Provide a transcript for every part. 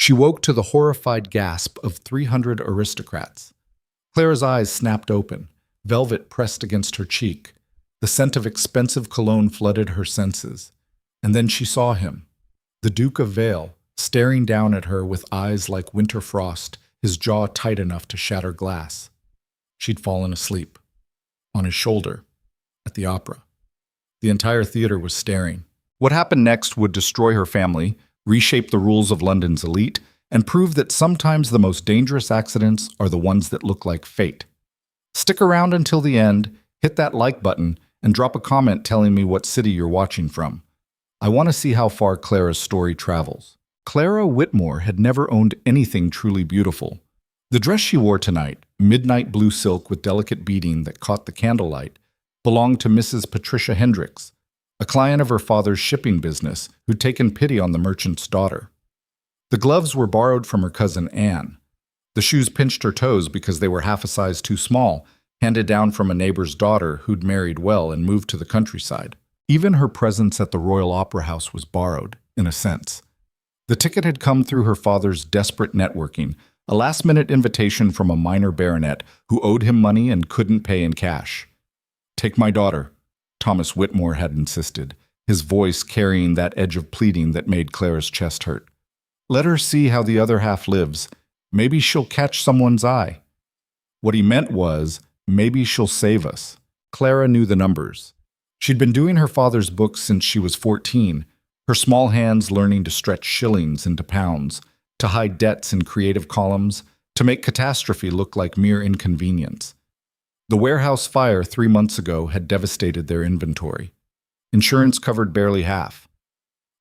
She woke to the horrified gasp of 300 aristocrats. Clara's eyes snapped open, velvet pressed against her cheek. The scent of expensive cologne flooded her senses. And then she saw him, the Duke of Vale, staring down at her with eyes like winter frost, his jaw tight enough to shatter glass. She'd fallen asleep, on his shoulder, at the opera. The entire theater was staring. What happened next would destroy her family, reshape the rules of London's elite, and prove that sometimes the most dangerous accidents are the ones that look like fate. Stick around until the end, hit that like button, and drop a comment telling me what city you're watching from. I want to see how far Clara's story travels. Clara Whitmore had never owned anything truly beautiful. The dress she wore tonight, midnight blue silk with delicate beading that caught the candlelight, belonged to Mrs. Patricia Hendricks, a client of her father's shipping business who'd taken pity on the merchant's daughter. The gloves were borrowed from her cousin Anne. The shoes pinched her toes because they were half a size too small, handed down from a neighbor's daughter who'd married well and moved to the countryside. Even her presence at the Royal Opera House was borrowed, in a sense. The ticket had come through her father's desperate networking, a last-minute invitation from a minor baronet who owed him money and couldn't pay in cash. "Take my daughter," Thomas Whitmore had insisted, his voice carrying that edge of pleading that made Clara's chest hurt. "Let her see how the other half lives. Maybe she'll catch someone's eye." What he meant was, maybe she'll save us. Clara knew the numbers. She'd been doing her father's books since she was 14, her small hands learning to stretch shillings into pounds, to hide debts in creative columns, to make catastrophe look like mere inconvenience. The warehouse fire 3 months ago had devastated their inventory. Insurance covered barely half.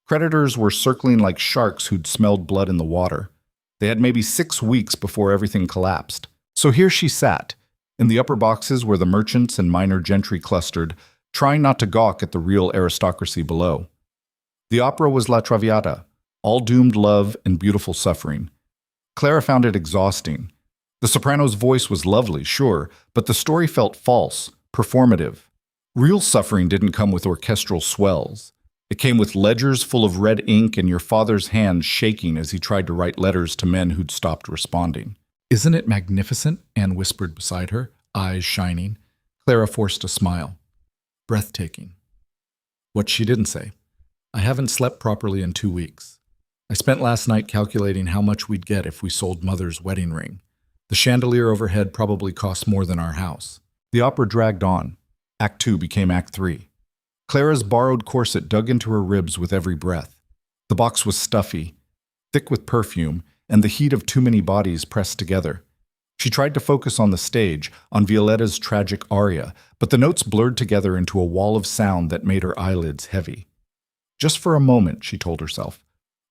Creditors were circling like sharks who'd smelled blood in the water. They had maybe 6 weeks before everything collapsed. So here she sat, in the upper boxes where the merchants and minor gentry clustered, trying not to gawk at the real aristocracy below. The opera was La Traviata, all doomed love and beautiful suffering. Clara found it exhausting. The soprano's voice was lovely, sure, but the story felt false, performative. Real suffering didn't come with orchestral swells. It came with ledgers full of red ink and your father's hands shaking as he tried to write letters to men who'd stopped responding. "Isn't it magnificent?" Anne whispered beside her, eyes shining. Clara forced a smile. "Breathtaking." What she didn't say. "I haven't slept properly in 2 weeks. I spent last night calculating how much we'd get if we sold Mother's wedding ring. The chandelier overhead probably costs more than our house." The opera dragged on. Act 2 became Act 3. Clara's borrowed corset dug into her ribs with every breath. The box was stuffy, thick with perfume, and the heat of too many bodies pressed together. She tried to focus on the stage, on Violetta's tragic aria, but the notes blurred together into a wall of sound that made her eyelids heavy. "Just for a moment," she told herself.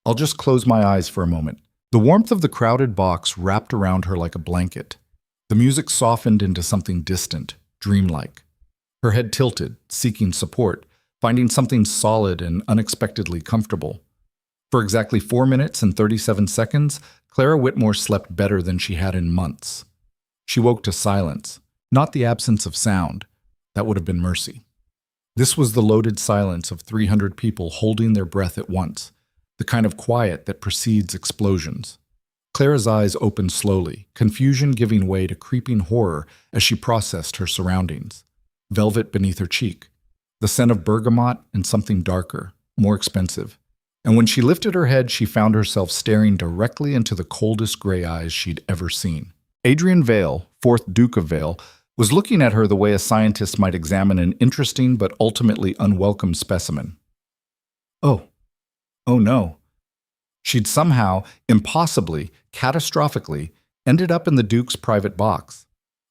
"I'll just close my eyes for a moment." The warmth of the crowded box wrapped around her like a blanket. The music softened into something distant, dreamlike. Her head tilted, seeking support, finding something solid and unexpectedly comfortable. For exactly 4 minutes and 37 seconds, Clara Whitmore slept better than she had in months. She woke to silence, not the absence of sound. That would have been mercy. This was the loaded silence of 300 people holding their breath at once, the kind of quiet that precedes explosions. Clara's eyes opened slowly, confusion giving way to creeping horror as she processed her surroundings. Velvet beneath her cheek, the scent of bergamot and something darker, more expensive. And when she lifted her head, she found herself staring directly into the coldest gray eyes she'd ever seen. Adrian Vale, 4th Duke of Vale, was looking at her the way a scientist might examine an interesting but ultimately unwelcome specimen. Oh no. She'd somehow, impossibly, catastrophically, ended up in the Duke's private box.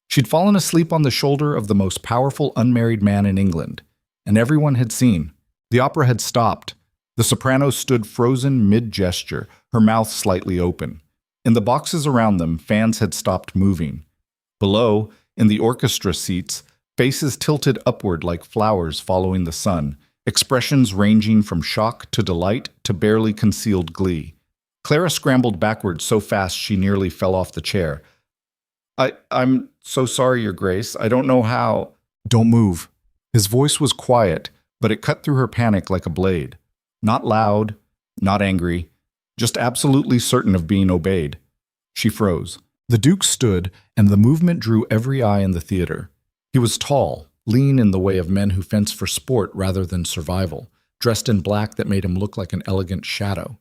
She'd fallen asleep on the shoulder of the most powerful unmarried man in England, and everyone had seen. The opera had stopped. The soprano stood frozen mid-gesture, her mouth slightly open. In the boxes around them, fans had stopped moving. Below, in the orchestra seats, faces tilted upward like flowers following the sun, expressions ranging from shock to delight to barely concealed glee. Clara scrambled backward so fast she nearly fell off the chair. I'm so sorry, Your Grace. I don't know how." "Don't move." His voice was quiet, but it cut through her panic like a blade. Not loud, not angry, just absolutely certain of being obeyed. She froze. The Duke stood, and the movement drew every eye in the theater. He was tall, lean in the way of men who fence for sport rather than survival, dressed in black that made him look like an elegant shadow.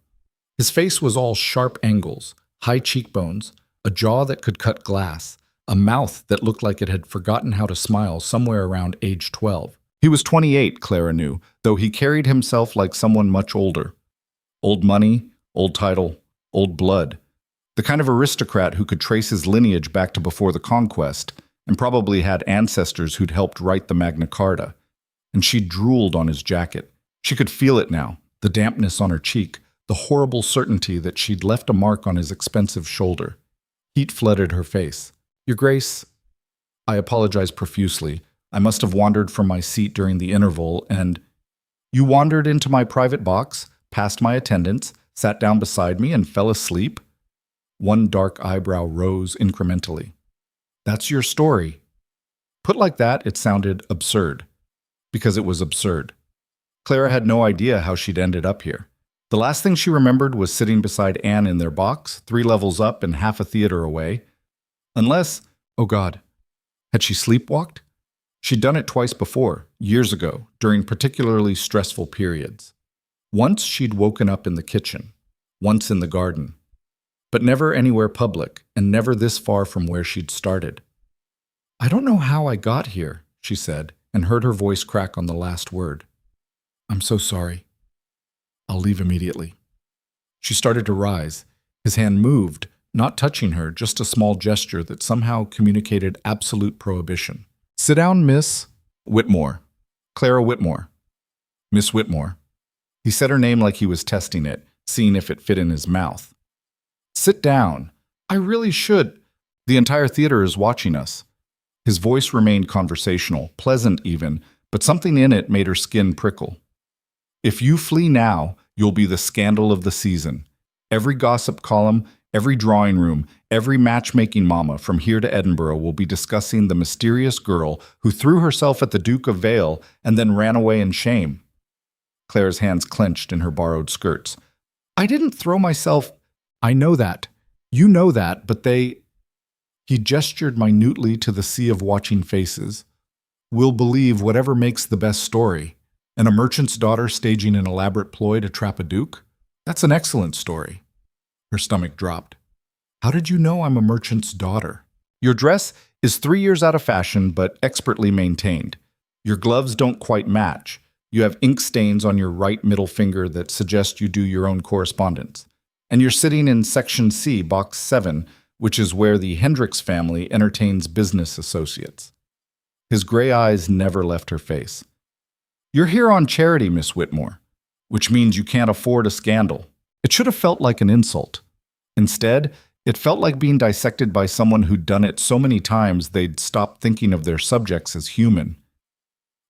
His face was all sharp angles, high cheekbones, a jaw that could cut glass, a mouth that looked like it had forgotten how to smile somewhere around age 12. He was 28, Clara knew, though he carried himself like someone much older. Old money, old title, old blood. The kind of aristocrat who could trace his lineage back to before the conquest, and probably had ancestors who'd helped write the Magna Carta. And she drooled on his jacket. She could feel it now, the dampness on her cheek, the horrible certainty that she'd left a mark on his expensive shoulder. Heat flooded her face. Your Grace, I apologize profusely. I must have wandered from my seat during the interval, and you wandered into my private box, past my attendants, sat down beside me, and fell asleep? One dark eyebrow rose incrementally. That's your story. Put like that, it sounded absurd. Because it was absurd. Clara had no idea how she'd ended up here. The last thing she remembered was sitting beside Anne in their box, 3 levels up and half a theater away. Unless, oh God, had she sleepwalked? She'd done it twice before, years ago, during particularly stressful periods. Once she'd woken up in the kitchen, once in the garden, but never anywhere public, and never this far from where she'd started. I don't know how I got here, she said, and heard her voice crack on the last word. I'm so sorry. I'll leave immediately. She started to rise. His hand moved, not touching her, just a small gesture that somehow communicated absolute prohibition. Sit down, Miss Whitmore. Clara Whitmore. Miss Whitmore. He said her name like he was testing it, seeing if it fit in his mouth. Sit down. I really should. The entire theater is watching us. His voice remained conversational, pleasant even, but something in it made her skin prickle. If you flee now, you'll be the scandal of the season. Every gossip column, every drawing room, every matchmaking mama from here to Edinburgh will be discussing the mysterious girl who threw herself at the Duke of Vale and then ran away in shame. Clara's hands clenched in her borrowed skirts. I didn't throw myself. I know that. You know that, but they... He gestured minutely to the sea of watching faces. We'll believe whatever makes the best story. And a merchant's daughter staging an elaborate ploy to trap a duke? That's an excellent story. Her stomach dropped. How did you know I'm a merchant's daughter? Your dress is 3 years out of fashion, but expertly maintained. Your gloves don't quite match. You have ink stains on your right middle finger that suggest you do your own correspondence. And you're sitting in Section C, Box 7, which is where the Hendricks family entertains business associates. His gray eyes never left her face. You're here on charity, Miss Whitmore, which means you can't afford a scandal. It should have felt like an insult. Instead, it felt like being dissected by someone who'd done it so many times they'd stopped thinking of their subjects as human.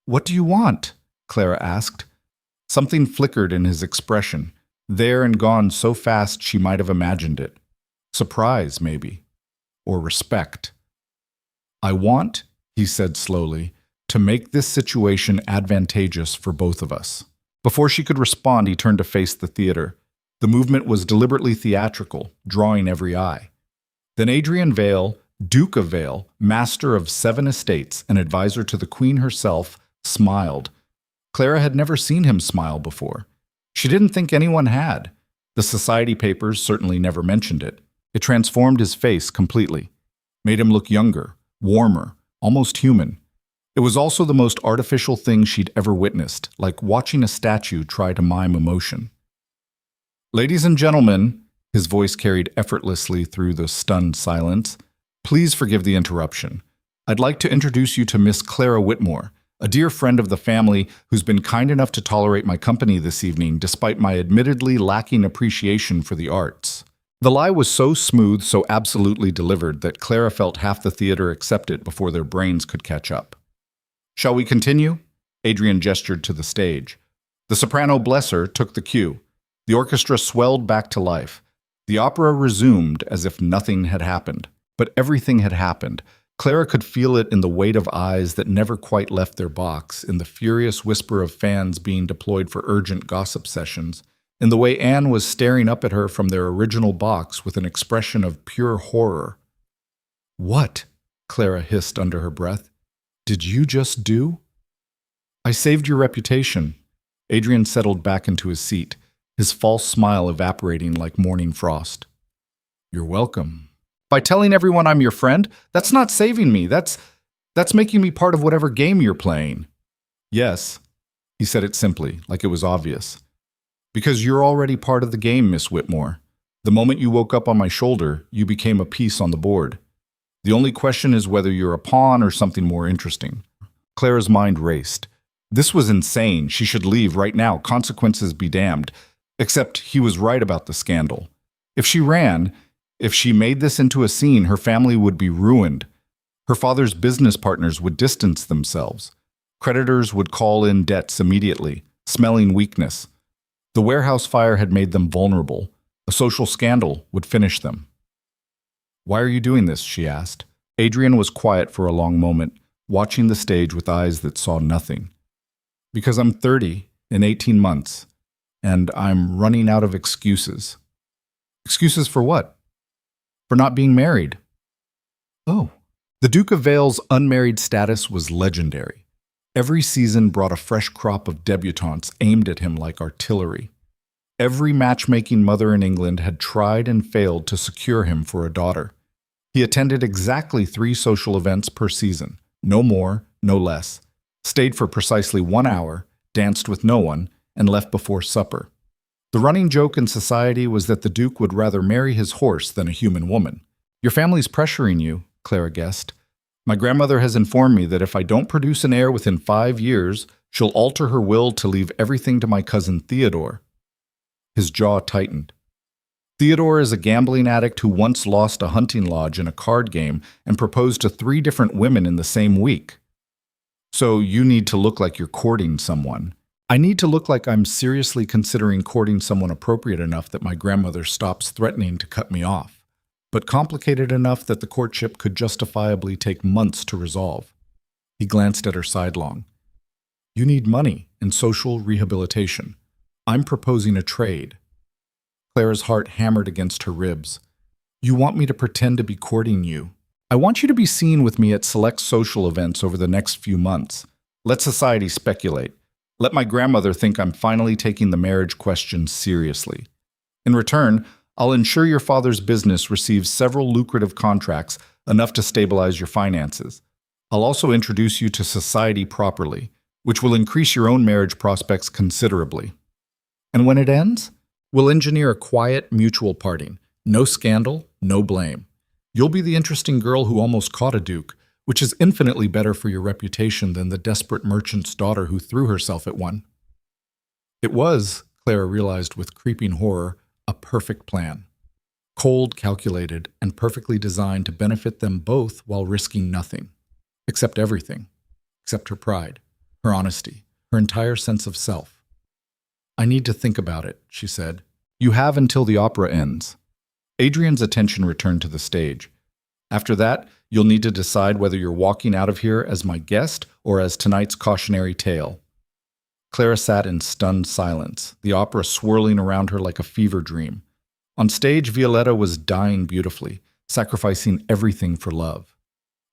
What do you want? Clara asked. Something flickered in his expression, there and gone so fast she might have imagined it. Surprise, maybe. Or respect. I want, he said slowly, to make this situation advantageous for both of us. Before she could respond, he turned to face the theater. The movement was deliberately theatrical, drawing every eye. Then Adrian Vale, Duke of Vale, master of 7 estates and advisor to the Queen herself, smiled. Clara had never seen him smile before. She didn't think anyone had. The society papers certainly never mentioned it. It transformed his face completely, made him look younger, warmer, almost human. It was also the most artificial thing she'd ever witnessed, like watching a statue try to mime emotion. Ladies and gentlemen, his voice carried effortlessly through the stunned silence, please forgive the interruption. I'd like to introduce you to Miss Clara Whitmore, a dear friend of the family who's been kind enough to tolerate my company this evening despite my admittedly lacking appreciation for the arts. The lie was so smooth, so absolutely delivered that Clara felt half the theater accept it before their brains could catch up. Shall we continue? Adrian gestured to the stage. The soprano blesser took the cue. The orchestra swelled back to life. The opera resumed as if nothing had happened. But everything had happened. Clara could feel it in the weight of eyes that never quite left their box, in the furious whisper of fans being deployed for urgent gossip sessions, in the way Anne was staring up at her from their original box with an expression of pure horror. "What?" Clara hissed under her breath. "Did you just do?" "I saved your reputation." Adrian settled back into his seat, his false smile evaporating like morning frost. "You're welcome." "By telling everyone I'm your friend? That's not saving me. That's making me part of whatever game you're playing." "Yes." He said it simply, like it was obvious. "Because you're already part of the game, Miss Whitmore. The moment you woke up on my shoulder, you became a piece on the board. The only question is whether you're a pawn or something more interesting." Clara's mind raced. This was insane. She should leave right now. Consequences be damned. Except he was right about the scandal. If she ran, if she made this into a scene, her family would be ruined. Her father's business partners would distance themselves. Creditors would call in debts immediately, smelling weakness. The warehouse fire had made them vulnerable. A social scandal would finish them. "Why are you doing this?" she asked. Adrian was quiet for a long moment, watching the stage with eyes that saw nothing. "Because I'm 30 in 18 months, and I'm running out of excuses." "Excuses for what?" "For not being married." "Oh." The Duke of Vale's unmarried status was legendary. Every season brought a fresh crop of debutantes aimed at him like artillery. Every matchmaking mother in England had tried and failed to secure him for a daughter. He attended exactly 3 social events per season, no more, no less, stayed for precisely 1 hour, danced with no one, and left before supper. The running joke in society was that the Duke would rather marry his horse than a human woman. "Your family's pressuring you," Clara guessed. "My grandmother has informed me that if I don't produce an heir within 5 years, she'll alter her will to leave everything to my cousin Theodore." His jaw tightened. "Theodore is a gambling addict who once lost a hunting lodge in a card game and proposed to 3 different women in the same week. So you need to look like you're courting someone." "I need to look like I'm seriously considering courting someone appropriate enough that my grandmother stops threatening to cut me off, but complicated enough that the courtship could justifiably take months to resolve." He glanced at her sidelong. "You need money and social rehabilitation. I'm proposing a trade." Clara's heart hammered against her ribs. "You want me to pretend to be courting you? I want you to be seen with me at select social events over the next few months. Let society speculate. Let my grandmother think I'm finally taking the marriage question seriously. In return, I'll ensure your father's business receives several lucrative contracts, enough to stabilize your finances. I'll also introduce you to society properly, which will increase your own marriage prospects considerably. And when it ends, we'll engineer a quiet, mutual parting. No scandal, no blame. You'll be the interesting girl who almost caught a duke, which is infinitely better for your reputation than the desperate merchant's daughter who threw herself at one." It was, Clara realized with creeping horror, a perfect plan. Cold, calculated, and perfectly designed to benefit them both while risking nothing. Except everything. Except her pride, her honesty, her entire sense of self. "I need to think about it," she said. "You have until the opera ends." Adrian's attention returned to the stage. "After that, you'll need to decide whether you're walking out of here as my guest or as tonight's cautionary tale." Clara sat in stunned silence, the opera swirling around her like a fever dream. On stage, Violetta was dying beautifully, sacrificing everything for love.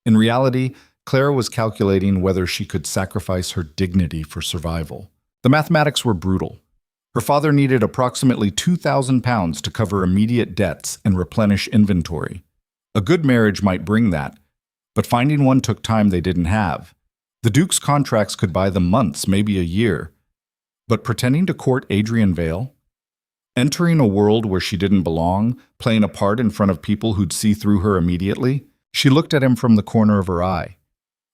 In reality, Clara was calculating whether she could sacrifice her dignity for survival. The mathematics were brutal. Her father needed approximately £2,000 to cover immediate debts and replenish inventory. A good marriage might bring that, but finding one took time they didn't have. The Duke's contracts could buy them months, maybe a year. But pretending to court Adrian Vale? Entering a world where she didn't belong, playing a part in front of people who'd see through her immediately? She looked at him from the corner of her eye.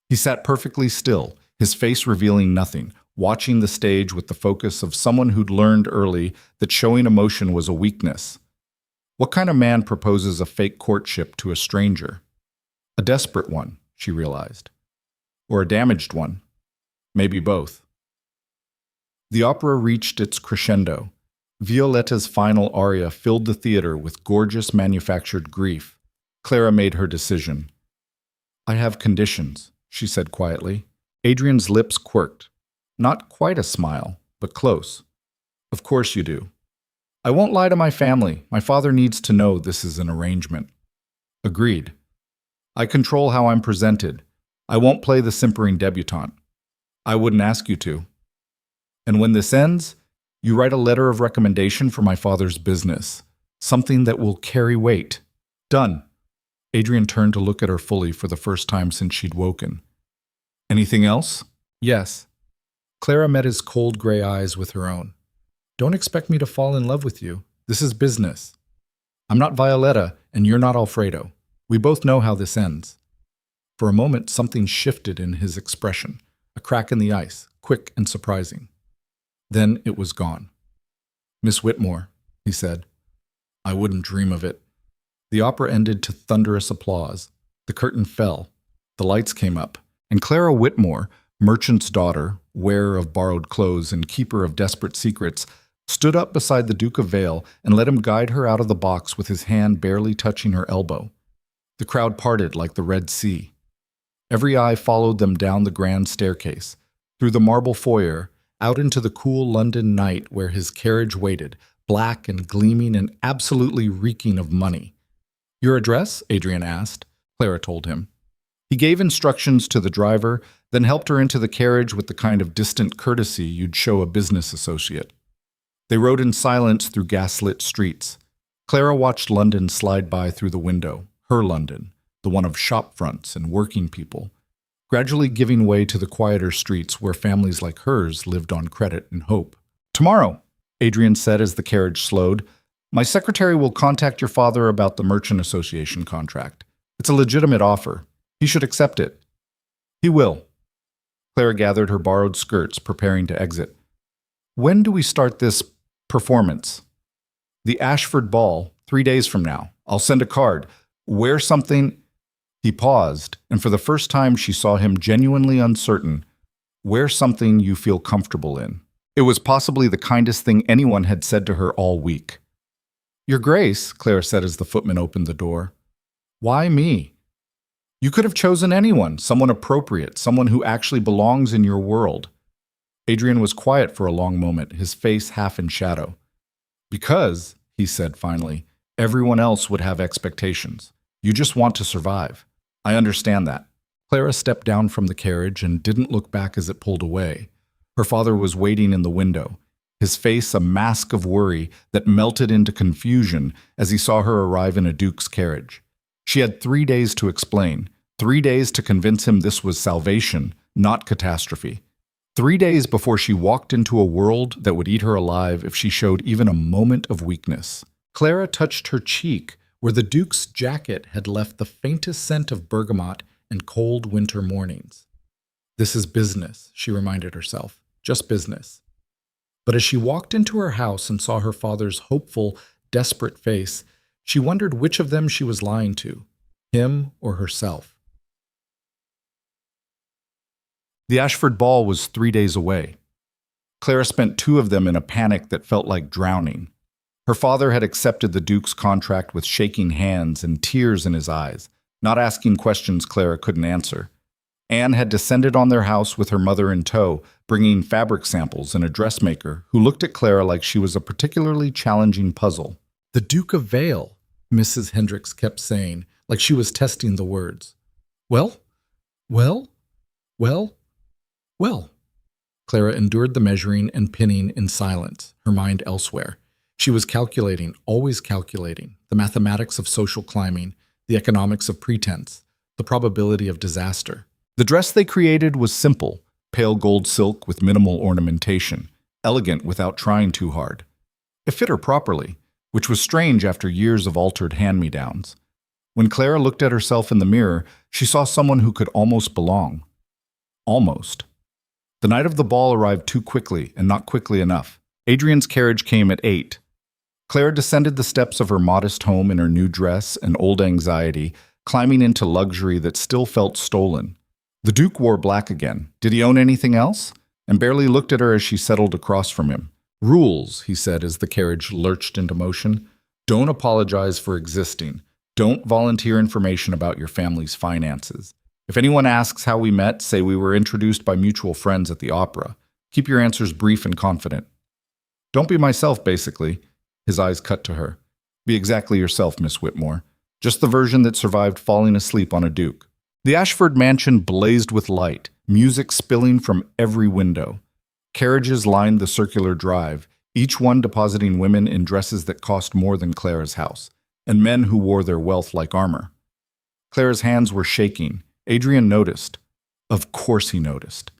He sat perfectly still, his face revealing nothing, watching the stage with the focus of someone who'd learned early that showing emotion was a weakness. What kind of man proposes a fake courtship to a stranger? A desperate one, she realized. Or a damaged one. Maybe both. The opera reached its crescendo. Violetta's final aria filled the theater with gorgeous manufactured grief. Clara made her decision. "I have conditions," she said quietly. Adrian's lips quirked. Not quite a smile, but close. "Of course you do." I won't lie to my family. My father needs to know this is an arrangement. Agreed. I control how I'm presented. I won't play the simpering debutante. I wouldn't ask you to. And when this ends, you write a letter of recommendation for my father's business. Something that will carry weight. Done. Adrian turned to look at her fully for the first time since she'd woken. Anything else? Yes. Clara met his cold gray eyes with her own. Don't expect me to fall in love with you. This is business. I'm not Violetta, and you're not Alfredo. We both know how this ends. For a moment, something shifted in his expression, a crack in the ice, quick and surprising. Then it was gone. Miss Whitmore, he said. I wouldn't dream of it. The opera ended to thunderous applause. The curtain fell. The lights came up, and Clara Whitmore, merchant's daughter, wearer of borrowed clothes and keeper of desperate secrets, stood up beside the Duke of Vale and let him guide her out of the box with his hand barely touching her elbow. The crowd parted like the Red Sea. Every eye followed them down the grand staircase, through the marble foyer, out into the cool London night where his carriage waited, black and gleaming and absolutely reeking of money. Your address? Adrian asked. Clara told him. He gave instructions to the driver, then helped her into the carriage with the kind of distant courtesy you'd show a business associate. They rode in silence through gaslit streets. Clara watched London slide by through the window, her London, the one of shop fronts and working people, gradually giving way to the quieter streets where families like hers lived on credit and hope. Tomorrow, Adrian said as the carriage slowed, my secretary will contact your father about the Merchant Association contract. It's a legitimate offer. He should accept it. He will. Clara gathered her borrowed skirts, preparing to exit. When do we start this performance? The Ashford Ball, 3 days from now. I'll send a card. Wear something. He paused, and for the first time she saw him genuinely uncertain. Wear something you feel comfortable in. It was possibly the kindest thing anyone had said to her all week. Your Grace, Clara said as the footman opened the door. Why me? You could have chosen anyone, someone appropriate, someone who actually belongs in your world. Adrian was quiet for a long moment, his face half in shadow. Because, he said finally, everyone else would have expectations. You just want to survive. I understand that. Clara stepped down from the carriage and didn't look back as it pulled away. Her father was waiting in the window, his face a mask of worry that melted into confusion as he saw her arrive in a duke's carriage. She had 3 days to explain, 3 days to convince him this was salvation, not catastrophe. 3 days before she walked into a world that would eat her alive if she showed even a moment of weakness. Clara touched her cheek, where the Duke's jacket had left the faintest scent of bergamot and cold winter mornings. This is business, she reminded herself, just business. But as she walked into her house and saw her father's hopeful, desperate face, she wondered which of them she was lying to, him or herself. The Ashford Ball was 3 days away. Clara spent 2 of them in a panic that felt like drowning. Her father had accepted the Duke's contract with shaking hands and tears in his eyes, not asking questions Clara couldn't answer. Anne had descended on their house with her mother in tow, bringing fabric samples and a dressmaker who looked at Clara like she was a particularly challenging puzzle. The Duke of Vale, Mrs. Hendricks kept saying, like she was testing the words. Well? Well? Well? Well? Clara endured the measuring and pinning in silence, her mind elsewhere. She was calculating, always calculating, the mathematics of social climbing, the economics of pretense, the probability of disaster. The dress they created was simple, pale gold silk with minimal ornamentation, elegant without trying too hard. It fit her properly, which was strange after years of altered hand-me-downs. When Clara looked at herself in the mirror, she saw someone who could almost belong. Almost. The night of the ball arrived too quickly and not quickly enough. Adrian's carriage came at 8. Clara descended the steps of her modest home in her new dress and old anxiety, climbing into luxury that still felt stolen. The Duke wore black again. Did he own anything else? And barely looked at her as she settled across from him. Rules, he said as the carriage lurched into motion. Don't apologize for existing. Don't volunteer information about your family's finances. If anyone asks how we met, say we were introduced by mutual friends at the opera. Keep your answers brief and confident. Don't be myself, basically. His eyes cut to her. Be exactly yourself, Miss Whitmore. Just the version that survived falling asleep on a duke. The Ashford mansion blazed with light, music spilling from every window. Carriages lined the circular drive, each one depositing women in dresses that cost more than Clara's house, and men who wore their wealth like armor. Clara's hands were shaking. Adrian noticed. Of course he noticed.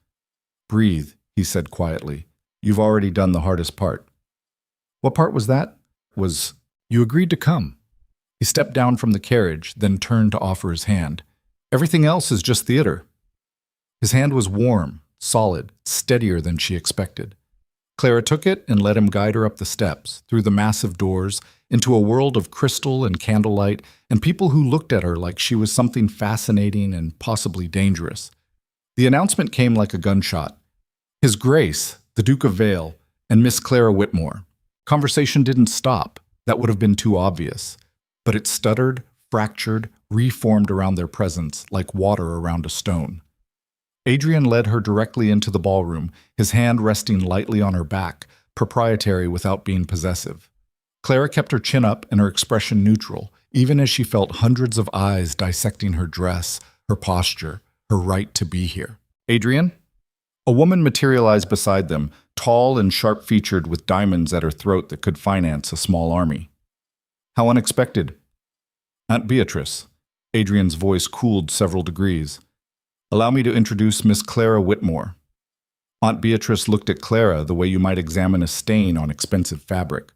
Breathe, he said quietly. You've already done the hardest part. What part was that? You agreed to come. He stepped down from the carriage, then turned to offer his hand. Everything else is just theater. His hand was warm, solid, steadier than she expected. Clara took it and let him guide her up the steps, through the massive doors, into a world of crystal and candlelight and people who looked at her like she was something fascinating and possibly dangerous. The announcement came like a gunshot. His Grace, the Duke of Vale, and Miss Clara Whitmore. Conversation didn't stop. That would have been too obvious. But it stuttered, fractured, reformed around their presence like water around a stone. Adrian led her directly into the ballroom, his hand resting lightly on her back, proprietary without being possessive. Clara kept her chin up and her expression neutral, even as she felt hundreds of eyes dissecting her dress, her posture, her right to be here. Adrian? A woman materialized beside them, tall and sharp-featured with diamonds at her throat that could finance a small army. How unexpected. Aunt Beatrice. Adrian's voice cooled several degrees. Allow me to introduce Miss Clara Whitmore. Aunt Beatrice looked at Clara the way you might examine a stain on expensive fabric.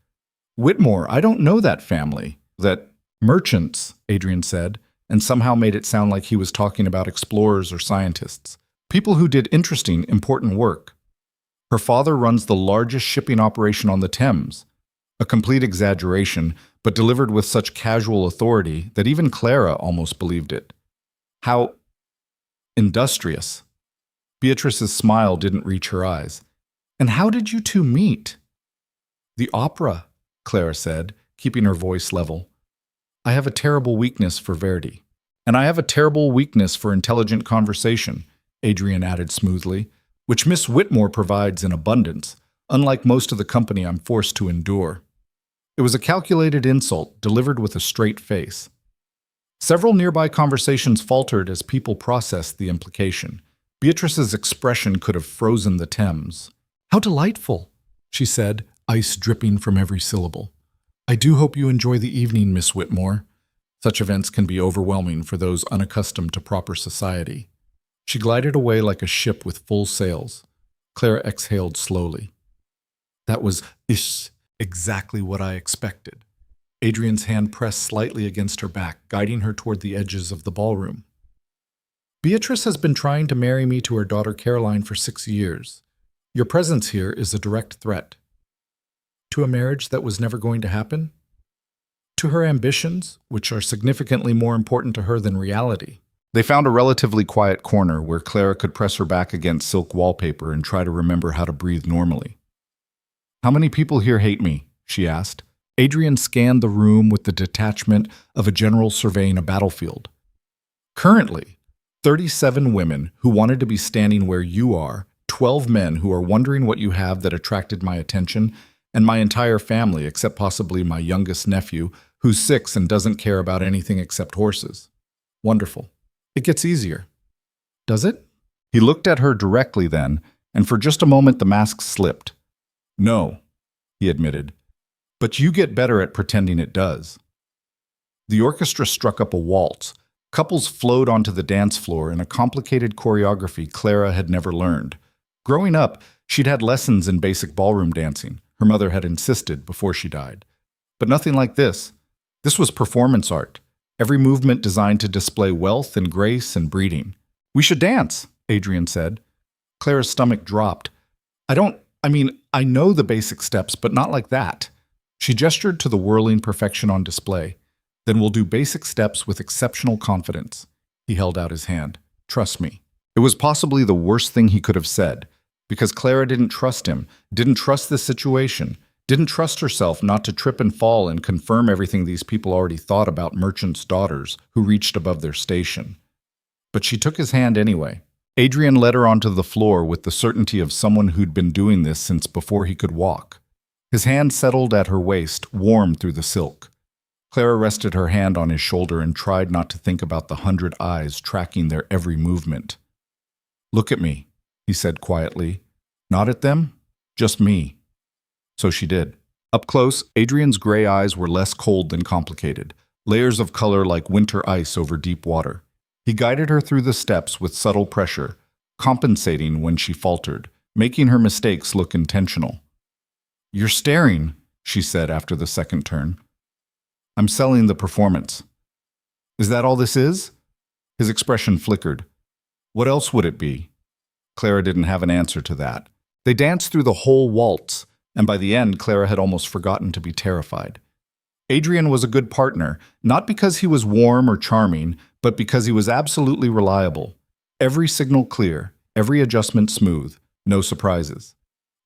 Whitmore, I don't know that family. That merchants, Adrian said, and somehow made it sound like he was talking about explorers or scientists. People who did interesting, important work. Her father runs the largest shipping operation on the Thames. A complete exaggeration, but delivered with such casual authority that even Clara almost believed it. How industrious. Beatrice's smile didn't reach her eyes. And how did you two meet? The opera, Clara said, keeping her voice level. I have a terrible weakness for Verdi. And I have a terrible weakness for intelligent conversation, Adrian added smoothly, which Miss Whitmore provides in abundance, unlike most of the company I'm forced to endure. It was a calculated insult, delivered with a straight face. Several nearby conversations faltered as people processed the implication. Beatrice's expression could have frozen the Thames. How delightful, she said, ice dripping from every syllable. I do hope you enjoy the evening, Miss Whitmore. Such events can be overwhelming for those unaccustomed to proper society. She glided away like a ship with full sails. Clara exhaled slowly. That was exactly what I expected. Adrian's hand pressed slightly against her back, guiding her toward the edges of the ballroom. Beatrice has been trying to marry me to her daughter Caroline for 6 years. Your presence here is a direct threat. To a marriage that was never going to happen? To her ambitions, which are significantly more important to her than reality. They found a relatively quiet corner where Clara could press her back against silk wallpaper and try to remember how to breathe normally. How many people here hate me? She asked. Adrian scanned the room with the detachment of a general surveying a battlefield. Currently, 37 women who wanted to be standing where you are, 12 men who are wondering what you have that attracted my attention, and my entire family except possibly my youngest nephew, who's 6 and doesn't care about anything except horses. Wonderful. It gets easier. Does it? He looked at her directly then, and for just a moment the mask slipped. No, he admitted. But you get better at pretending it does. The orchestra struck up a waltz. Couples flowed onto the dance floor in a complicated choreography Clara had never learned. Growing up, she'd had lessons in basic ballroom dancing. Her mother had insisted before she died. But nothing like this. This was performance art. Every movement designed to display wealth and grace and breeding. We should dance, Adrian said. Clara's stomach dropped. I know the basic steps, but not like that. She gestured to the whirling perfection on display. Then we'll do basic steps with exceptional confidence. He held out his hand. Trust me. It was possibly the worst thing he could have said, because Clara didn't trust him, didn't trust the situation, didn't trust herself not to trip and fall and confirm everything these people already thought about merchants' daughters who reached above their station. But she took his hand anyway. Adrian led her onto the floor with the certainty of someone who'd been doing this since before he could walk. His hand settled at her waist, warm through the silk. Clara rested her hand on his shoulder and tried not to think about the 100 eyes tracking their every movement. "Look at me," he said quietly. "Not at them, just me." So she did. Up close, Adrian's gray eyes were less cold than complicated, layers of color like winter ice over deep water. He guided her through the steps with subtle pressure, compensating when she faltered, making her mistakes look intentional. "You're staring," she said after the second turn. "I'm selling the performance." "Is that all this is?" His expression flickered. "What else would it be?" Clara didn't have an answer to that. They danced through the whole waltz, and by the end, Clara had almost forgotten to be terrified. Adrian was a good partner, not because he was warm or charming, but because he was absolutely reliable. Every signal clear, every adjustment smooth, no surprises.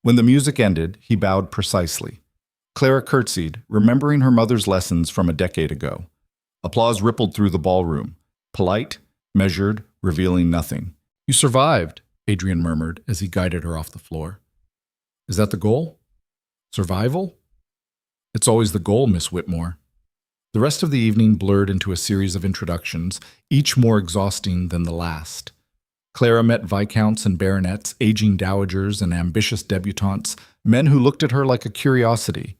When the music ended, he bowed precisely. Clara curtsied, remembering her mother's lessons from a decade ago. Applause rippled through the ballroom, polite, measured, revealing nothing. "You survived," Adrian murmured as he guided her off the floor. "Is that the goal? Survival?" "It's always the goal, Miss Whitmore." The rest of the evening blurred into a series of introductions, each more exhausting than the last. Clara met viscounts and baronets, aging dowagers and ambitious debutantes, men who looked at her like a curiosity,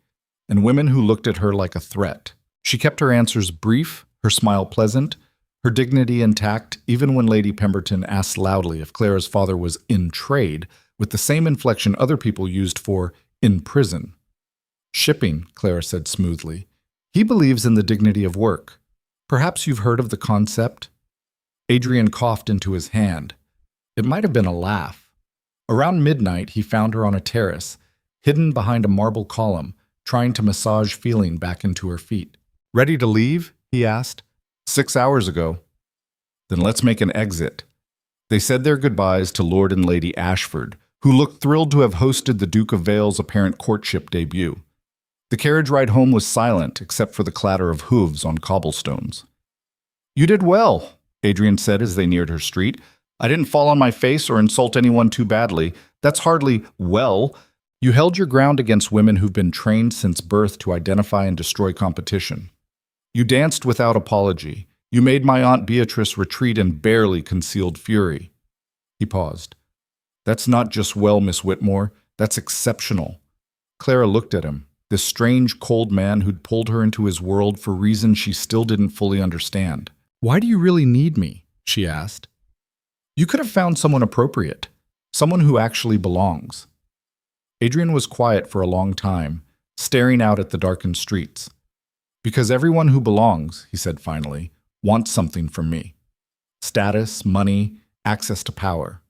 and women who looked at her like a threat. She kept her answers brief, her smile pleasant, her dignity intact, even when Lady Pemberton asked loudly if Clara's father was in trade, with the same inflection other people used for in prison. "Shipping," Clara said smoothly. "He believes in the dignity of work. Perhaps you've heard of the concept?" Adrian coughed into his hand. It might have been a laugh. Around midnight, he found her on a terrace, hidden behind a marble column, trying to massage feeling back into her feet. "Ready to leave?" he asked. 6 hours ago." "Then let's make an exit." They said their goodbyes to Lord and Lady Ashford, who looked thrilled to have hosted the Duke of Vale's apparent courtship debut. The carriage ride home was silent, except for the clatter of hooves on cobblestones. "You did well," Adrian said as they neared her street. "I didn't fall on my face or insult anyone too badly. That's hardly well. You held your ground against women who've been trained since birth to identify and destroy competition. You danced without apology. You made my Aunt Beatrice retreat in barely concealed fury." He paused. "That's not just well, Miss Whitmore. That's exceptional." Clara looked at him, this strange, cold man who'd pulled her into his world for reasons she still didn't fully understand. "Why do you really need me?" she asked. "You could have found someone appropriate, someone who actually belongs." Adrian was quiet for a long time, staring out at the darkened streets. "Because everyone who belongs," he said finally, "wants something from me. Status, money, access to power.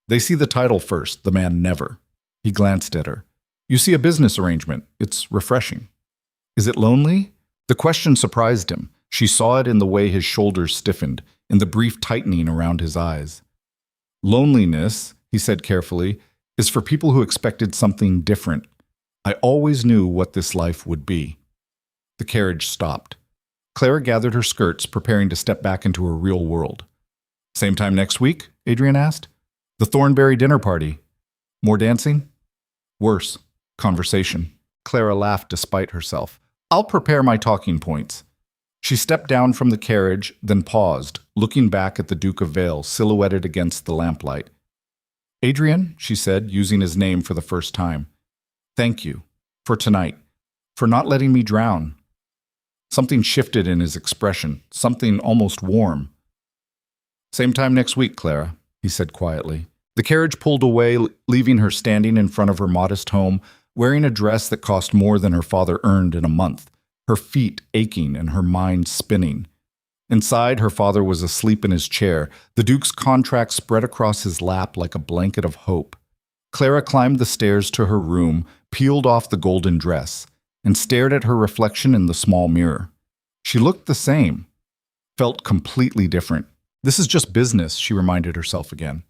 They see the title first, the man never." He glanced at her. "You see a business arrangement. It's refreshing." "Is it lonely?" The question surprised him. She saw it in the way his shoulders stiffened, in the brief tightening around his eyes. "Loneliness," he said carefully, "is for people who expected something different. I always knew what this life would be." The carriage stopped. Clara gathered her skirts, preparing to step back into her real world. "Same time next week?" Adrian asked. "The Thornbury dinner party. More dancing?" "Worse. Conversation." Clara laughed despite herself. "I'll prepare my talking points." She stepped down from the carriage, then paused, looking back at the Duke of Vale silhouetted against the lamplight. "Adrian," she said, using his name for the first time. "Thank you. For tonight. For not letting me drown." Something shifted in his expression, something almost warm. "Same time next week, Clara," he said quietly. The carriage pulled away, leaving her standing in front of her modest home, wearing a dress that cost more than her father earned in a month, her feet aching and her mind spinning. Inside, her father was asleep in his chair, the Duke's contract spread across his lap like a blanket of hope. Clara climbed the stairs to her room, peeled off the golden dress, and stared at her reflection in the small mirror. She looked the same, felt completely different. "This is just business," she reminded herself again.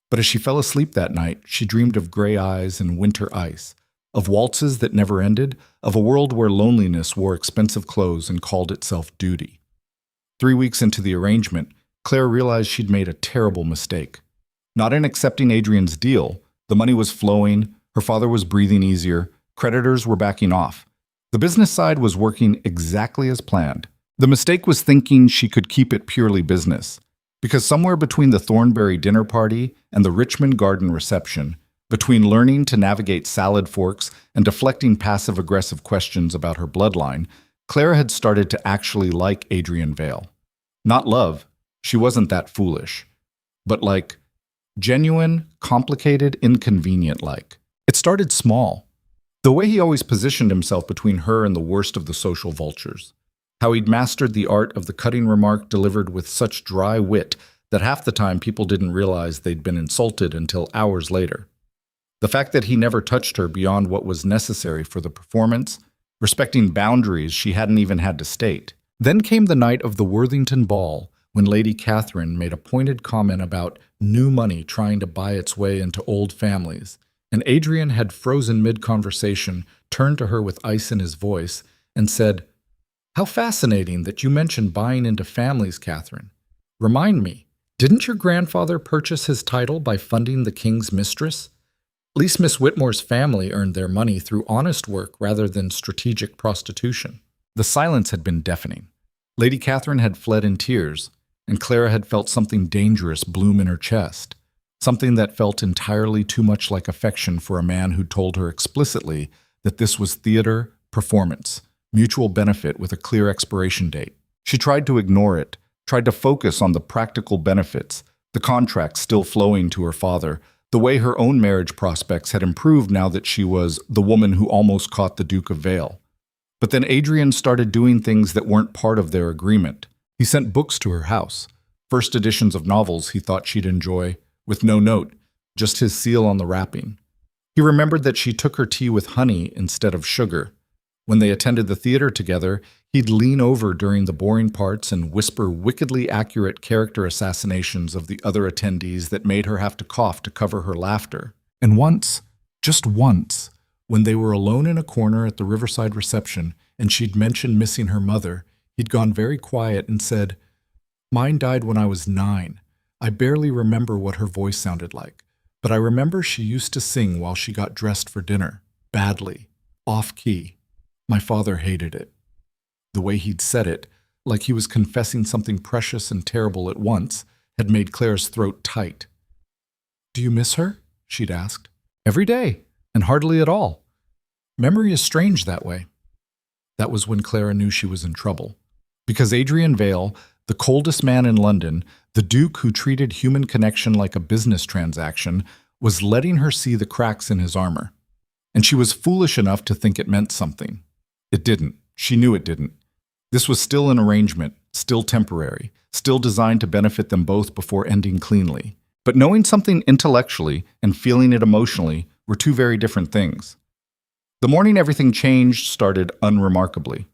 But as she fell asleep that night, she dreamed of gray eyes and winter ice, of waltzes that never ended, of a world where loneliness wore expensive clothes and called itself duty. 3 weeks into the arrangement, Claire realized she'd made a terrible mistake. Not in accepting Adrian's deal. The money was flowing, her father was breathing easier, Creditors were backing off. The business side was working exactly as planned. The mistake was thinking she could keep it purely business, because somewhere between the Thornbury dinner party and the Richmond Garden reception, between learning to navigate salad forks and deflecting passive-aggressive questions about her bloodline, Clara had started to actually like Adrian Vale. Not love, she wasn't that foolish, but like genuine, complicated, inconvenient-like. It started small. The way he always positioned himself between her and the worst of the social vultures. How he'd mastered the art of the cutting remark delivered with such dry wit that half the time people didn't realize they'd been insulted until hours later. The fact that he never touched her beyond what was necessary for the performance, respecting boundaries she hadn't even had to state. Then came the night of the Worthington Ball, when Lady Catherine made a pointed comment about new money trying to buy its way into old families, and Adrian had frozen mid-conversation, turned to her with ice in his voice, and said, "How fascinating that you mentioned buying into families, Catherine. Remind me, didn't your grandfather purchase his title by funding the king's mistress? At least Miss Whitmore's family earned their money through honest work rather than strategic prostitution." The silence had been deafening. Lady Catherine had fled in tears, and Clara had felt something dangerous bloom in her chest, something that felt entirely too much like affection for a man who told her explicitly that this was theater, performance, mutual benefit with a clear expiration date. She tried to ignore it, tried to focus on the practical benefits, the contract still flowing to her father, the way her own marriage prospects had improved now that she was the woman who almost caught the Duke of Vale. But then Adrian started doing things that weren't part of their agreement. He sent books to her house, first editions of novels he thought she'd enjoy, with no note, just his seal on the wrapping. He remembered that she took her tea with honey instead of sugar. When they attended the theater together, he'd lean over during the boring parts and whisper wickedly accurate character assassinations of the other attendees that made her have to cough to cover her laughter. And once, just once, when they were alone in a corner at the Riverside reception and she'd mentioned missing her mother, he'd gone very quiet and said, "Mine died when I was 9. I barely remember what her voice sounded like, but I remember she used to sing while she got dressed for dinner, badly, off-key. My father hated it." The way he'd said it, like he was confessing something precious and terrible at once, had made Clara's throat tight. "Do you miss her?" she'd asked. "Every day, and hardly at all. Memory is strange that way." That was when Clara knew she was in trouble. Because Adrian Vale, the coldest man in London, the Duke who treated human connection like a business transaction, was letting her see the cracks in his armor. And she was foolish enough to think it meant something. It didn't. She knew it didn't. This was still an arrangement, still temporary, still designed to benefit them both before ending cleanly. But knowing something intellectually and feeling it emotionally were two very different things. The morning everything changed started unremarkably.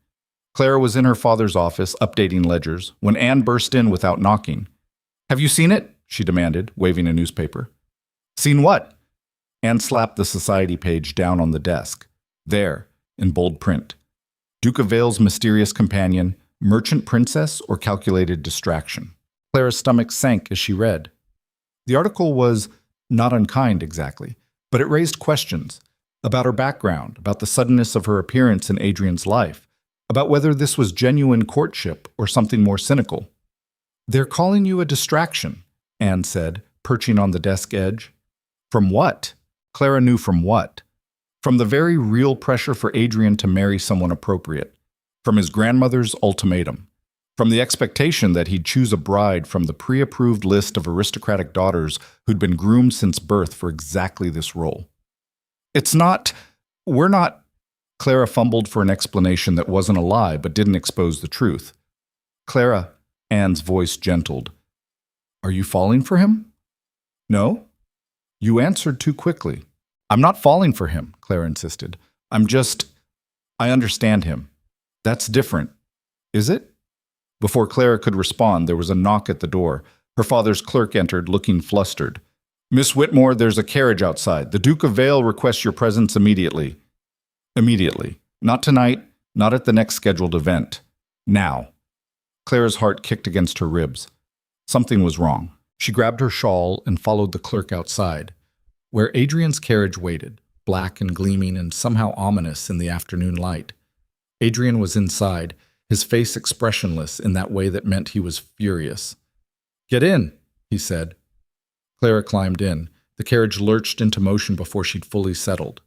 Clara was in her father's office updating ledgers when Anne burst in without knocking. "Have you seen it?" she demanded, waving a newspaper. "Seen what?" Anne slapped the society page down on the desk. There, in bold print. Duke of Vale's mysterious companion, merchant princess or calculated distraction. Clara's stomach sank as she read. The article was not unkind exactly, but it raised questions about her background, about the suddenness of her appearance in Adrian's life, about whether this was genuine courtship or something more cynical. "They're calling you a distraction," Anne said, perching on the desk edge. From what? Clara knew from what. From the very real pressure for Adrian to marry someone appropriate. From his grandmother's ultimatum. From the expectation that he'd choose a bride from the pre-approved list of aristocratic daughters who'd been groomed since birth for exactly this role. We're not. Clara fumbled for an explanation that wasn't a lie but didn't expose the truth. "Clara," Anne's voice gentled. "Are you falling for him?" "No?" "You answered too quickly." "I'm not falling for him," Clara insisted. I understand him. That's different. Is it?" Before Clara could respond, there was a knock at the door. Her father's clerk entered, looking flustered. "Miss Whitmore, there's a carriage outside. The Duke of Vale requests your presence immediately." Immediately. Not tonight, not at the next scheduled event. Now. Clara's heart kicked against her ribs. Something was wrong. She grabbed her shawl and followed the clerk outside, where Adrian's carriage waited. black and gleaming and somehow ominous in the afternoon light. Adrian was inside, his face expressionless in that way that meant he was furious. "Get in," he said. Clara climbed in. The carriage lurched into motion before she'd fully settled.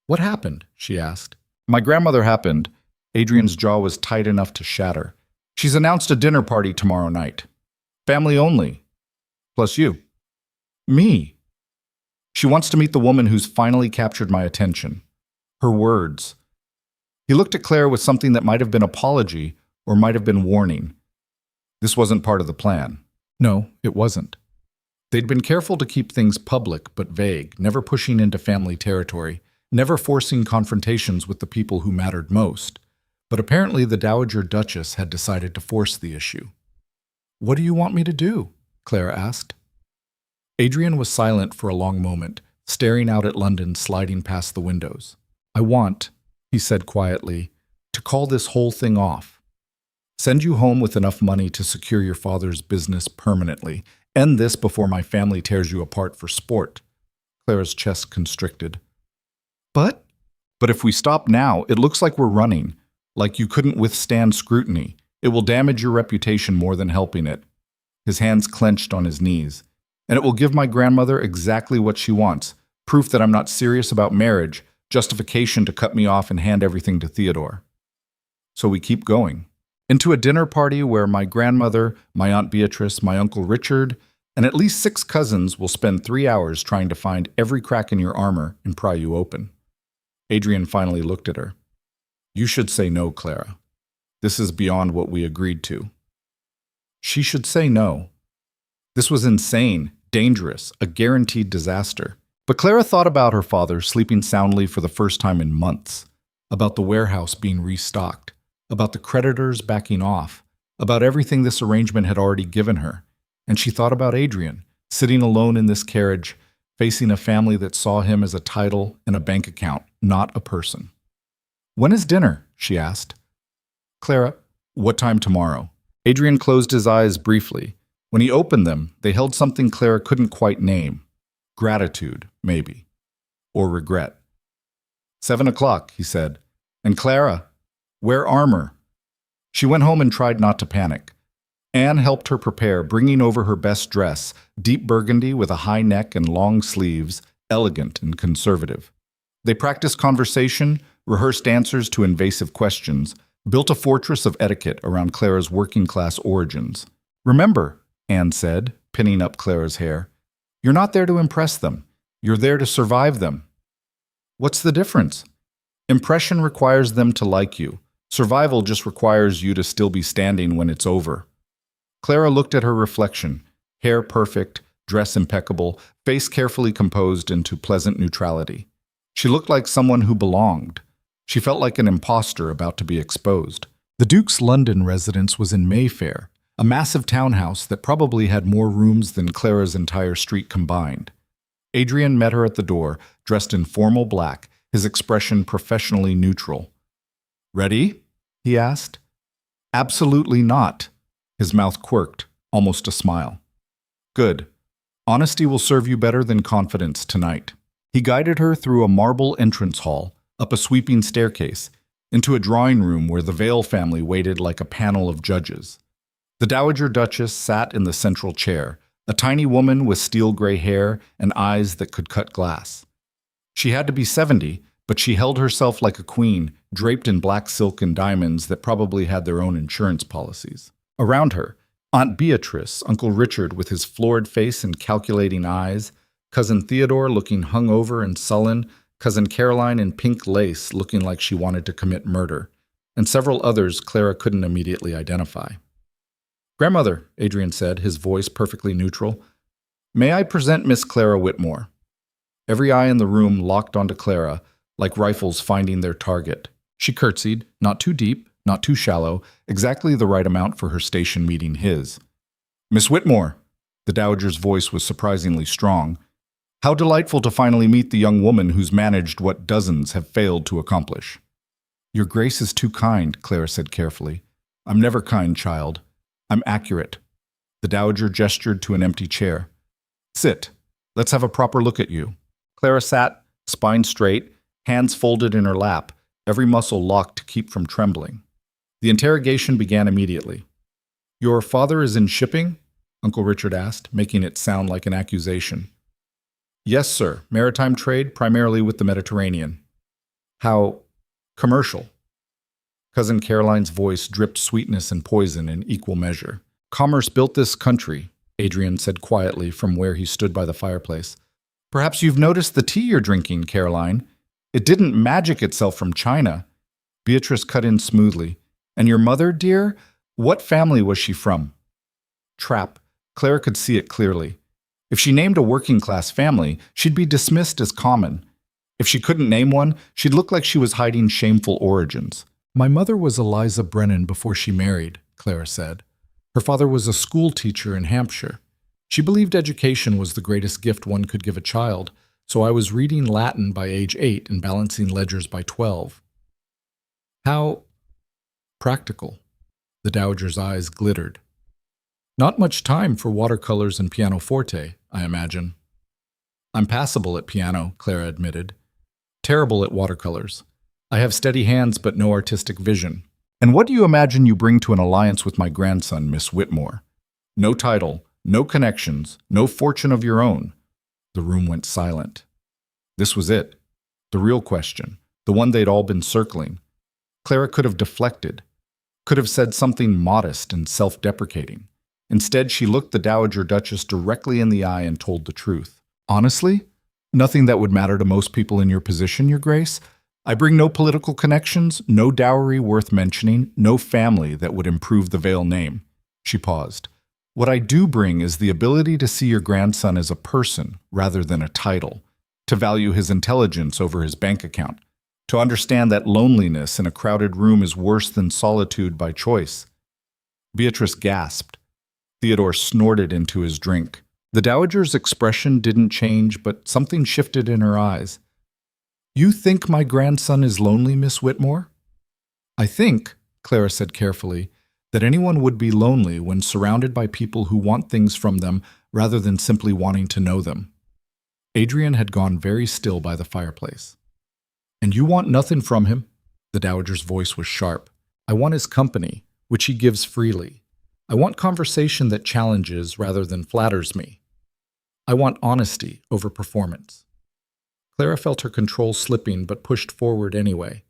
"What happened?" she asked. "My grandmother happened." Adrian's jaw was tight enough to shatter. "She's announced a dinner party tomorrow night. Family only. Plus you." "Me?" "She wants to meet the woman who's finally captured my attention." Her words. He looked at Claire with something that might have been apology or might have been warning. This wasn't part of the plan. No, it wasn't. They'd been careful to keep things public but vague, never pushing into family territory, never forcing confrontations with the people who mattered most. But apparently the Dowager Duchess had decided to force the issue. "What do you want me to do?" Claire asked. Adrian was silent for a long moment, staring out at London sliding past the windows. "I want," he said quietly, "to call this whole thing off. Send you home with enough money to secure your father's business permanently. End this before my family tears you apart for sport." Clara's chest constricted. But if we stop now, it looks like we're running, like you couldn't withstand scrutiny. It will damage your reputation more than helping it." His hands clenched on his knees. "And it will give my grandmother exactly what she wants, proof that I'm not serious about marriage, justification to cut me off and hand everything to Theodore." So we keep going. Into a dinner party where my grandmother, my Aunt Beatrice, my Uncle Richard, and at least 6 cousins will spend 3 hours trying to find every crack in your armor and pry you open. Adrian finally looked at her. "You should say no, Clara. This is beyond what we agreed to." She should say no. This was insane, dangerous, a guaranteed disaster. But Clara thought about her father sleeping soundly for the first time in months, about the warehouse being restocked, about the creditors backing off, about everything this arrangement had already given her. And she thought about Adrian, sitting alone in this carriage, facing a family that saw him as a title and a bank account, not a person. "When is dinner?" she asked. "Clara, what time tomorrow?" Adrian closed his eyes briefly. When he opened them, they held something Clara couldn't quite name. Gratitude, maybe. Or regret. 7 o'clock, he said. "And Clara, wear armor." She went home and tried not to panic. Anne helped her prepare, bringing over her best dress, deep burgundy with a high neck and long sleeves, elegant and conservative. They practiced conversation, rehearsed answers to invasive questions, built a fortress of etiquette around Clara's working-class origins. "Remember," Anne said, pinning up Clara's hair, "you're not there to impress them. You're there to survive them." "What's the difference?" "Impression requires them to like you. Survival just requires you to still be standing when it's over." Clara looked at her reflection, hair perfect, dress impeccable, face carefully composed into pleasant neutrality. She looked like someone who belonged. She felt like an imposter about to be exposed. The Duke's London residence was in Mayfair, a massive townhouse that probably had more rooms than Clara's entire street combined. Adrian met her at the door, dressed in formal black, his expression professionally neutral. "Ready?" he asked. "Absolutely not." His mouth quirked, almost a smile. "Good. Honesty will serve you better than confidence tonight." He guided her through a marble entrance hall, up a sweeping staircase, into a drawing room where the Vale family waited like a panel of judges. The Dowager Duchess sat in the central chair, a tiny woman with steel-gray hair and eyes that could cut glass. She had to be 70, but she held herself like a queen, draped in black silk and diamonds that probably had their own insurance policies. Around her, Aunt Beatrice, Uncle Richard with his florid face and calculating eyes, Cousin Theodore looking hungover and sullen, Cousin Caroline in pink lace looking like she wanted to commit murder, and several others Clara couldn't immediately identify. "Grandmother," Adrian said, his voice perfectly neutral, "may I present Miss Clara Whitmore?" Every eye in the room locked onto Clara, like rifles finding their target. She curtsied, not too deep, not too shallow, exactly the right amount for her station meeting his. "Miss Whitmore," the Dowager's voice was surprisingly strong, "how delightful to finally meet the young woman who's managed what dozens have failed to accomplish." "Your Grace is too kind," Clara said carefully. "I'm never kind, child. I'm accurate." The Dowager gestured to an empty chair. "Sit. Let's have a proper look at you." Clara sat, spine straight, hands folded in her lap, every muscle locked to keep from trembling. The interrogation began immediately. "Your father is in shipping?" Uncle Richard asked, making it sound like an accusation. "Yes, sir. Maritime trade, primarily with the Mediterranean." "How commercial?" Cousin Caroline's voice dripped sweetness and poison in equal measure. "Commerce built this country," Adrian said quietly from where he stood by the fireplace. "Perhaps you've noticed the tea you're drinking, Caroline. It didn't magic itself from China." Beatrice cut in smoothly. "And your mother, dear? What family was she from?" Trap. Clara could see it clearly. If she named a working-class family, she'd be dismissed as common. If she couldn't name one, she'd look like she was hiding shameful origins. "My mother was Eliza Brennan before she married," Clara said. "Her father was a school teacher in Hampshire. She believed education was the greatest gift one could give a child, so I was reading Latin by age 8 and balancing ledgers by 12. "How practical." The dowager's eyes glittered. "Not much time for watercolors and pianoforte, I imagine." "I'm passable at piano," Clara admitted. "Terrible at watercolors. I have steady hands but no artistic vision." "And what do you imagine you bring to an alliance with my grandson, Miss Whitmore? No title, no connections, no fortune of your own." The room went silent. This was it. The real question, the one they'd all been circling. Clara could have deflected, could have said something modest and self-deprecating. Instead, she looked the Dowager Duchess directly in the eye and told the truth. "Honestly, nothing that would matter to most people in your position, Your Grace. I bring no political connections, no dowry worth mentioning, no family that would improve the Vale name." She paused. "What I do bring is the ability to see your grandson as a person rather than a title, to value his intelligence over his bank account, to understand that loneliness in a crowded room is worse than solitude by choice." Beatrice gasped. Theodore snorted into his drink. The Dowager's expression didn't change, but something shifted in her eyes. "You think my grandson is lonely, Miss Whitmore?" "I think," Clara said carefully, "that anyone would be lonely when surrounded by people who want things from them rather than simply wanting to know them." Adrian had gone very still by the fireplace. "And you want nothing from him?" The Dowager's voice was sharp. "I want his company, which he gives freely. I want conversation that challenges rather than flatters me. I want honesty over performance." Clara felt her control slipping but pushed forward anyway.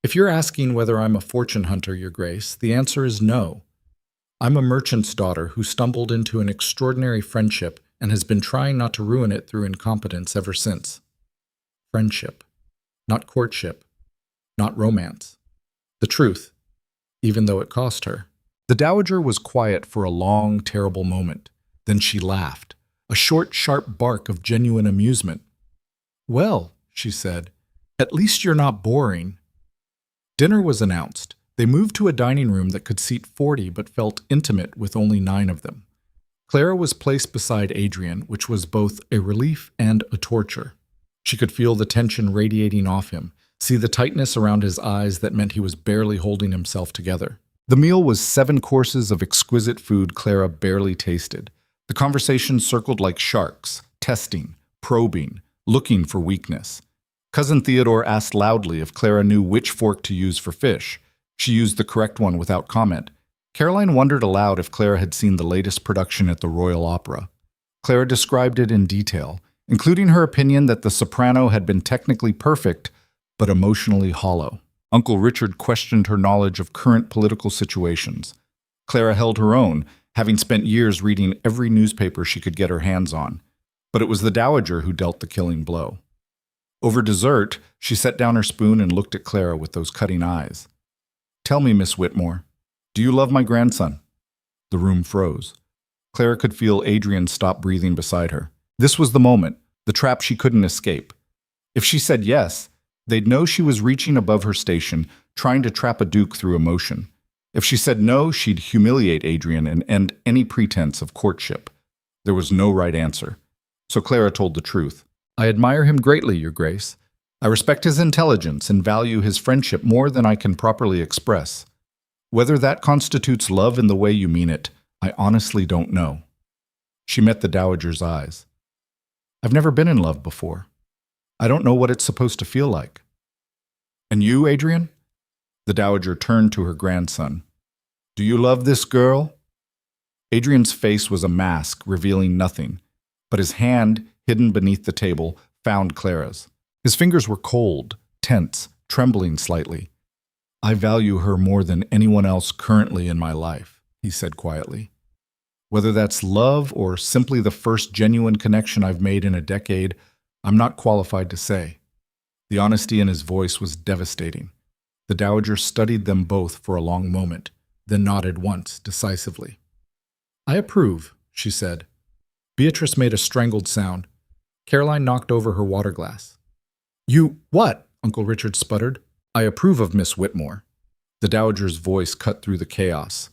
"If you're asking whether I'm a fortune hunter, Your Grace, the answer is no. I'm a merchant's daughter who stumbled into an extraordinary friendship and has been trying not to ruin it through incompetence ever since. Friendship, not courtship, not romance. The truth, even though it cost her." The Dowager was quiet for a long, terrible moment. Then she laughed, a short, sharp bark of genuine amusement. "Well," she said, "at least you're not boring." Dinner was announced. They moved to a dining room that could seat 40 but felt intimate with only 9 of them. Clara was placed beside Adrian, which was both a relief and a torture. She could feel the tension radiating off him, see the tightness around his eyes that meant he was barely holding himself together. The meal was 7 courses of exquisite food Clara barely tasted. The conversation circled like sharks, testing, probing, looking for weakness. Cousin Theodore asked loudly if Clara knew which fork to use for fish. She used the correct one without comment. Caroline wondered aloud if Clara had seen the latest production at the Royal Opera. Clara described it in detail, including her opinion that the soprano had been technically perfect, but emotionally hollow. Uncle Richard questioned her knowledge of current political situations. Clara held her own, having spent years reading every newspaper she could get her hands on. But it was the Dowager who dealt the killing blow. Over dessert, she set down her spoon and looked at Clara with those cutting eyes. "Tell me, Miss Whitmore, do you love my grandson?" The room froze. Clara could feel Adrian stop breathing beside her. This was the moment, the trap she couldn't escape. If she said yes, they'd know she was reaching above her station, trying to trap a duke through emotion. If she said no, she'd humiliate Adrian and end any pretense of courtship. There was no right answer. So Clara told the truth. "I admire him greatly, Your Grace. I respect his intelligence and value his friendship more than I can properly express. Whether that constitutes love in the way you mean it, I honestly don't know." She met the Dowager's eyes. "I've never been in love before." I don't know what it's supposed to feel like. And you, Adrian? The dowager turned to her grandson. Do you love this girl? Adrian's face was a mask, revealing nothing, but his hand, hidden beneath the table, found Clara's. His fingers were cold, tense, trembling slightly. I value her more than anyone else currently in my life, he said quietly. Whether that's love or simply the first genuine connection I've made in a decade, I'm not qualified to say. The honesty in his voice was devastating. The dowager studied them both for a long moment, then nodded once, decisively. I approve, she said. Beatrice made a strangled sound. Caroline knocked over her water glass. You what? Uncle Richard sputtered. I approve of Miss Whitmore. The dowager's voice cut through the chaos.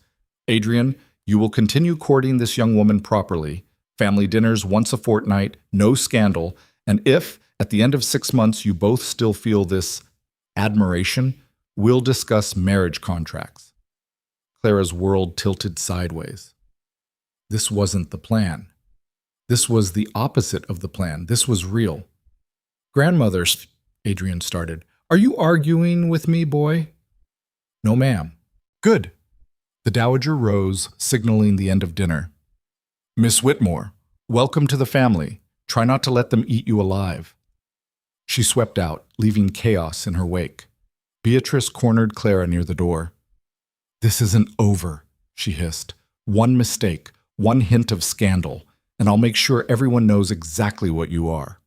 Adrian, you will continue courting this young woman properly. Family dinners once a fortnight, no scandal, and if, at the end of 6 months, you both still feel this admiration, we'll discuss marriage contracts. Clara's world tilted sideways. This wasn't the plan. This was the opposite of the plan. This was real. Grandmothers, Adrian started. Are you arguing with me, boy? No, ma'am. Good. The dowager rose, signaling the end of dinner. Miss Whitmore, welcome to the family. Try not to let them eat you alive. She swept out, leaving chaos in her wake. Beatrice cornered Clara near the door. This isn't over, she hissed. One mistake, one hint of scandal, and I'll make sure everyone knows exactly what you are.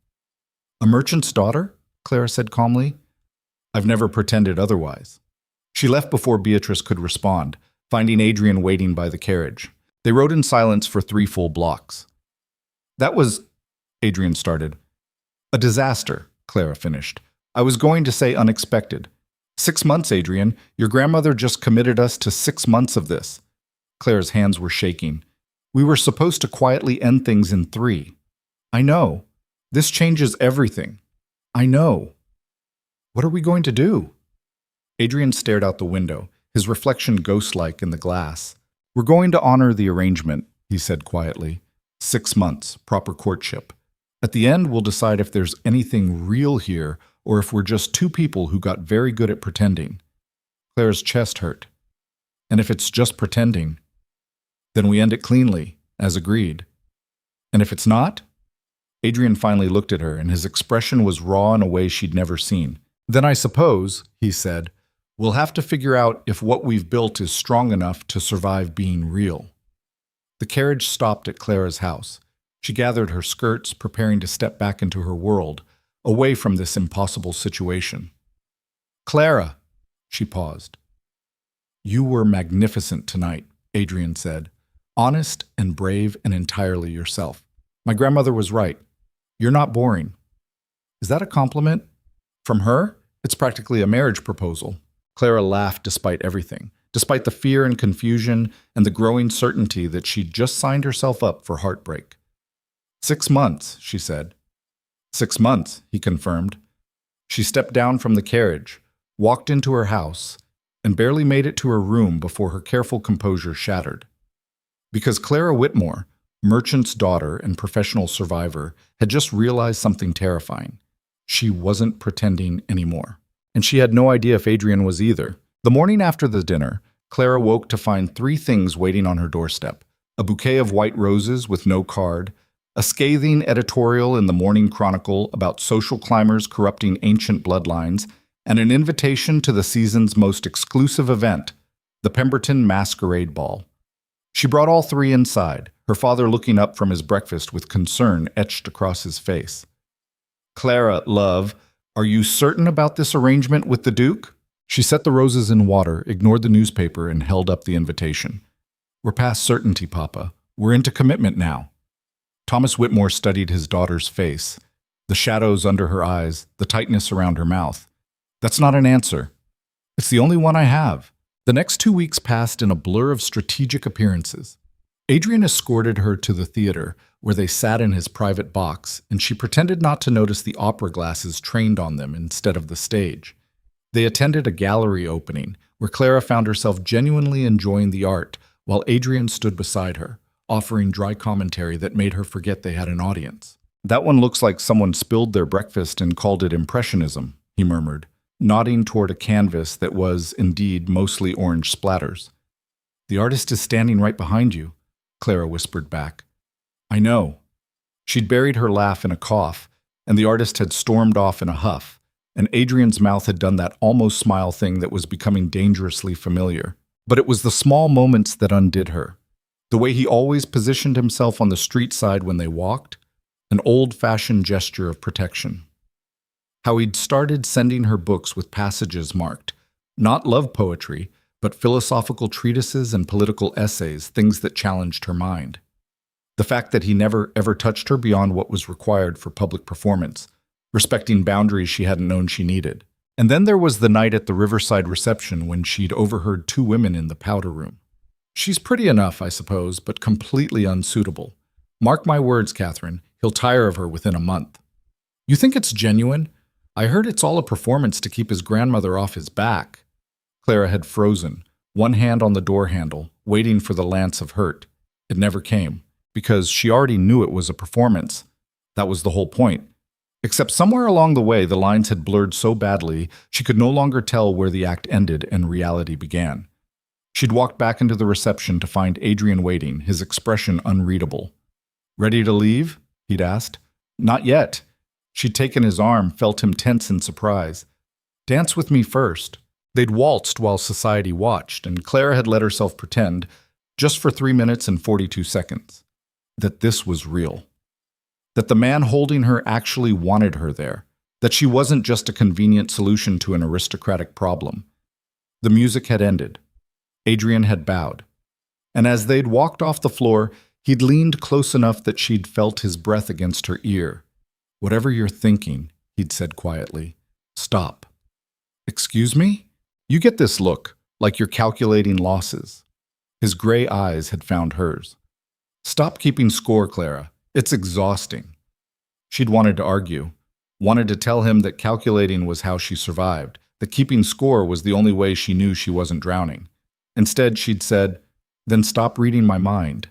A merchant's daughter? Clara said calmly. I've never pretended otherwise. She left before Beatrice could respond, finding Adrian waiting by the carriage. They rode in silence for 3 full blocks. That was, Adrian started. A disaster, Clara finished. I was going to say unexpected. 6 months, Adrian. Your grandmother just committed us to 6 months of this. Clara's hands were shaking. We were supposed to quietly end things in 3. I know. This changes everything. I know. What are we going to do? Adrian stared out the window, his reflection ghost-like in the glass. We're going to honor the arrangement, he said quietly. 6 months, proper courtship. At the end, we'll decide if there's anything real here or if we're just 2 people who got very good at pretending. Clara's chest hurt. And if it's just pretending, then we end it cleanly, as agreed. And if it's not? Adrian finally looked at her, and his expression was raw in a way she'd never seen. Then I suppose, he said, we'll have to figure out if what we've built is strong enough to survive being real. The carriage stopped at Clara's house. She gathered her skirts, preparing to step back into her world, away from this impossible situation. Clara, she paused. You were magnificent tonight, Adrian said. Honest and brave and entirely yourself. My grandmother was right. You're not boring. Is that a compliment? From her? It's practically a marriage proposal. Clara laughed despite everything, despite the fear and confusion and the growing certainty that she'd just signed herself up for heartbreak. 6 months, she said. 6 months, he confirmed. She stepped down from the carriage, walked into her house, and barely made it to her room before her careful composure shattered. Because Clara Whitmore, merchant's daughter and professional survivor, had just realized something terrifying. She wasn't pretending anymore. And she had no idea if Adrian was either. The morning after the dinner, Clara woke to find 3 things waiting on her doorstep. A bouquet of white roses with no card, a scathing editorial in the Morning Chronicle about social climbers corrupting ancient bloodlines, and an invitation to the season's most exclusive event, the Pemberton Masquerade Ball. She brought all 3 inside, her father looking up from his breakfast with concern etched across his face. Clara, love, are you certain about this arrangement with the Duke? She set the roses in water, ignored the newspaper, and held up the invitation. We're past certainty, Papa. We're into commitment now. Thomas Whitmore studied his daughter's face, the shadows under her eyes, the tightness around her mouth. That's not an answer. It's the only one I have. The next 2 weeks passed in a blur of strategic appearances. Adrian escorted her to the theater, where they sat in his private box, and she pretended not to notice the opera glasses trained on them instead of the stage. They attended a gallery opening, where Clara found herself genuinely enjoying the art, while Adrian stood beside her, offering dry commentary that made her forget they had an audience. That one looks like someone spilled their breakfast and called it impressionism, he murmured, nodding toward a canvas that was, indeed, mostly orange splatters. The artist is standing right behind you, Clara whispered back. I know. She'd buried her laugh in a cough, and the artist had stormed off in a huff, and Adrian's mouth had done that almost smile thing that was becoming dangerously familiar. But it was the small moments that undid her. The way he always positioned himself on the street side when they walked, an old-fashioned gesture of protection. How he'd started sending her books with passages marked, not love poetry, but philosophical treatises and political essays, things that challenged her mind. The fact that he never ever touched her beyond what was required for public performance, respecting boundaries she hadn't known she needed. And then there was the night at the Riverside reception when she'd overheard two women in the powder room. She's pretty enough, I suppose, but completely unsuitable. Mark my words, Catherine, he'll tire of her within a month. You think it's genuine? I heard it's all a performance to keep his grandmother off his back. Clara had frozen, one hand on the door handle, waiting for the lance of hurt. It never came, because she already knew it was a performance. That was the whole point. Except somewhere along the way, the lines had blurred so badly, she could no longer tell where the act ended and reality began. She'd walked back into the reception to find Adrian waiting, his expression unreadable. Ready to leave? He'd asked. Not yet. She'd taken his arm, felt him tense in surprise. Dance with me first. They'd waltzed while society watched, and Clara had let herself pretend, just for 3 minutes and 42 seconds, that this was real. That the man holding her actually wanted her there. That she wasn't just a convenient solution to an aristocratic problem. The music had ended. Adrian had bowed. And as they'd walked off the floor, he'd leaned close enough that she'd felt his breath against her ear. Whatever you're thinking, he'd said quietly, stop. Excuse me? You get this look, like you're calculating losses. His gray eyes had found hers. Stop keeping score, Clara. It's exhausting. She'd wanted to argue, wanted to tell him that calculating was how she survived, that keeping score was the only way she knew she wasn't drowning. Instead, she'd said, then stop reading my mind.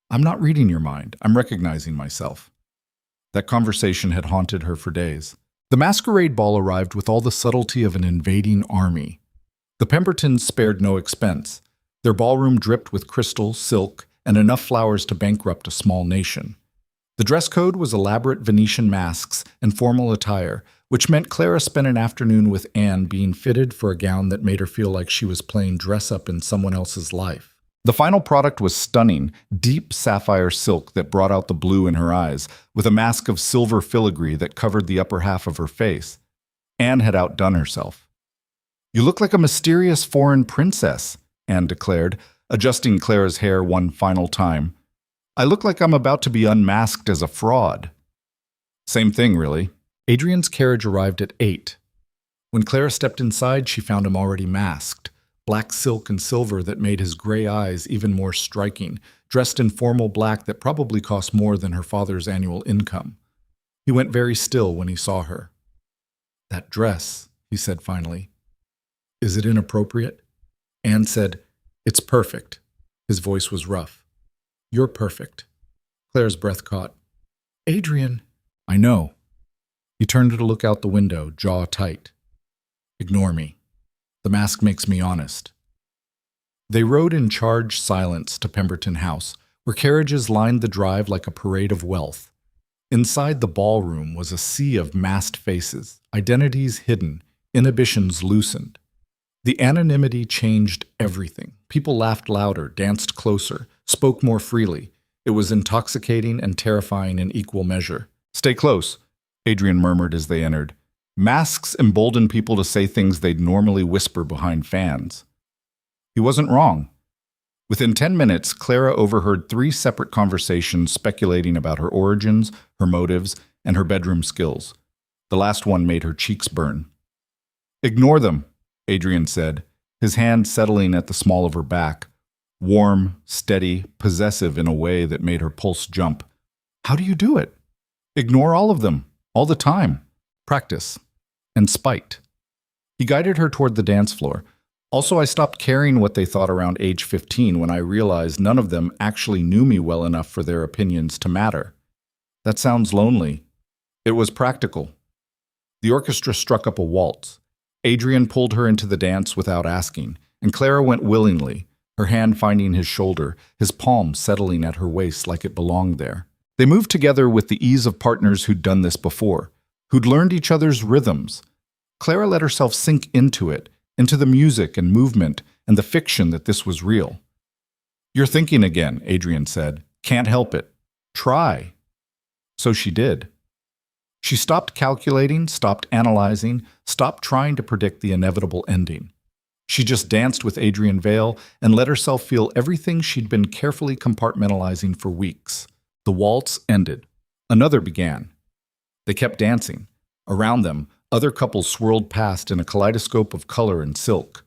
I'm not reading your mind. I'm recognizing myself. That conversation had haunted her for days. The Masquerade ball arrived with all the subtlety of an invading army. The Pembertons spared no expense. Their ballroom dripped with crystal, silk, and enough flowers to bankrupt a small nation. The dress code was elaborate Venetian masks and formal attire, which meant Clara spent an afternoon with Anne being fitted for a gown that made her feel like she was playing dress-up in someone else's life. The final product was stunning, deep sapphire silk that brought out the blue in her eyes, with a mask of silver filigree that covered the upper half of her face. Anne had outdone herself. You look like a mysterious foreign princess, Anne declared, adjusting Clara's hair one final time. I look like I'm about to be unmasked as a fraud. Same thing, really. Adrian's carriage arrived at 8. When Clara stepped inside, she found him already masked. Black silk and silver that made his gray eyes even more striking, dressed in formal black that probably cost more than her father's annual income. He went very still when he saw her. That dress, he said finally. Is it inappropriate? Anne said, It's perfect. His voice was rough. You're perfect. Claire's breath caught. Adrian. I know. He turned to look out the window, jaw tight. Ignore me. The mask makes me honest. They rode in charged silence to Pemberton House, where carriages lined the drive like a parade of wealth. Inside the ballroom was a sea of masked faces, identities hidden, inhibitions loosened. The anonymity changed everything. People laughed louder, danced closer, spoke more freely. It was intoxicating and terrifying in equal measure. Stay close, Adrian murmured as they entered. Masks embolden people to say things they'd normally whisper behind fans. He wasn't wrong. Within 10 minutes, Clara overheard 3 separate conversations speculating about her origins, her motives, and her bedroom skills. The last one made her cheeks burn. Ignore them, Adrian said, his hand settling at the small of her back, warm, steady, possessive in a way that made her pulse jump. How do you do it? Ignore all of them, all the time. Practice. And spite. He guided her toward the dance floor. Also, I stopped caring what they thought around age 15 when I realized none of them actually knew me well enough for their opinions to matter. That sounds lonely. It was practical. The orchestra struck up a waltz. Adrian pulled her into the dance without asking, and Clara went willingly, her hand finding his shoulder, his palm settling at her waist like it belonged there. They moved together with the ease of partners who'd done this before, who'd learned each other's rhythms. Clara let herself sink into it, into the music and movement and the fiction that this was real. "You're thinking again," Adrian said. "Can't help it. Try." So she did. She stopped calculating, stopped analyzing, stopped trying to predict the inevitable ending. She just danced with Adrian Vale and let herself feel everything she'd been carefully compartmentalizing for weeks. The waltz ended. Another began. They kept dancing. Around them, other couples swirled past in a kaleidoscope of color and silk.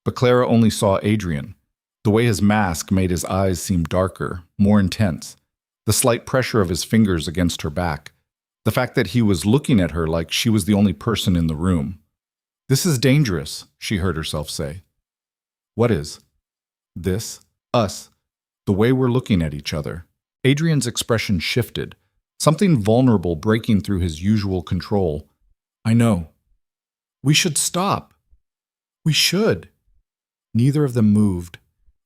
But Clara only saw Adrian. The way his mask made his eyes seem darker, more intense. The slight pressure of his fingers against her back. The fact that he was looking at her like she was the only person in the room. "This is dangerous," she heard herself say. "What is?" "This. Us. The way we're looking at each other." Adrian's expression shifted, something vulnerable breaking through his usual control. "I know. We should stop. We should." Neither of them moved.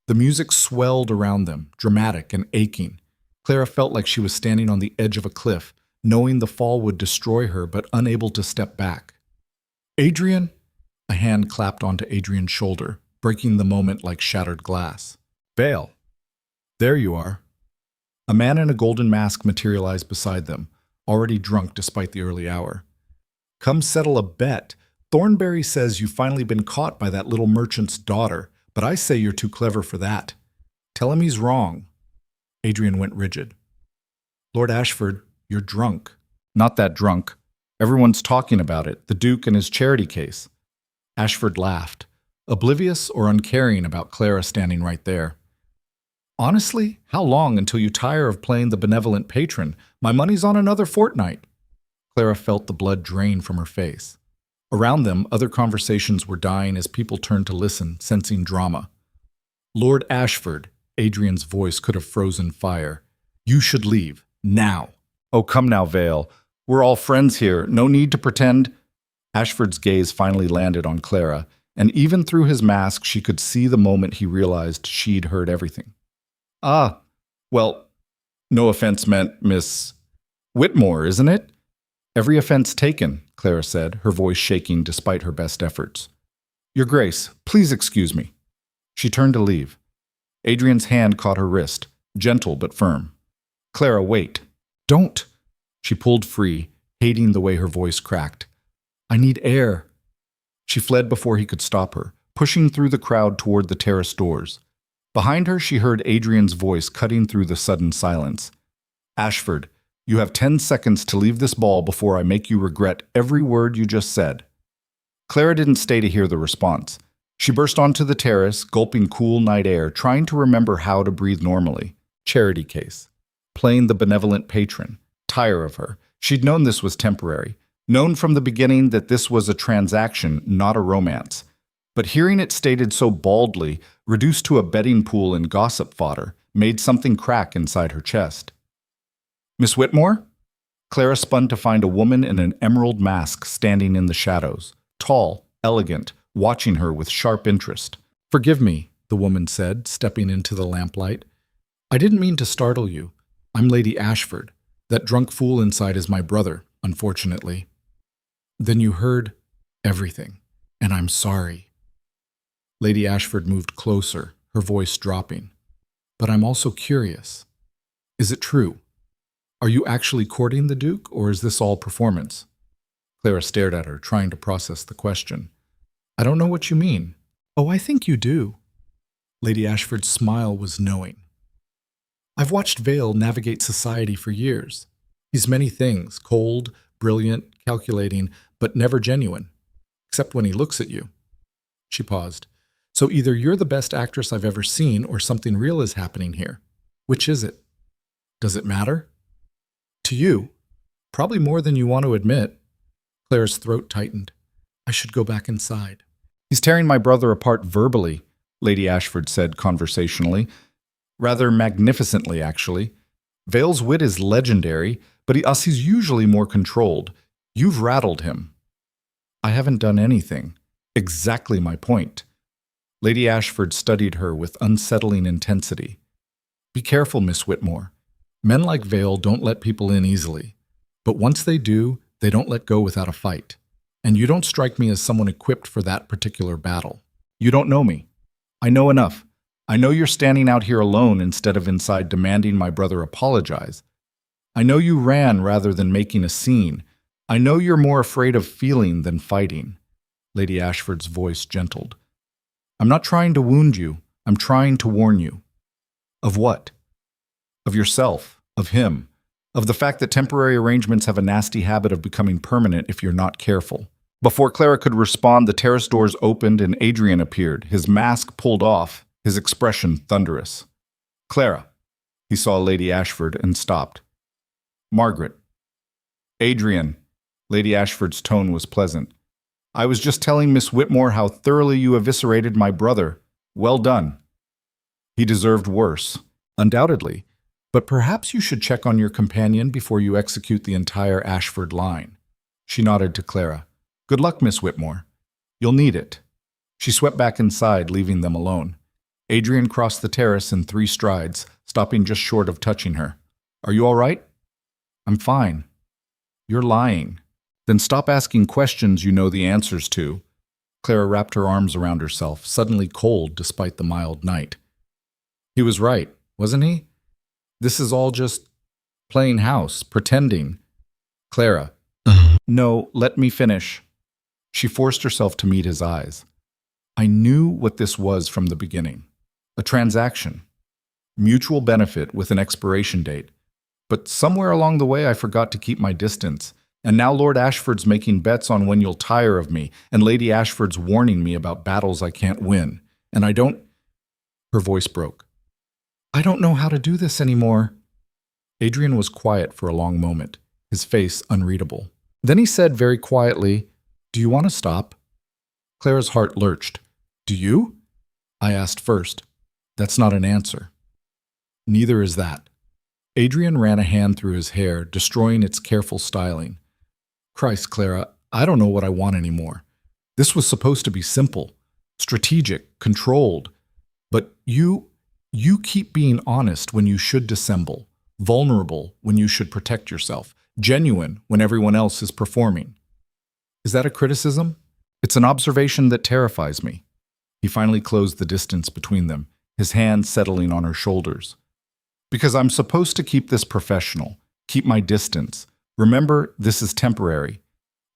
The music swelled around them, dramatic and aching. Clara felt like she was standing on the edge of a cliff, knowing the fall would destroy her but unable to step back. "Adrian?" A hand clapped onto Adrian's shoulder, breaking the moment like shattered glass. "Vale. There you are." A man in a golden mask materialized beside them, already drunk despite the early hour. "Come settle a bet. Thornberry says you've finally been caught by that little merchant's daughter, but I say you're too clever for that. Tell him he's wrong." Adrian went rigid. "Lord Ashford, you're drunk." "Not that drunk. Everyone's talking about it, the Duke and his charity case." Ashford laughed, oblivious or uncaring about Clara standing right there. "Honestly, how long until you tire of playing the benevolent patron? My money's on another fortnight." Clara felt the blood drain from her face. Around them, other conversations were dying as people turned to listen, sensing drama. "Lord Ashford," Adrian's voice could have frozen fire. "You should leave. Now." "Oh, come now, Vale. We're all friends here. No need to pretend." Ashford's gaze finally landed on Clara, and even through his mask she could see the moment he realized she'd heard everything. "Ah, well, no offense meant Miss Whitmore, isn't it?" "Every offense taken," Clara said, her voice shaking despite her best efforts. "Your Grace, please excuse me." She turned to leave. Adrian's hand caught her wrist, gentle but firm. "Clara, wait. Don't." She pulled free, hating the way her voice cracked. "I need air." She fled before he could stop her, pushing through the crowd toward the terrace doors. Behind her, she heard Adrian's voice cutting through the sudden silence. "Ashford, you have 10 seconds to leave this ball before I make you regret every word you just said." Clara didn't stay to hear the response. She burst onto the terrace, gulping cool night air, trying to remember how to breathe normally. Charity case. Playing the benevolent patron. Tire of her. She'd known this was temporary. Known from the beginning that this was a transaction, not a romance. But hearing it stated so baldly, reduced to a betting pool and gossip fodder, made something crack inside her chest. "Miss Whitmore?" Clara spun to find a woman in an emerald mask standing in the shadows, tall, elegant, watching her with sharp interest. "Forgive me," the woman said, stepping into the lamplight. "I didn't mean to startle you. I'm Lady Ashford. That drunk fool inside is my brother, unfortunately." "Then you heard everything, and I'm sorry." Lady Ashford moved closer, her voice dropping. "But I'm also curious. Is it true? Are you actually courting the Duke, or is this all performance?" Clara stared at her, trying to process the question. "I don't know what you mean." "Oh, I think you do." Lady Ashford's smile was knowing. "I've watched Vale navigate society for years. He's many things, cold, brilliant, calculating, but never genuine. Except when he looks at you." She paused. "So either you're the best actress I've ever seen, or something real is happening here. Which is it? Does it matter?" "To you, probably more than you want to admit." Clara's throat tightened. "I should go back inside." "He's tearing my brother apart verbally," Lady Ashford said conversationally. "Rather magnificently, actually. Vale's wit is legendary, but he's usually more controlled. You've rattled him. I haven't done anything. Exactly my point. Lady Ashford studied her with unsettling intensity. Be careful, Miss Whitmore. Men like Vale don't let people in easily. But once they do, they don't let go without a fight. And you don't strike me as someone equipped for that particular battle. You don't know me. I know enough. I know you're standing out here alone instead of inside demanding my brother apologize. I know you ran rather than making a scene. I know you're more afraid of feeling than fighting. Lady Ashford's voice gentled. I'm not trying to wound you. I'm trying to warn you. Of what? Of yourself, of him, of the fact that temporary arrangements have a nasty habit of becoming permanent if you're not careful. Before Clara could respond, the terrace doors opened and Adrian appeared, his mask pulled off, his expression thunderous. Clara. He saw Lady Ashford and stopped. Margaret. Adrian. Lady Ashford's tone was pleasant. I was just telling Miss Whitmore how thoroughly you eviscerated my brother. Well done. He deserved worse, undoubtedly, but perhaps you should check on your companion before you execute the entire Ashford line. She nodded to Clara. Good luck, Miss Whitmore. You'll need it. She swept back inside, leaving them alone. Adrian crossed the terrace in 3 strides, stopping just short of touching her. Are you all right? I'm fine. You're lying. Then stop asking questions you know the answers to. Clara wrapped her arms around herself, suddenly cold despite the mild night. He was right, wasn't he? This is all just playing house, pretending. Clara. No, let me finish. She forced herself to meet his eyes. I knew what this was from the beginning. A transaction. Mutual benefit with an expiration date. But somewhere along the way I forgot to keep my distance. And now Lord Ashford's making bets on when you'll tire of me, and Lady Ashford's warning me about battles I can't win. And I don't... Her voice broke. I don't know how to do this anymore. Adrian was quiet for a long moment, his face unreadable. Then he said very quietly, Do you want to stop? Clara's heart lurched. Do you? I asked first. That's not an answer. Neither is that. Adrian ran a hand through his hair, destroying its careful styling. Christ, Clara, I don't know what I want anymore. This was supposed to be simple, strategic, controlled. But you keep being honest when you should dissemble, vulnerable when you should protect yourself, genuine when everyone else is performing. Is that a criticism? It's an observation that terrifies me. He finally closed the distance between them, his hand settling on her shoulders. Because I'm supposed to keep this professional, keep my distance. Remember, this is temporary.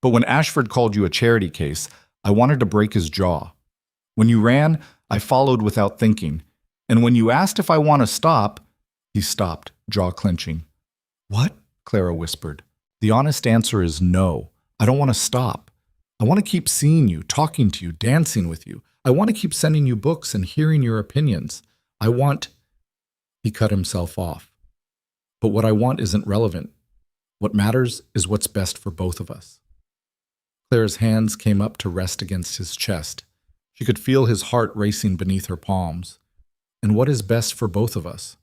But when Ashford called you a charity case, I wanted to break his jaw. When you ran, I followed without thinking. And when you asked if I want to stop, he stopped, jaw clenching. What? Clara whispered. The honest answer is no. I don't want to stop. I want to keep seeing you, talking to you, dancing with you. I want to keep sending you books and hearing your opinions. I want... He cut himself off. But what I want isn't relevant. What matters is what's best for both of us. Clara's hands came up to rest against his chest. She could feel his heart racing beneath her palms. And what is best for both of us?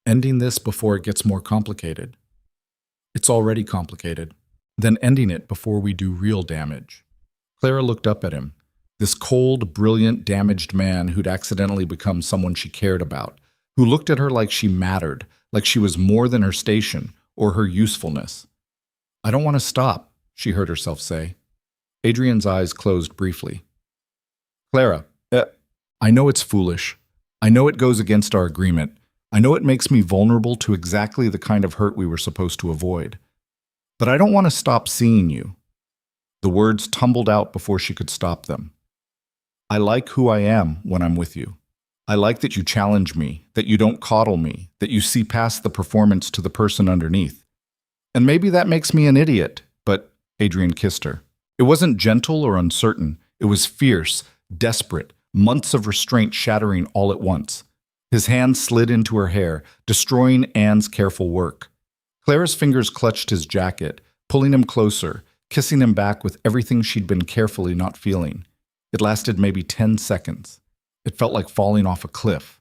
Ending this before it gets more complicated. It's already complicated. Then ending it before we do real damage. Clara looked up at him, this cold, brilliant, damaged man who'd accidentally become someone she cared about, who looked at her like she mattered, like she was more than her station or her usefulness. I don't want to stop, she heard herself say. Adrian's eyes closed briefly. Clara, I know it's foolish. I know it goes against our agreement. I know it makes me vulnerable to exactly the kind of hurt we were supposed to avoid. But I don't want to stop seeing you. The words tumbled out before she could stop them. I like who I am when I'm with you. I like that you challenge me, that you don't coddle me, that you see past the performance to the person underneath. And maybe that makes me an idiot, but Adrian kissed her. It wasn't gentle or uncertain. It was fierce, desperate, months of restraint shattering all at once. His hand slid into her hair, destroying Anne's careful work. Clara's fingers clutched his jacket, pulling him closer, kissing him back with everything she'd been carefully not feeling. It lasted maybe 10 seconds. It felt like falling off a cliff.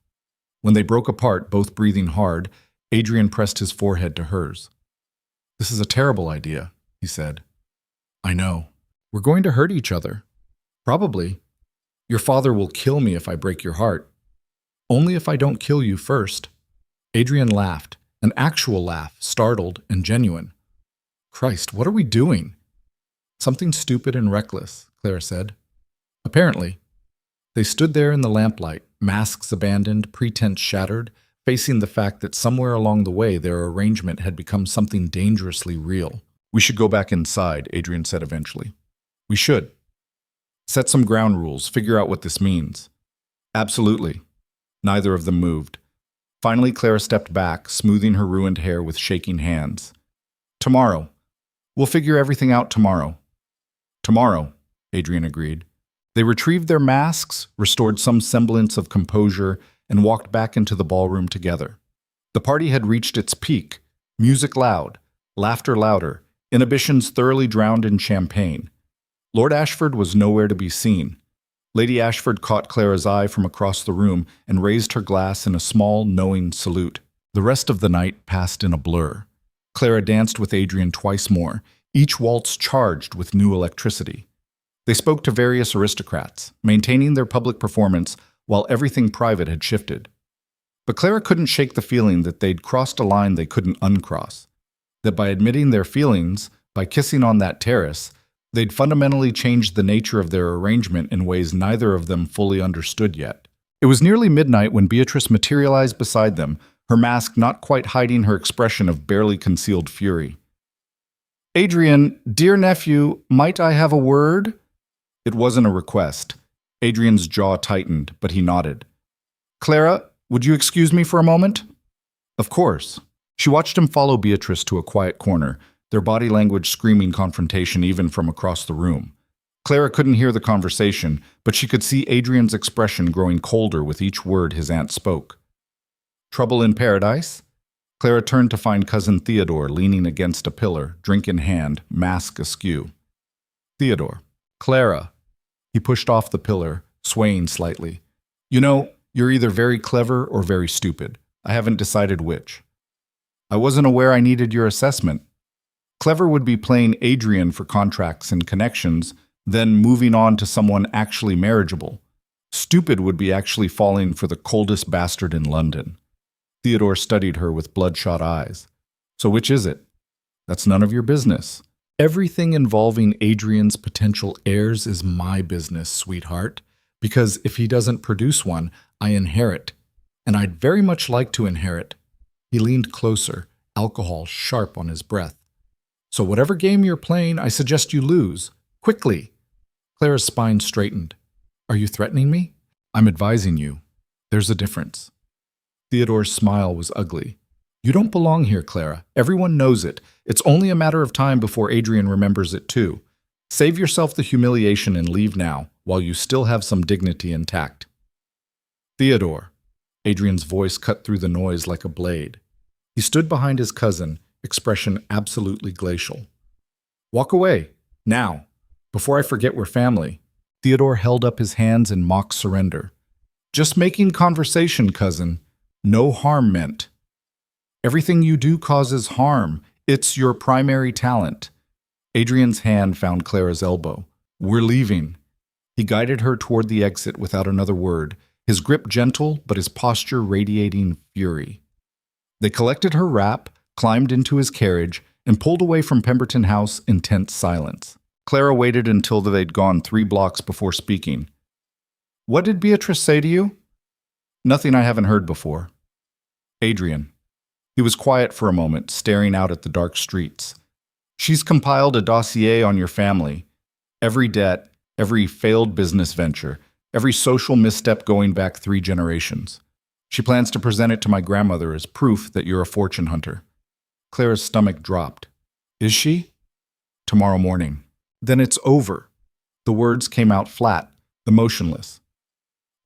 When they broke apart, both breathing hard, Adrian pressed his forehead to hers. This is a terrible idea, he said. I know. We're going to hurt each other. Probably. Your father will kill me if I break your heart. Only if I don't kill you first. Adrian laughed, an actual laugh, startled and genuine. Christ, what are we doing? Something stupid and reckless, Clara said. Apparently. They stood there in the lamplight, masks abandoned, pretense shattered, facing the fact that somewhere along the way their arrangement had become something dangerously real. We should go back inside, Adrian said eventually. We should. Set some ground rules, figure out what this means. Absolutely. Neither of them moved. Finally, Clara stepped back, smoothing her ruined hair with shaking hands. Tomorrow. We'll figure everything out tomorrow. Tomorrow, Adrian agreed. They retrieved their masks, restored some semblance of composure, and walked back into the ballroom together. The party had reached its peak, music loud, laughter louder, inhibitions thoroughly drowned in champagne. Lord Ashford was nowhere to be seen. Lady Ashford caught Clara's eye from across the room and raised her glass in a small, knowing salute. The rest of the night passed in a blur. Clara danced with Adrian twice more, each waltz charged with new electricity. They spoke to various aristocrats, maintaining their public performance while everything private had shifted. But Clara couldn't shake the feeling that they'd crossed a line they couldn't uncross, that by admitting their feelings, by kissing on that terrace, they'd fundamentally changed the nature of their arrangement in ways neither of them fully understood yet. It was nearly midnight when Beatrice materialized beside them, her mask not quite hiding her expression of barely concealed fury. Adrian, dear nephew, might I have a word? It wasn't a request. Adrian's jaw tightened, but he nodded. Clara, would you excuse me for a moment? Of course. She watched him follow Beatrice to a quiet corner, their body language screaming confrontation even from across the room. Clara couldn't hear the conversation, but she could see Adrian's expression growing colder with each word his aunt spoke. Trouble in paradise? Clara turned to find Cousin Theodore leaning against a pillar, drink in hand, mask askew. Theodore. Clara. He pushed off the pillar, swaying slightly. You know, you're either very clever or very stupid. I haven't decided which. I wasn't aware I needed your assessment. Clever would be playing Adrian for contracts and connections, then moving on to someone actually marriageable. Stupid would be actually falling for the coldest bastard in London. Theodore studied her with bloodshot eyes. So which is it? That's none of your business. Everything involving Adrian's potential heirs is my business, sweetheart, because if he doesn't produce one, I inherit. And I'd very much like to inherit. He leaned closer, alcohol sharp on his breath. So whatever game you're playing, I suggest you lose. Quickly. Clara's spine straightened. Are you threatening me? I'm advising you. There's a difference. Theodore's smile was ugly. You don't belong here, Clara. Everyone knows it. It's only a matter of time before Adrian remembers it too. Save yourself the humiliation and leave now, while you still have some dignity intact. Theodore. Adrian's voice cut through the noise like a blade. He stood behind his cousin, expression absolutely glacial. Walk away, now, before I forget we're family. Theodore held up his hands in mock surrender. Just making conversation, cousin. No harm meant. Everything you do causes harm. It's your primary talent. Adrian's hand found Clara's elbow. We're leaving. He guided her toward the exit without another word, his grip gentle but his posture radiating fury. They collected her wrap, climbed into his carriage, and pulled away from Pemberton House in tense silence. Clara waited until they'd gone 3 blocks before speaking. What did Beatrice say to you? Nothing I haven't heard before. Adrian. He was quiet for a moment, staring out at the dark streets. She's compiled a dossier on your family. Every debt, every failed business venture, every social misstep going back 3 generations. She plans to present it to my grandmother as proof that you're a fortune hunter. Clara's stomach dropped. Is she? Tomorrow morning. Then it's over. The words came out flat, emotionless.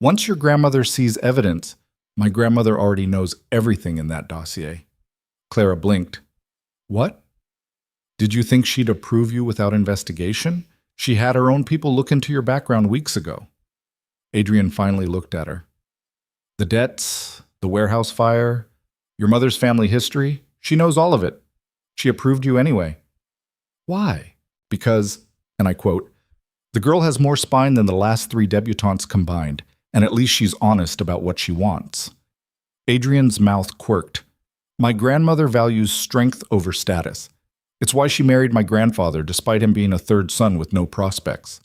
Once your grandmother sees evidence, my grandmother already knows everything in that dossier. Clara blinked. What? Did you think she'd approve you without investigation? She had her own people look into your background weeks ago. Adrian finally looked at her. The debts, the warehouse fire, your mother's family history, she knows all of it. She approved you anyway. Why? Because, and I quote, the girl has more spine than the last 3 debutantes combined, and at least she's honest about what she wants. Adrian's mouth quirked. My grandmother values strength over status. It's why she married my grandfather, despite him being a 3rd son with no prospects.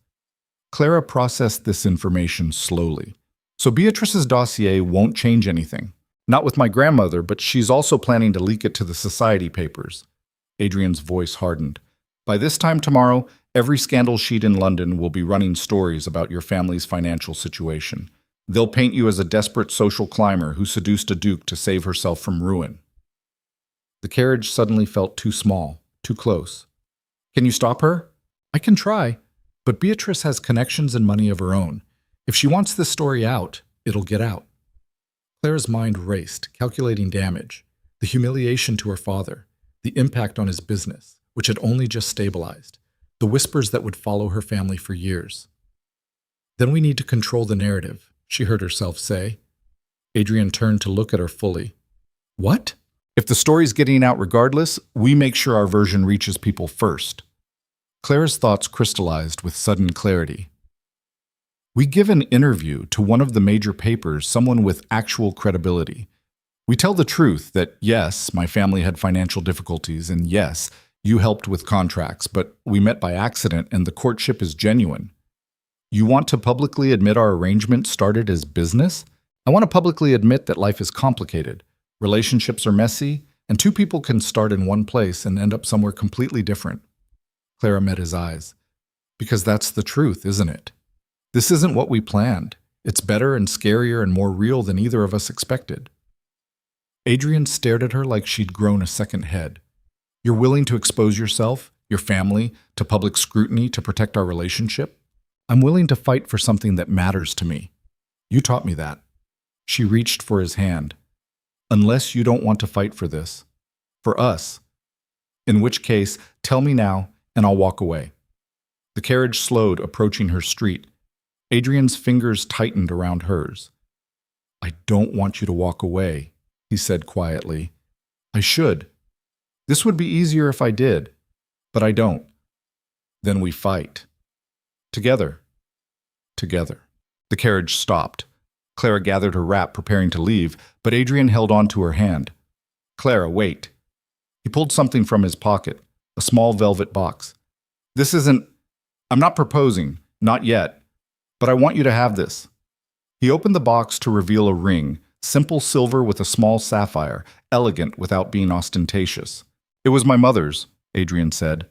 Clara processed this information slowly. So Beatrice's dossier won't change anything. Not with my grandmother, but she's also planning to leak it to the society papers. Adrian's voice hardened. By this time tomorrow, every scandal sheet in London will be running stories about your family's financial situation. They'll paint you as a desperate social climber who seduced a duke to save herself from ruin. The carriage suddenly felt too small, too close. Can you stop her? I can try, but Beatrice has connections and money of her own. If she wants this story out, it'll get out. Clara's mind raced, calculating damage, the humiliation to her father, the impact on his business, which had only just stabilized, the whispers that would follow her family for years. Then we need to control the narrative, she heard herself say. Adrian turned to look at her fully. What? If the story's getting out regardless, we make sure our version reaches people first. Clara's thoughts crystallized with sudden clarity. We give an interview to one of the major papers, someone with actual credibility. We tell the truth that, yes, my family had financial difficulties, and yes, you helped with contracts, but we met by accident and the courtship is genuine. You want to publicly admit our arrangement started as business? I want to publicly admit that life is complicated. Relationships are messy, and 2 people can start in one place and end up somewhere completely different. Clara met his eyes. Because that's the truth, isn't it? This isn't what we planned. It's better and scarier and more real than either of us expected. Adrian stared at her like she'd grown a second head. You're willing to expose yourself, your family, to public scrutiny to protect our relationship? I'm willing to fight for something that matters to me. You taught me that. She reached for his hand. Unless you don't want to fight for this. For us. In which case, tell me now, and I'll walk away. The carriage slowed, approaching her street. Adrian's fingers tightened around hers. I don't want you to walk away, he said quietly. I should. This would be easier if I did, but I don't. Then we fight. Together. Together. The carriage stopped. Clara gathered her wrap, preparing to leave, but Adrian held on to her hand. Clara, wait. He pulled something from his pocket, a small velvet box. I'm not proposing, not yet, but I want you to have this. He opened the box to reveal a ring, simple silver with a small sapphire, elegant without being ostentatious. It was my mother's, Adrian said.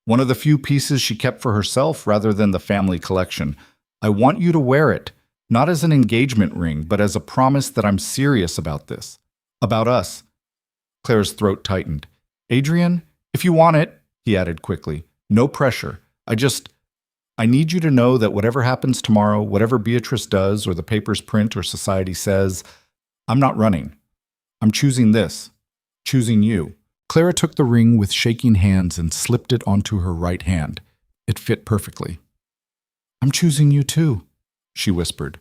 One of the few pieces she kept for herself rather than the family collection. I want you to wear it, not as an engagement ring, but as a promise that I'm serious about this. About us. Clara's throat tightened. Adrian, if you want it, he added quickly. No pressure. I need you to know that whatever happens tomorrow, whatever Beatrice does or the papers print or society says, I'm not running. I'm choosing this. Choosing you. Clara took the ring with shaking hands and slipped it onto her right hand. It fit perfectly. I'm choosing you too, she whispered.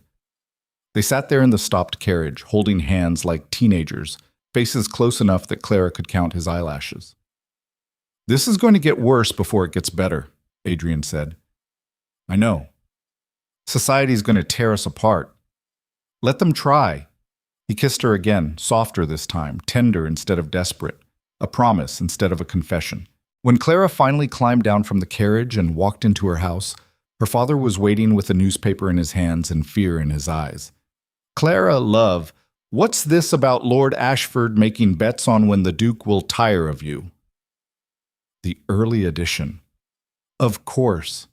They sat there in the stopped carriage, holding hands like teenagers, faces close enough that Clara could count his eyelashes. This is going to get worse before it gets better, Adrian said. I know. Society's going to tear us apart. Let them try. He kissed her again, softer this time, tender instead of desperate, a promise instead of a confession. When Clara finally climbed down from the carriage and walked into her house, her father was waiting with a newspaper in his hands and fear in his eyes. Clara, love, what's this about Lord Ashford making bets on when the Duke will tire of you? The early edition. Of course.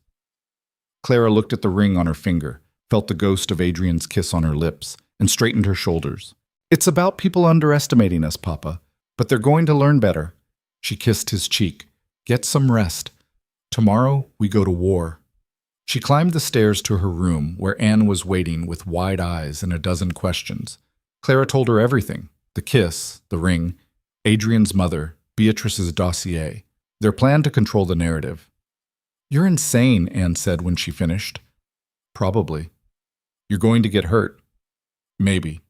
Clara looked at the ring on her finger, felt the ghost of Adrian's kiss on her lips, and straightened her shoulders. It's about people underestimating us, Papa, but they're going to learn better. She kissed his cheek. Get some rest. Tomorrow we go to war. She climbed the stairs to her room, where Anne was waiting with wide eyes and a dozen questions. Clara told her everything. The kiss, the ring, Adrian's mother, Beatrice's dossier, their plan to control the narrative. You're insane, Anne said when she finished. Probably. You're going to get hurt. Maybe.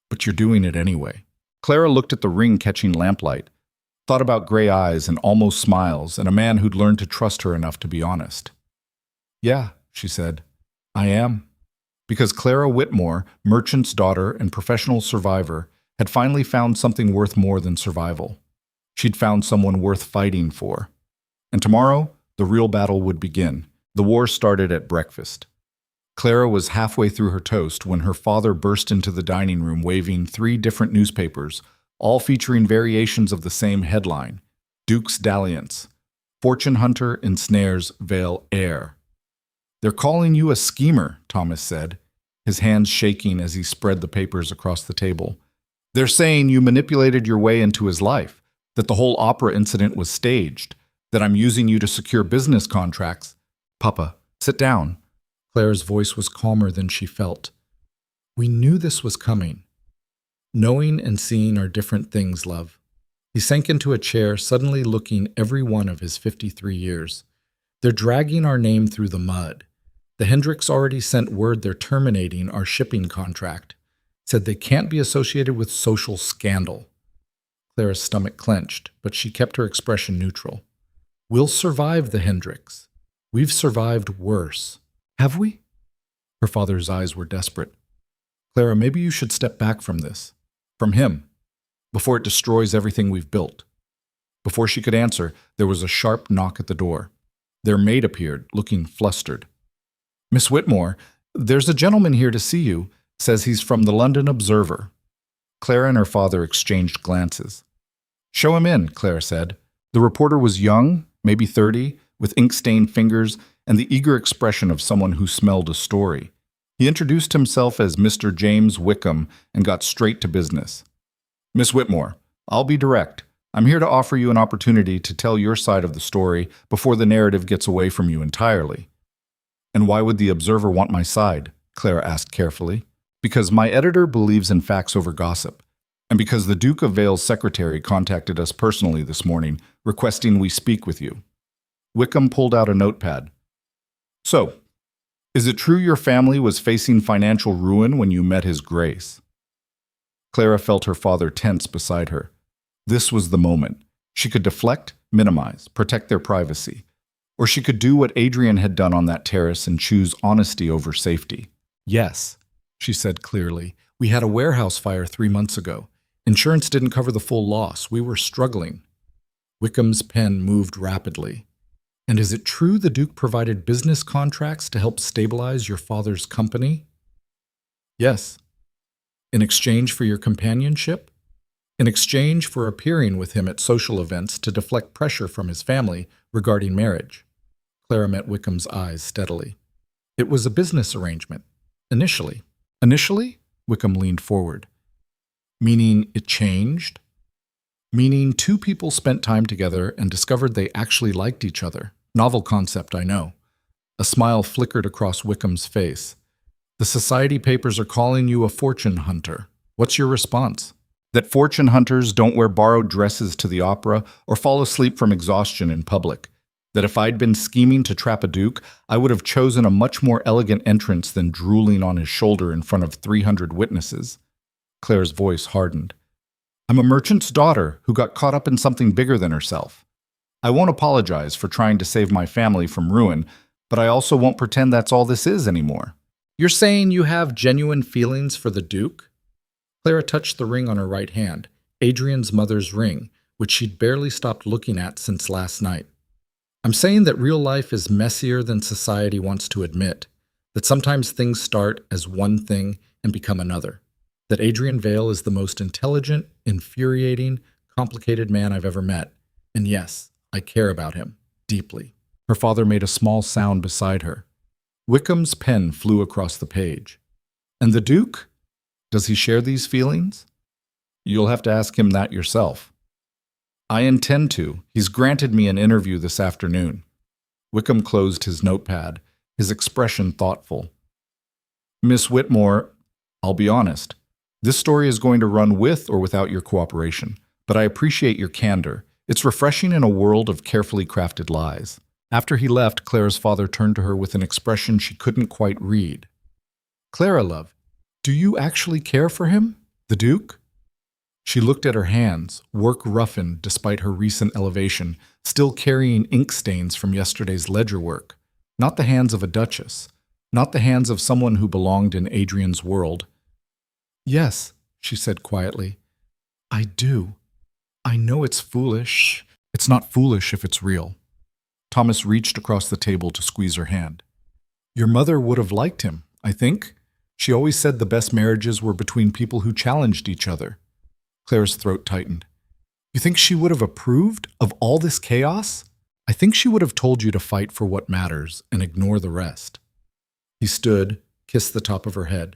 But you're doing it anyway. Clara looked at the ring catching lamplight. Thought about gray eyes and almost smiles and a man who'd learned to trust her enough to be honest. Yeah, she said, I am. Because Clara Whitmore, merchant's daughter and professional survivor, had finally found something worth more than survival. She'd found someone worth fighting for. And tomorrow, the real battle would begin. The war started at breakfast. Clara was halfway through her toast when her father burst into the dining room waving 3 different newspapers, all featuring variations of the same headline, Duke's Dalliance, Fortune Hunter ensnares Vale heir. They're calling you a schemer, Thomas said, his hands shaking as he spread the papers across the table. They're saying you manipulated your way into his life, that the whole opera incident was staged, that I'm using you to secure business contracts. Papa, sit down. Clara's voice was calmer than she felt. We knew this was coming. Knowing and seeing are different things, love. He sank into a chair, suddenly looking every one of his 53 years. They're dragging our name through the mud. The Hendricks already sent word they're terminating our shipping contract. Said they can't be associated with social scandal. Clara's stomach clenched, but she kept her expression neutral. We'll survive the Hendricks. We've survived worse. Have we? Her father's eyes were desperate. Clara, maybe you should step back from this. From him. Before it destroys everything we've built. Before she could answer, there was a sharp knock at the door. Their maid appeared, looking flustered. Miss Whitmore, there's a gentleman here to see you. Says he's from the London Observer. Clara and her father exchanged glances. Show him in, Clara said. The reporter was young, maybe 30, with ink-stained fingers and the eager expression of someone who smelled a story. He introduced himself as Mr. James Wickham and got straight to business. Miss Whitmore, I'll be direct. I'm here to offer you an opportunity to tell your side of the story before the narrative gets away from you entirely. And why would the Observer want my side? Clara asked carefully. Because my editor believes in facts over gossip, and because the Duke of Vale's secretary contacted us personally this morning, requesting we speak with you. Wickham pulled out a notepad. So, is it true your family was facing financial ruin when you met His Grace? Clara felt her father tense beside her. This was the moment. She could deflect, minimize, protect their privacy. Or she could do what Adrian had done on that terrace and choose honesty over safety. Yes, she said clearly. We had a warehouse fire 3 months ago. Insurance didn't cover the full loss. We were struggling. Wickham's pen moved rapidly. And is it true the Duke provided business contracts to help stabilize your father's company? Yes. In exchange for your companionship? In exchange for appearing with him at social events to deflect pressure from his family regarding marriage? Clara met Wickham's eyes steadily. It was a business arrangement, initially. Initially? Wickham leaned forward. Meaning it changed? Meaning 2 people spent time together and discovered they actually liked each other. Novel concept, I know. A smile flickered across Wickham's face. The society papers are calling you a fortune hunter. What's your response? That fortune hunters don't wear borrowed dresses to the opera or fall asleep from exhaustion in public. That if I'd been scheming to trap a duke, I would have chosen a much more elegant entrance than drooling on his shoulder in front of 300 witnesses. Clara's voice hardened. I'm a merchant's daughter who got caught up in something bigger than herself. I won't apologize for trying to save my family from ruin, but I also won't pretend that's all this is anymore. You're saying you have genuine feelings for the Duke? Clara touched the ring on her right hand, Adrian's mother's ring, which she'd barely stopped looking at since last night. I'm saying that real life is messier than society wants to admit, that sometimes things start as one thing and become another, that Adrian Vale is the most intelligent, infuriating, complicated man I've ever met, and yes, I care about him, deeply. Her father made a small sound beside her. Wickham's pen flew across the page. And the Duke? Does he share these feelings? You'll have to ask him that yourself. I intend to. He's granted me an interview this afternoon. Wickham closed his notepad, his expression thoughtful. Miss Whitmore, I'll be honest. This story is going to run with or without your cooperation, but I appreciate your candor. It's refreshing in a world of carefully crafted lies. After he left, Clara's father turned to her with an expression she couldn't quite read. Clara, love, do you actually care for him? The Duke? She looked at her hands, work roughened despite her recent elevation, still carrying ink stains from yesterday's ledger work. Not the hands of a duchess. Not the hands of someone who belonged in Adrian's world. "Yes," she said quietly. "I do. I know it's foolish." "It's not foolish if it's real." Thomas reached across the table to squeeze her hand. "Your mother would have liked him, I think. She always said the best marriages were between people who challenged each other." Clara's throat tightened. "You think she would have approved of all this chaos?" "I think she would have told you to fight for what matters and ignore the rest." He stood, kissed the top of her head.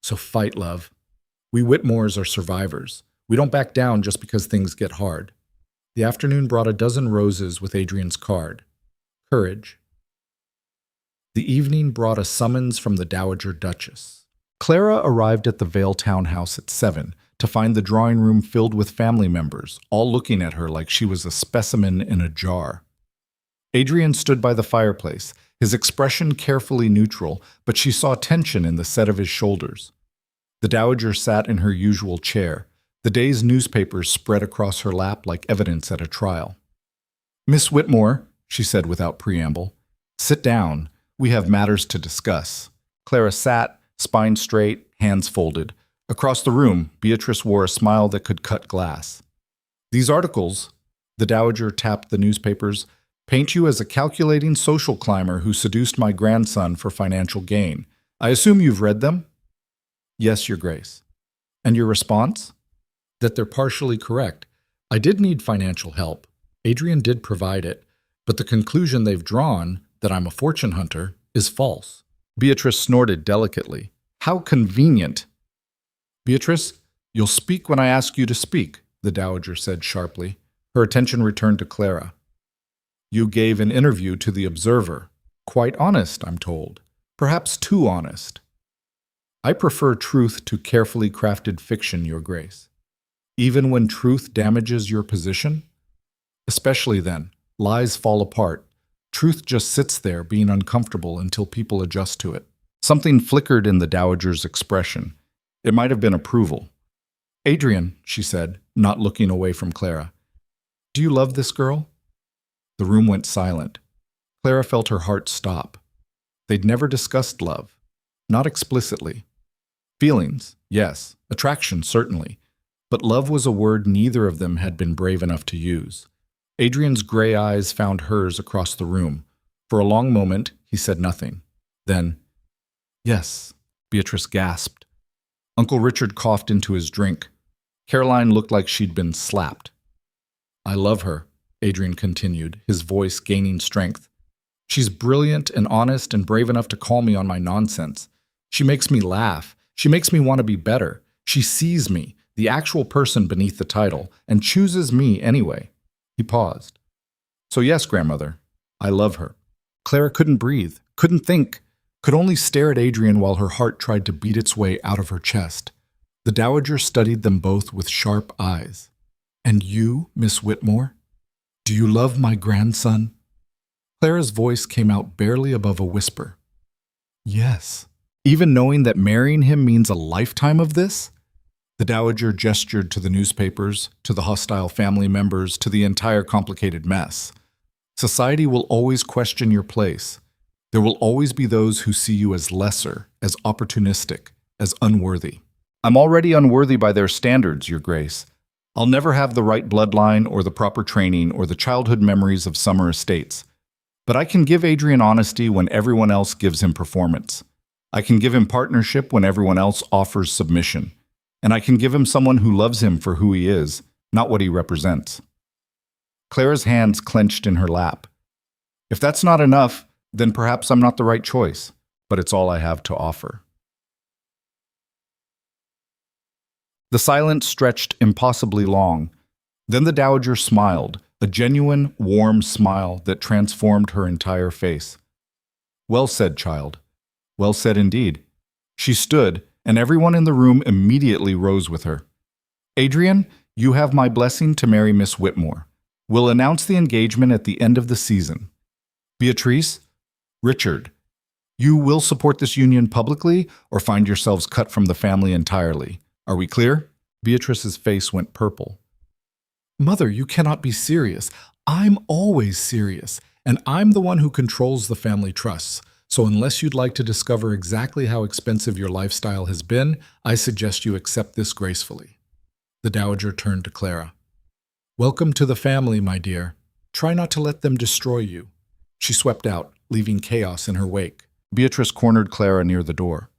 "So fight, love. We Whitmores are survivors. We don't back down just because things get hard." The afternoon brought a dozen roses with Adrian's card. Courage. The evening brought a summons from the Dowager Duchess. Clara arrived at the Vale townhouse at 7 to find the drawing room filled with family members, all looking at her like she was a specimen in a jar. Adrian stood by the fireplace, his expression carefully neutral, but she saw tension in the set of his shoulders. The Dowager sat in her usual chair, the day's newspapers spread across her lap like evidence at a trial. "Miss Whitmore," she said without preamble, "sit down. We have matters to discuss." Clara sat, spine straight, hands folded. Across the room, Beatrice wore a smile that could cut glass. "These articles," the Dowager tapped the newspapers, "paint you as a calculating social climber who seduced my grandson for financial gain. I assume you've read them?" "Yes, Your Grace." "And your response?" "That they're partially correct. I did need financial help. Adrian did provide it. But the conclusion they've drawn, that I'm a fortune hunter, is false." Beatrice snorted delicately. "How convenient!" "Beatrice, you'll speak when I ask you to speak," the Dowager said sharply. Her attention returned to Clara. "You gave an interview to the Observer. Quite honest, I'm told. Perhaps too honest." "I prefer truth to carefully crafted fiction, Your Grace." "Even when truth damages your position?" "Especially then. Lies fall apart. Truth just sits there being uncomfortable until people adjust to it." Something flickered in the Dowager's expression. It might have been approval. "Adrian," she said, not looking away from Clara, "do you love this girl?" The room went silent. Clara felt her heart stop. They'd never discussed love. Not explicitly. Feelings, yes. Attraction, certainly. But love was a word neither of them had been brave enough to use. Adrian's gray eyes found hers across the room. For a long moment, he said nothing. Then, "Yes," Beatrice gasped. Uncle Richard coughed into his drink. Caroline looked like she'd been slapped. "I love her," Adrian continued, his voice gaining strength. "She's brilliant and honest and brave enough to call me on my nonsense. She makes me laugh. She makes me want to be better. She sees me, the actual person beneath the title, and chooses me anyway." He paused. "So yes, grandmother, I love her." Clara couldn't breathe, couldn't think, could only stare at Adrian while her heart tried to beat its way out of her chest. The Dowager studied them both with sharp eyes. "And you, Miss Whitmore? Do you love my grandson?" Clara's voice came out barely above a whisper. "Yes." "Even knowing that marrying him means a lifetime of this?" The Dowager gestured to the newspapers, to the hostile family members, to the entire complicated mess. "Society will always question your place. There will always be those who see you as lesser, as opportunistic, as unworthy. I'm already unworthy by their standards, Your Grace. I'll never have the right bloodline or the proper training or the childhood memories of summer estates. But I can give Adrian honesty when everyone else gives him performance. I can give him partnership when everyone else offers submission. And I can give him someone who loves him for who he is, not what he represents." Clara's hands clenched in her lap. "If that's not enough, then perhaps I'm not the right choice, but it's all I have to offer." The silence stretched impossibly long. Then the Dowager smiled, a genuine, warm smile that transformed her entire face. "Well said, child. Well said indeed." She stood, and everyone in the room immediately rose with her. "Adrian, you have my blessing to marry Miss Whitmore. We'll announce the engagement at the end of the season. Beatrice, Richard, you will support this union publicly or find yourselves cut from the family entirely. Are we clear?" Beatrice's face went purple. Mother, you cannot be serious. I'm always serious, and I'm the one who controls the family trusts. So unless you'd like to discover exactly how expensive your lifestyle has been, I suggest you accept this gracefully. The dowager turned to Clara. Welcome to the family, my dear. Try not to let them destroy you. She swept out, leaving chaos in her wake. Beatrice cornered Clara near the door.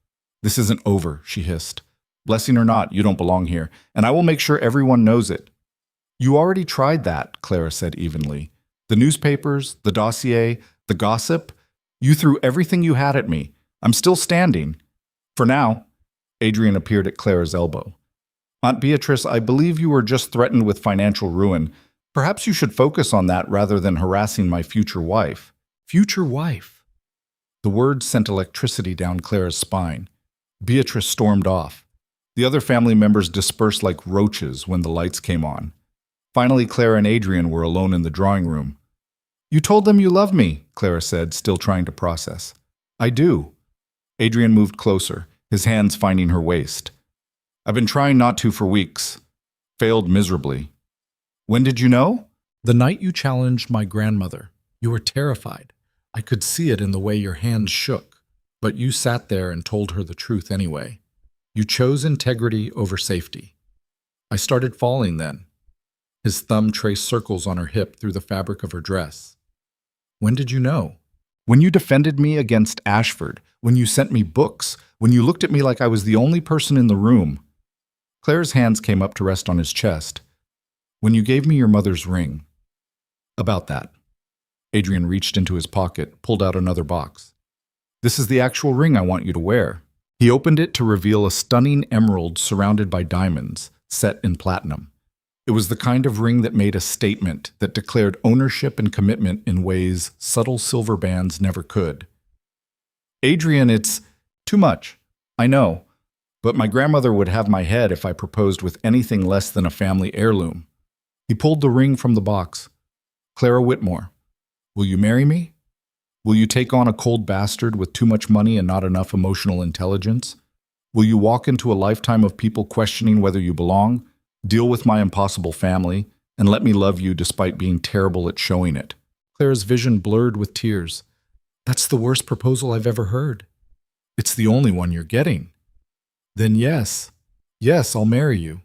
This isn't over, she hissed. Blessing or not, you don't belong here, and I will make sure everyone knows it. You already tried that, Clara said evenly. The newspapers, the dossier, the gossip. You threw everything you had at me. I'm still standing. For now. Adrian appeared at Clara's elbow. Aunt Beatrice, I believe you were just threatened with financial ruin. Perhaps you should focus on that rather than harassing my future wife. Future wife? The words sent electricity down Clara's spine. Beatrice stormed off. The other family members dispersed like roaches when the lights came on. Finally, Clara and Adrian were alone in the drawing room. You told them you love me, Clara said, still trying to process. I do. Adrian moved closer, his hands finding her waist. I've been trying not to for weeks. Failed miserably. When did you know? The night you challenged my grandmother. You were terrified. I could see it in the way your hands shook. But you sat there and told her the truth anyway. You chose integrity over safety. I started falling then. His thumb traced circles on her hip through the fabric of her dress. When did you know? When you defended me against Ashford, when you sent me books, when you looked at me like I was the only person in the room. Claire's hands came up to rest on his chest. When you gave me your mother's ring. About that. Adrian reached into his pocket, pulled out another box. This is the actual ring I want you to wear. He opened it to reveal a stunning emerald surrounded by diamonds, set in platinum. It was the kind of ring that made a statement, that declared ownership and commitment in ways subtle silver bands never could. Adrian, it's too much. I know. But my grandmother would have my head if I proposed with anything less than a family heirloom. He pulled the ring from the box. Clara Whitmore, will you marry me? Will you take on a cold bastard with too much money and not enough emotional intelligence? Will you walk into a lifetime of people questioning whether you belong? Deal with my impossible family, and let me love you despite being terrible at showing it. Clara's vision blurred with tears. That's the worst proposal I've ever heard. It's the only one you're getting. Then yes, I'll marry you.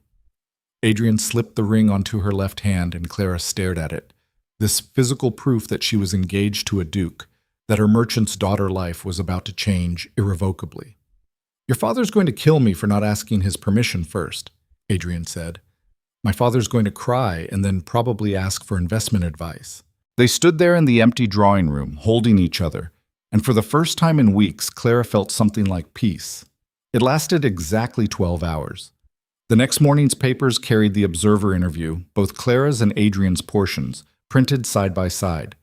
Adrian slipped the ring onto her left hand and Clara stared at it. This physical proof that she was engaged to a duke, that her merchant's daughter life was about to change irrevocably. Your father's going to kill me for not asking his permission first, Adrian said. My father's going to cry and then probably ask for investment advice. They stood there in the empty drawing room, holding each other, and for the first time in weeks, Clara felt something like peace. It lasted exactly 12 hours. The next morning's papers carried the Observer interview, both Clara's and Adrian's portions, printed side by side.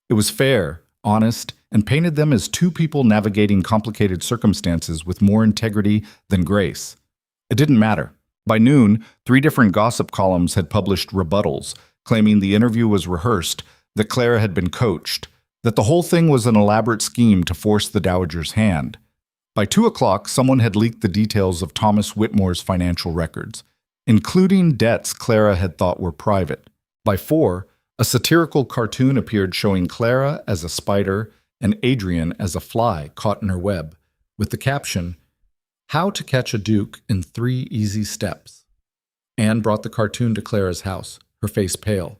It was fair, honest, and painted them as two people navigating complicated circumstances with more integrity than grace. It didn't matter. By noon, 3 different gossip columns had published rebuttals, claiming the interview was rehearsed, that Clara had been coached, that the whole thing was an elaborate scheme to force the dowager's hand. By 2 o'clock, someone had leaked the details of Thomas Whitmore's financial records, including debts Clara had thought were private. By 4, a satirical cartoon appeared showing Clara as a spider and Adrian as a fly caught in her web, with the caption, How to Catch a Duke in 3 Easy Steps. Anne brought the cartoon to Clara's house, her face pale.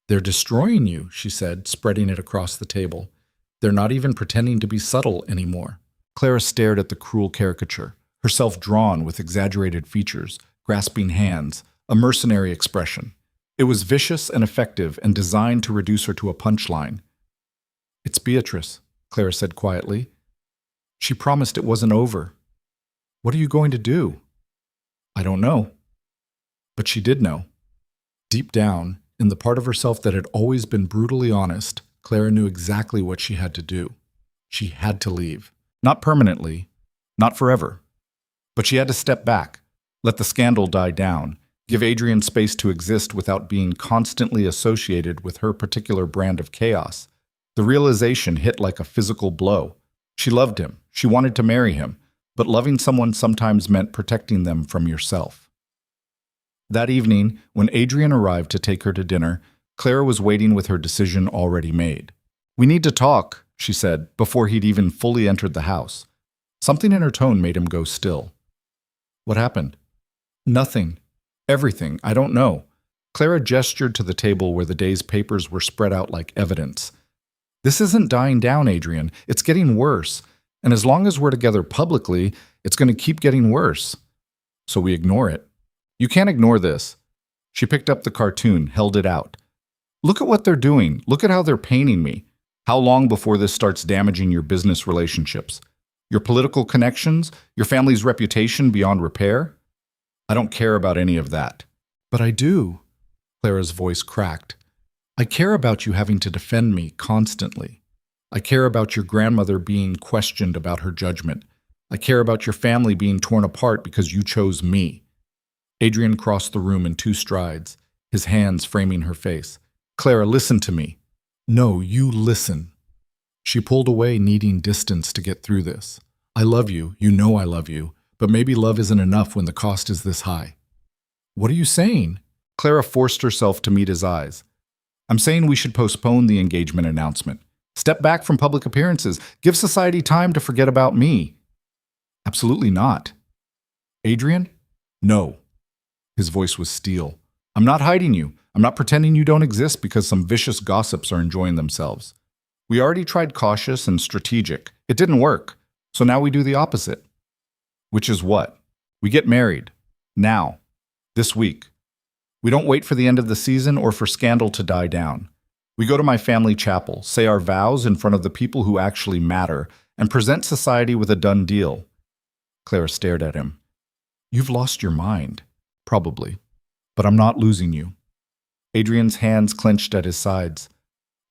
They're destroying you, she said, spreading it across the table. They're not even pretending to be subtle anymore. Clara stared at the cruel caricature, herself drawn with exaggerated features, grasping hands, a mercenary expression. It was vicious and effective and designed to reduce her to a punchline. It's Beatrice, Clara said quietly. She promised it wasn't over. What are you going to do? I don't know. But she did know. Deep down, in the part of herself that had always been brutally honest, Clara knew exactly what she had to do. She had to leave. Not permanently, not forever. But she had to step back, let the scandal die down, give Adrian space to exist without being constantly associated with her particular brand of chaos. The realization hit like a physical blow. She loved him. She wanted to marry him. But loving someone sometimes meant protecting them from yourself. That evening, when Adrian arrived to take her to dinner, Clara was waiting with her decision already made. "We need to talk," she said, before he'd even fully entered the house. Something in her tone made him go still. "What happened?" "Nothing. Everything. I don't know." Clara gestured to the table where the day's papers were spread out like evidence. "This isn't dying down, Adrian. It's getting worse. And as long as we're together publicly, it's going to keep getting worse. So we ignore it." "You can't ignore this." She picked up the cartoon, held it out. "Look at what they're doing. Look at how they're painting me. How long before this starts damaging your business relationships? Your political connections? Your family's reputation beyond repair?" "I don't care about any of that." "But I do." Clara's voice cracked. "I care about you having to defend me constantly. I care about your grandmother being questioned about her judgment. I care about your family being torn apart because you chose me." Adrian crossed the room in 2 strides, his hands framing her face. "Clara, listen to me." "No, you listen." She pulled away, needing distance to get through this. "I love you. You know I love you. But maybe love isn't enough when the cost is this high." "What are you saying?" Clara forced herself to meet his eyes. "I'm saying we should postpone the engagement announcement. Step back from public appearances. Give society time to forget about me." "Absolutely not." "Adrian?" "No." His voice was steel. "I'm not hiding you. I'm not pretending you don't exist because some vicious gossips are enjoying themselves. We already tried cautious and strategic. It didn't work. So now we do the opposite." "Which is what?" "We get married. Now. This week. We don't wait for the end of the season or for scandal to die down. We go to my family chapel, say our vows in front of the people who actually matter, and present society with a done deal." Clara stared at him. "You've lost your mind." "Probably. But I'm not losing you." Adrian's hands clenched at his sides.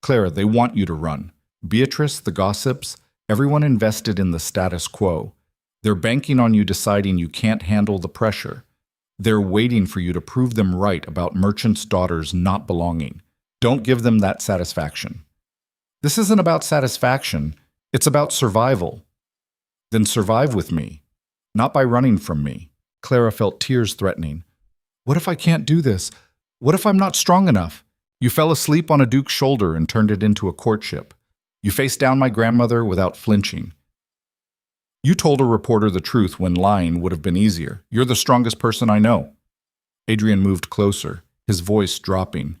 "Clara, they want you to run. Beatrice, the gossips, everyone invested in the status quo. They're banking on you deciding you can't handle the pressure. They're waiting for you to prove them right about merchants' daughters not belonging. Don't give them that satisfaction." "This isn't about satisfaction. It's about survival." "Then survive with me, not by running from me." Clara felt tears threatening. "What if I can't do this? What if I'm not strong enough?" "You fell asleep on a duke's shoulder and turned it into a courtship. You faced down my grandmother without flinching. You told a reporter the truth when lying would have been easier. You're the strongest person I know." Adrian moved closer, his voice dropping.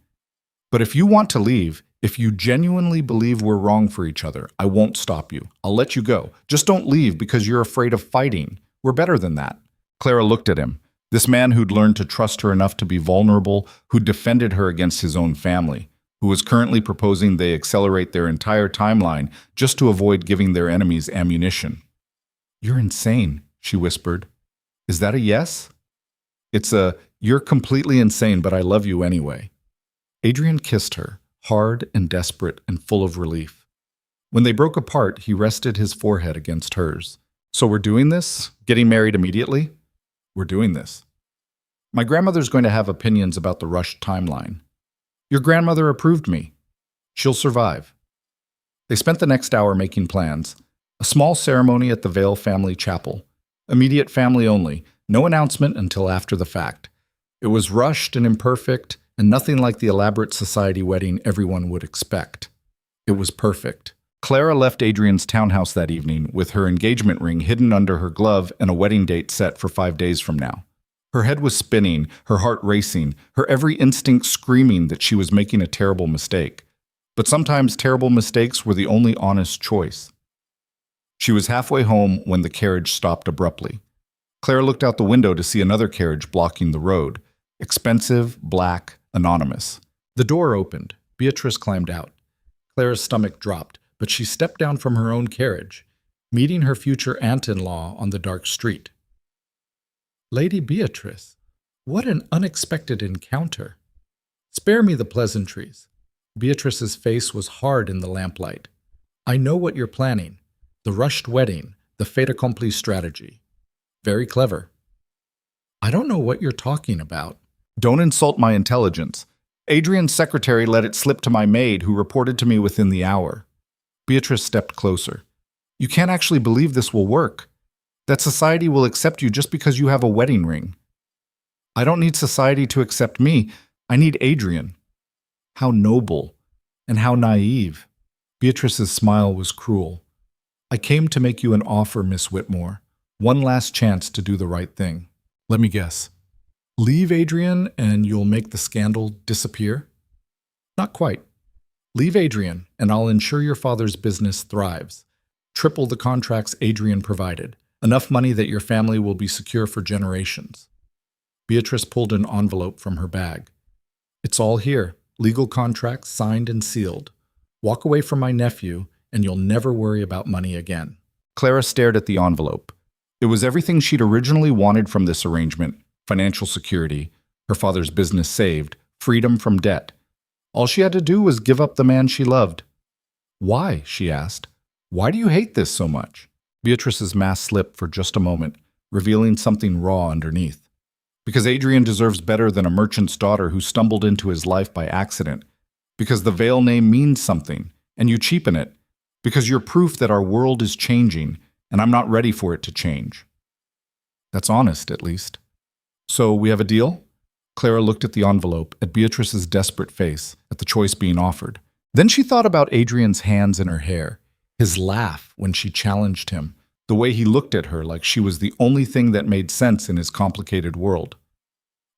"But if you want to leave, if you genuinely believe we're wrong for each other, I won't stop you. I'll let you go. Just don't leave because you're afraid of fighting. We're better than that." Clara looked at him. This man who'd learned to trust her enough to be vulnerable, who'd defended her against his own family, who was currently proposing they accelerate their entire timeline just to avoid giving their enemies ammunition. "You're insane," she whispered. "Is that a yes?" "It's a, you're completely insane, but I love you anyway." Adrian kissed her, hard and desperate and full of relief. When they broke apart, he rested his forehead against hers. "So we're doing this? Getting married immediately?" "We're doing this." "My grandmother's going to have opinions about the rushed timeline." "Your grandmother approved me. She'll survive." They spent the next hour making plans. A small ceremony at the Vale family chapel. Immediate family only, no announcement until after the fact. It was rushed and imperfect, and nothing like the elaborate society wedding everyone would expect. It was perfect. Clara left Adrian's townhouse that evening with her engagement ring hidden under her glove and a wedding date set for 5 days from now. Her head was spinning, her heart racing, her every instinct screaming that she was making a terrible mistake. But sometimes terrible mistakes were the only honest choice. She was halfway home when the carriage stopped abruptly. Clara looked out the window to see another carriage blocking the road. Expensive, black, anonymous. The door opened. Beatrice climbed out. Clara's stomach dropped, but she stepped down from her own carriage, meeting her future aunt-in-law on the dark street. "Lady Beatrice, what an unexpected encounter. Spare me the pleasantries." Beatrice's face was hard in the lamplight. "I know what you're planning. The rushed wedding, the fait accompli strategy. Very clever." "I don't know what you're talking about." "Don't insult my intelligence. Adrian's secretary let it slip to my maid, who reported to me within the hour." Beatrice stepped closer. "You can't actually believe this will work. That society will accept you just because you have a wedding ring." I don't need society to accept me. I need Adrian. How noble and how naive. Beatrice's smile was cruel. I came to make you an offer, Miss Whitmore. One last chance to do the right thing. Let me guess. Leave Adrian and you'll make the scandal disappear? Not quite. Leave Adrian and I'll ensure your father's business thrives. Triple the contracts Adrian provided. Enough money that your family will be secure for generations. Beatrice pulled an envelope from her bag. It's all here. Legal contracts signed and sealed. Walk away from my nephew and you'll never worry about money again. Clara stared at the envelope. It was everything she'd originally wanted from this arrangement: financial security, her father's business saved, freedom from debt. All she had to do was give up the man she loved. Why? She asked. Why do you hate this so much? Beatrice's mask slipped for just a moment, revealing something raw underneath. Because Adrian deserves better than a merchant's daughter who stumbled into his life by accident. Because the Vale name means something, and you cheapen it. Because you're proof that our world is changing, and I'm not ready for it to change. That's honest, at least. So we have a deal? Clara looked at the envelope, at Beatrice's desperate face, at the choice being offered. Then she thought about Adrian's hands in her hair, his laugh when she challenged him, the way he looked at her like she was the only thing that made sense in his complicated world.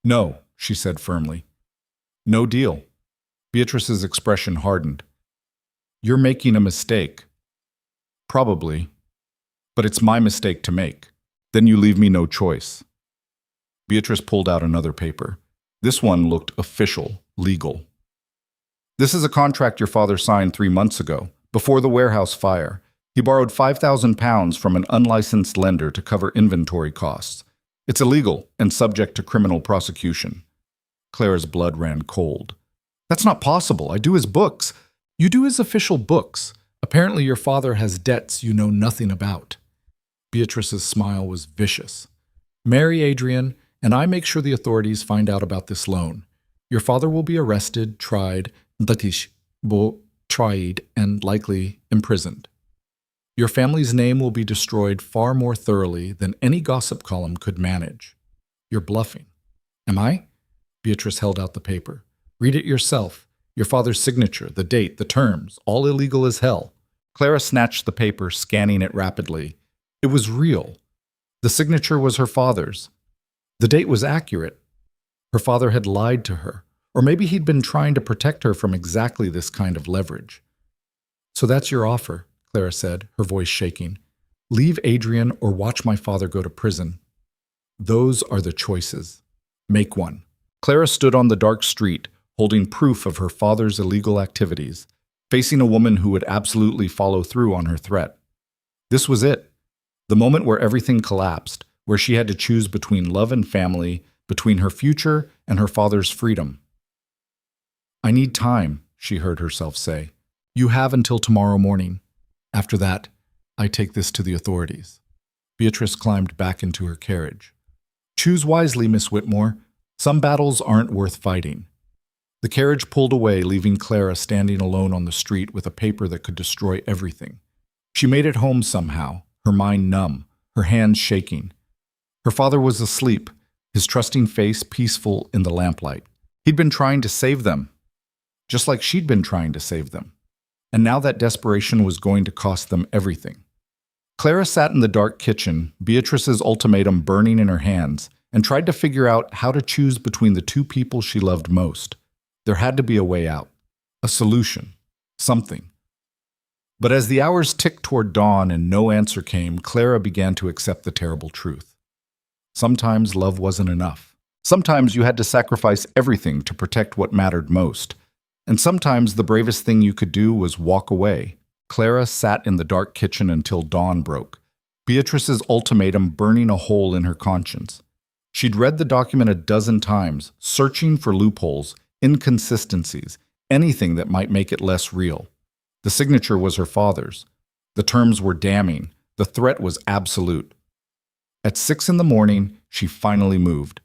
No, she said firmly. No deal. Beatrice's expression hardened. You're making a mistake. Probably. But it's my mistake to make. Then you leave me no choice. Beatrice pulled out another paper. This one looked official, legal. This is a contract your father signed 3 months ago, before the warehouse fire. He borrowed £5,000 from an unlicensed lender to cover inventory costs. It's illegal and subject to criminal prosecution. Clara's blood ran cold. That's not possible. I do his books. You do his official books. Apparently your father has debts you know nothing about. Beatrice's smile was vicious. Marry Adrian, and I make sure the authorities find out about this loan. Your father will be arrested, tried, and likely imprisoned. Your family's name will be destroyed far more thoroughly than any gossip column could manage. You're bluffing. Am I? Beatrice held out the paper. Read it yourself. Your father's signature, the date, the terms, all illegal as hell. Clara snatched the paper, scanning it rapidly. It was real. The signature was her father's. The date was accurate. Her father had lied to her, or maybe he'd been trying to protect her from exactly this kind of leverage. So that's your offer, Clara said, her voice shaking. Leave Adrian or watch my father go to prison. Those are the choices. Make one. Clara stood on the dark street, holding proof of her father's illegal activities, facing a woman who would absolutely follow through on her threat. This was it. The moment where everything collapsed, where she had to choose between love and family, between her future and her father's freedom. I need time, she heard herself say. You have until tomorrow morning. After that, I take this to the authorities. Beatrice climbed back into her carriage. Choose wisely, Miss Whitmore. Some battles aren't worth fighting. The carriage pulled away, leaving Clara standing alone on the street with a paper that could destroy everything. She made it home somehow, her mind numb, her hands shaking. Her father was asleep, his trusting face peaceful in the lamplight. He'd been trying to save them, just like she'd been trying to save them. And now that desperation was going to cost them everything. Clara sat in the dark kitchen, Beatrice's ultimatum burning in her hands, and tried to figure out how to choose between the two people she loved most. There had to be a way out, a solution, something. But as the hours ticked toward dawn and no answer came, Clara began to accept the terrible truth. Sometimes love wasn't enough. Sometimes you had to sacrifice everything to protect what mattered most. And sometimes the bravest thing you could do was walk away. Clara sat in the dark kitchen until dawn broke, Beatrice's ultimatum burning a hole in her conscience. She'd read the document a dozen times, searching for loopholes, inconsistencies, anything that might make it less real. The signature was her father's. The terms were damning. The threat was absolute. At 6 a.m, she finally moved.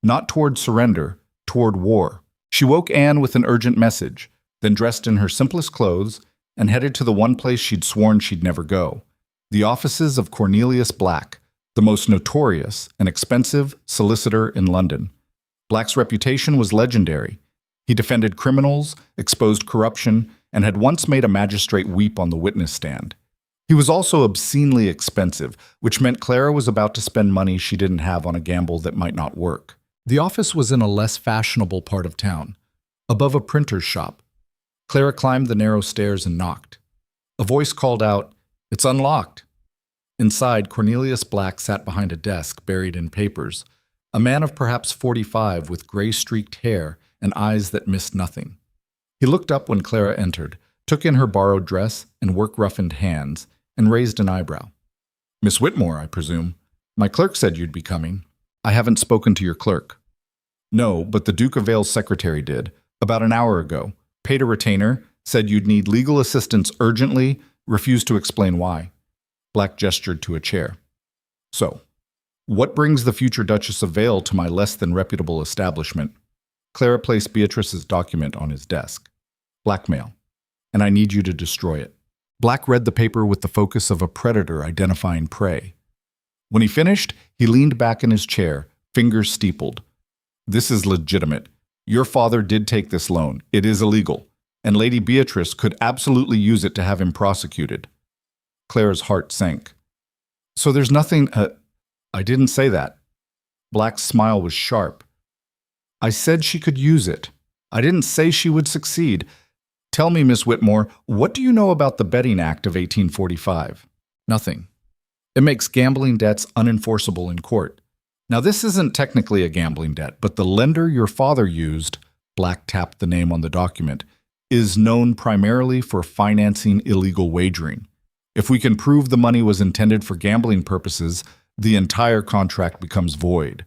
Not toward surrender, toward war. She woke Anne with an urgent message, then dressed in her simplest clothes and headed to the one place she'd sworn she'd never go, the offices of Cornelius Black, the most notorious and expensive solicitor in London. Black's reputation was legendary. He defended criminals, exposed corruption, and had once made a magistrate weep on the witness stand. He was also obscenely expensive, which meant Clara was about to spend money she didn't have on a gamble that might not work. The office was in a less fashionable part of town, above a printer's shop. Clara climbed the narrow stairs and knocked. A voice called out, "It's unlocked." Inside, Cornelius Black sat behind a desk buried in papers, a man of perhaps 45 with gray-streaked hair and eyes that missed nothing. He looked up when Clara entered, took in her borrowed dress and work-roughened hands, and raised an eyebrow. "Miss Whitmore, I presume. My clerk said you'd be coming." "I haven't spoken to your clerk." "No, but the Duke of Vale's secretary did, about an hour ago. Paid a retainer, said you'd need legal assistance urgently, refused to explain why." Black gestured to a chair. "So, what brings the future Duchess of Vale to my less than reputable establishment?" Clara placed Beatrice's document on his desk. "Blackmail. And I need you to destroy it." Black read the paper with the focus of a predator identifying prey. When he finished, he leaned back in his chair, fingers steepled. "This is legitimate. Your father did take this loan. It is illegal. And Lady Beatrice could absolutely use it to have him prosecuted." Clara's heart sank. "So there's nothing—" "I didn't say that." Black's smile was sharp. "I said she could use it. I didn't say she would succeed. Tell me, Miss Whitmore, what do you know about the Betting Act of 1845? "Nothing. It makes gambling debts unenforceable in court. Now, this isn't technically a gambling debt, but the lender your father used," Black tapped the name on the document, "is known primarily for financing illegal wagering. If we can prove the money was intended for gambling purposes, the entire contract becomes void."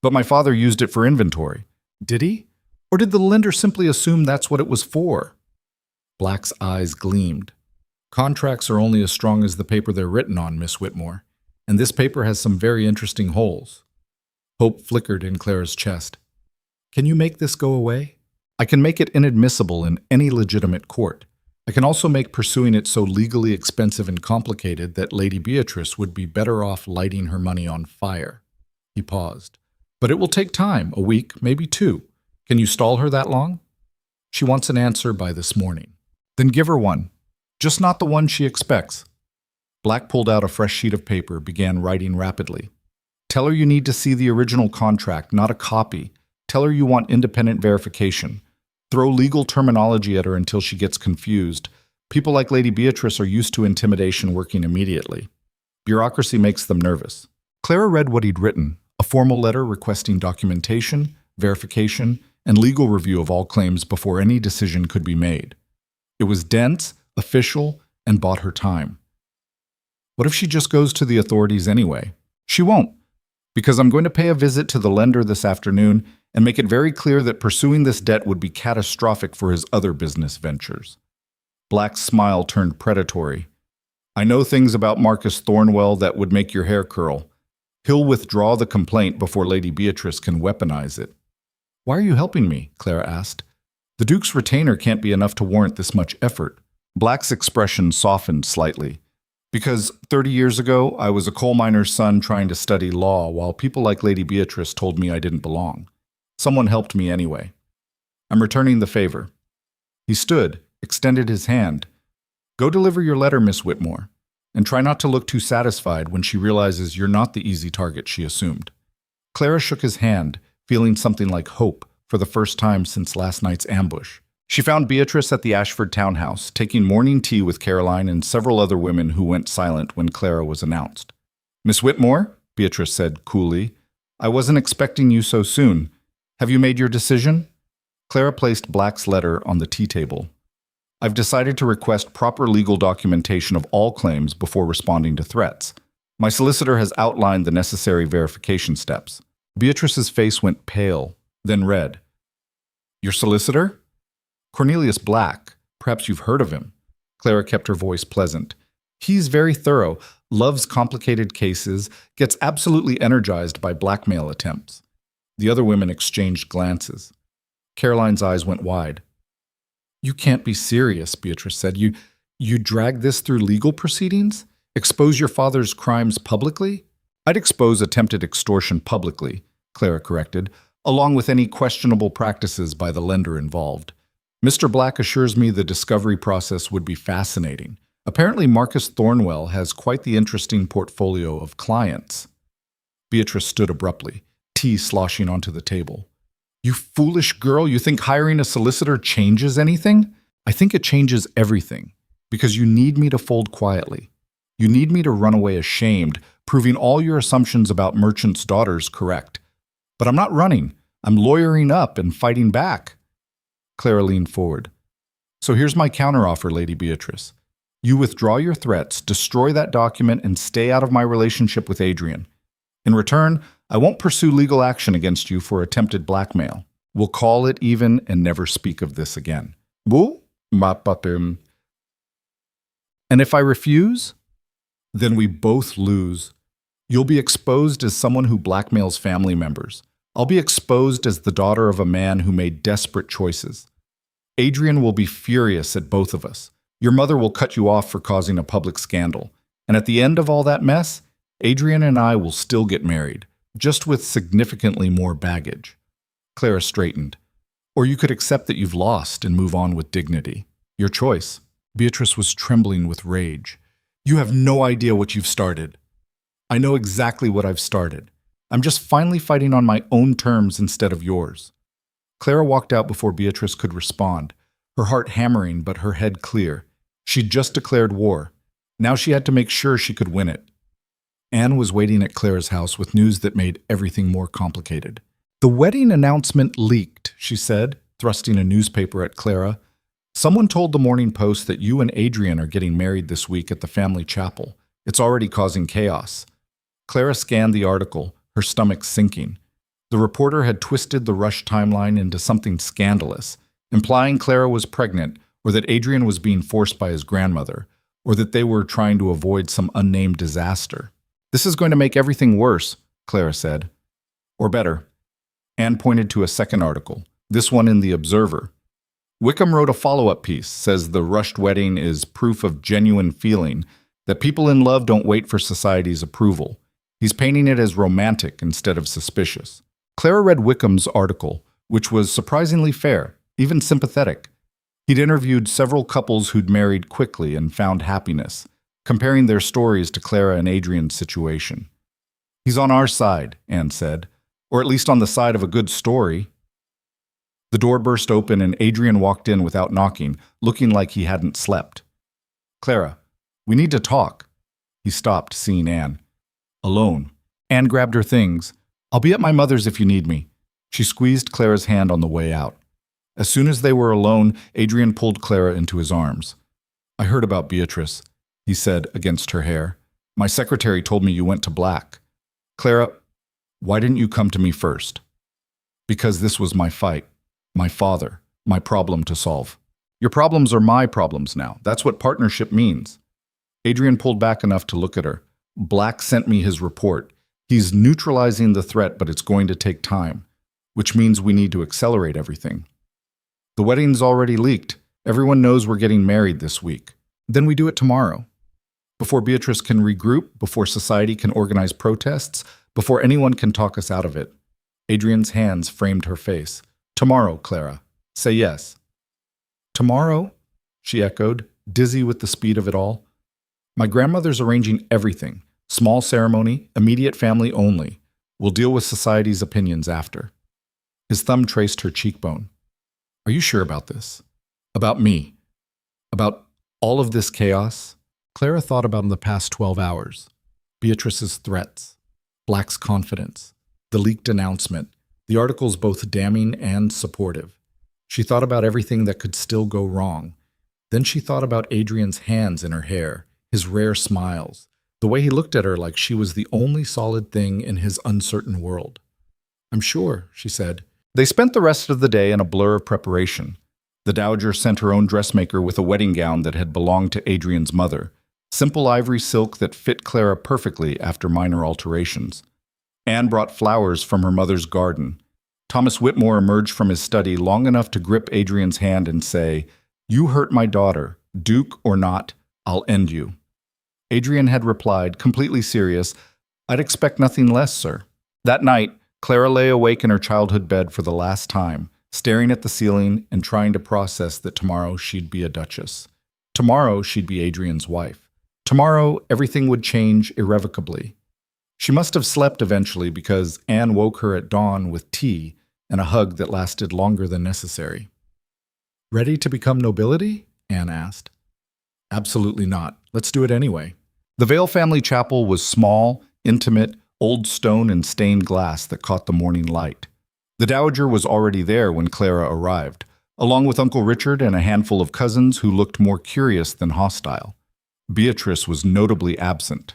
"But my father used it for inventory." "Did he? Or did the lender simply assume that's what it was for?" Black's eyes gleamed. "Contracts are only as strong as the paper they're written on, Miss Whitmore, and this paper has some very interesting holes." Hope flickered in Clara's chest. "Can you make this go away?" "I can make it inadmissible in any legitimate court. I can also make pursuing it so legally expensive and complicated that Lady Beatrice would be better off lighting her money on fire." He paused. "But it will take time, a week, maybe 2. Can you stall her that long?" "She wants an answer by this morning." "Then give her one. Just not the one she expects." Black pulled out a fresh sheet of paper, began writing rapidly. "Tell her you need to see the original contract, not a copy. Tell her you want independent verification. Throw legal terminology at her until she gets confused. People like Lady Beatrice are used to intimidation working immediately. Bureaucracy makes them nervous." Clara read what he'd written, a formal letter requesting documentation, verification, and legal review of all claims before any decision could be made. It was dense, official, and bought her time. What if she just goes to the authorities anyway? She won't, because I'm going to pay a visit to the lender this afternoon and make it very clear that pursuing this debt would be catastrophic for his other business ventures. Black's smile turned predatory. "I know things about Marcus Thornwell that would make your hair curl. He'll withdraw the complaint before Lady Beatrice can weaponize it." "Why are you helping me?" Clara asked. "The Duke's retainer can't be enough to warrant this much effort." Black's expression softened slightly. "Because 30 years ago, I was a coal miner's son trying to study law while people like Lady Beatrice told me I didn't belong. Someone helped me anyway. I'm returning the favor." He stood, extended his hand. "Go deliver your letter, Miss Whitmore, and try not to look too satisfied when she realizes you're not the easy target she assumed." Clara shook his hand, feeling something like hope for the first time since last night's ambush. She found Beatrice at the Ashford townhouse, taking morning tea with Caroline and several other women who went silent when Clara was announced. "Miss Whitmore," Beatrice said coolly, "I wasn't expecting you so soon. Have you made your decision?" Clara placed Black's letter on the tea table. "I've decided to request proper legal documentation of all claims before responding to threats. My solicitor has outlined the necessary verification steps." Beatrice's face went pale, then red. "Your solicitor?" "Cornelius Black. Perhaps you've heard of him." Clara kept her voice pleasant. "He's very thorough, loves complicated cases, gets absolutely energized by blackmail attempts." The other women exchanged glances. Caroline's eyes went wide. "You can't be serious," Beatrice said. You drag this through legal proceedings? Expose your father's crimes publicly?" "I'd expose attempted extortion publicly," Clara corrected, along with any questionable practices by the lender involved. Mr. Black assures me the discovery process would be fascinating. Apparently, Marcus Thornwell has quite the interesting portfolio of clients. Beatrice stood abruptly, tea sloshing onto the table. You foolish girl, you think hiring a solicitor changes anything? I think it changes everything, because you need me to fold quietly. You need me to run away ashamed, proving all your assumptions about merchants' daughters correct. But I'm not running. I'm lawyering up and fighting back. Clara leaned forward. So here's my counteroffer, Lady Beatrice. You withdraw your threats, destroy that document, and stay out of my relationship with Adrian. In return, I won't pursue legal action against you for attempted blackmail. We'll call it even and never speak of this again. And if I refuse, then we both lose. You'll be exposed as someone who blackmails family members. I'll be exposed as the daughter of a man who made desperate choices. Adrian will be furious at both of us. Your mother will cut you off for causing a public scandal. And at the end of all that mess, Adrian and I will still get married, just with significantly more baggage. Clara straightened. Or you could accept that you've lost and move on with dignity. Your choice. Beatrice was trembling with rage. You have no idea what you've started. I know exactly what I've started. I'm just finally fighting on my own terms instead of yours. Clara walked out before Beatrice could respond, her heart hammering but her head clear. She'd just declared war. Now she had to make sure she could win it. Anne was waiting at Clara's house with news that made everything more complicated. The wedding announcement leaked, she said, thrusting a newspaper at Clara. Someone told the Morning Post that you and Adrian are getting married this week at the family chapel. It's already causing chaos. Clara scanned the article, her stomach sinking. The reporter had twisted the rush timeline into something scandalous, implying Clara was pregnant, or that Adrian was being forced by his grandmother, or that they were trying to avoid some unnamed disaster. This is going to make everything worse, Clara said. Or better. Anne pointed to a second article, this one in The Observer. Wickham wrote a follow-up piece, says the rushed wedding is proof of genuine feeling, that people in love don't wait for society's approval. He's painting it as romantic instead of suspicious. Clara read Wickham's article, which was surprisingly fair, even sympathetic. He'd interviewed several couples who'd married quickly and found happiness, comparing their stories to Clara and Adrian's situation. He's on our side, Anne said, or at least on the side of a good story. The door burst open and Adrian walked in without knocking, looking like he hadn't slept. Clara, we need to talk. He stopped, seeing Anne. Alone. Anne grabbed her things. I'll be at my mother's if you need me. She squeezed Clara's hand on the way out. As soon as they were alone, Adrian pulled Clara into his arms. I heard about Beatrice, he said against her hair. My secretary told me you went to Black. Clara, why didn't you come to me first? Because this was my fight, my father, my problem to solve. Your problems are my problems now. That's what partnership means. Adrian pulled back enough to look at her. Black sent me his report. He's neutralizing the threat, but it's going to take time, which means we need to accelerate everything. The wedding's already leaked. Everyone knows we're getting married this week. Then we do it tomorrow. Before Beatrice can regroup, before society can organize protests, before anyone can talk us out of it. Adrian's hands framed her face. Tomorrow, Clara. Say yes. Tomorrow? She echoed, dizzy with the speed of it all. My grandmother's arranging everything. Small ceremony, immediate family only. We'll deal with society's opinions after. His thumb traced her cheekbone. Are you sure about this? About me? About all of this chaos? Clara thought about the past 12 hours. Beatrice's threats, Black's confidence, the leaked announcement, the articles both damning and supportive. She thought about everything that could still go wrong. Then she thought about Adrian's hands in her hair, his rare smiles, the way he looked at her like she was the only solid thing in his uncertain world. I'm sure, she said. They spent the rest of the day in a blur of preparation. The dowager sent her own dressmaker with a wedding gown that had belonged to Adrian's mother, simple ivory silk that fit Clara perfectly after minor alterations. Anne brought flowers from her mother's garden. Thomas Whitmore emerged from his study long enough to grip Adrian's hand and say, "You hurt my daughter. Duke or not, I'll end you." Adrian had replied, completely serious, "I'd expect nothing less, sir." That night, Clara lay awake in her childhood bed for the last time, staring at the ceiling and trying to process that tomorrow she'd be a duchess. Tomorrow she'd be Adrian's wife. Tomorrow everything would change irrevocably. She must have slept eventually because Anne woke her at dawn with tea and a hug that lasted longer than necessary. "Ready to become nobility?" Anne asked. "Absolutely not. Let's do it anyway." The Vale family chapel was small, intimate, old stone and stained glass that caught the morning light. The dowager was already there when Clara arrived, along with Uncle Richard and a handful of cousins who looked more curious than hostile. Beatrice was notably absent.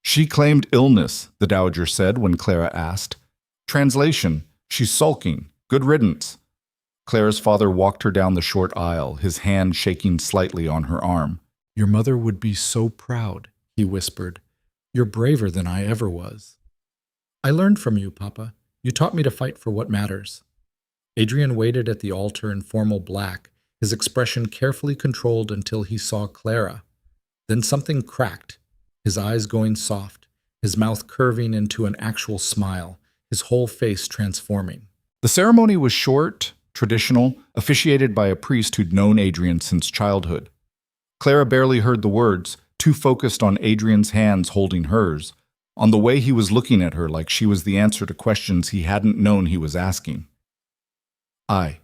"She claimed illness," the dowager said when Clara asked. "Translation, she's sulking. Good riddance." Clara's father walked her down the short aisle, his hand shaking slightly on her arm. "Your mother would be so proud," he whispered. "You're braver than I ever was." "I learned from you, Papa. You taught me to fight for what matters." Adrian waited at the altar in formal black, his expression carefully controlled until he saw Clara. Then something cracked, his eyes going soft, his mouth curving into an actual smile, his whole face transforming. The ceremony was short, traditional, officiated by a priest who'd known Adrian since childhood. Clara barely heard the words, too focused on Adrian's hands holding hers, on the way he was looking at her like she was the answer to questions he hadn't known he was asking. "I,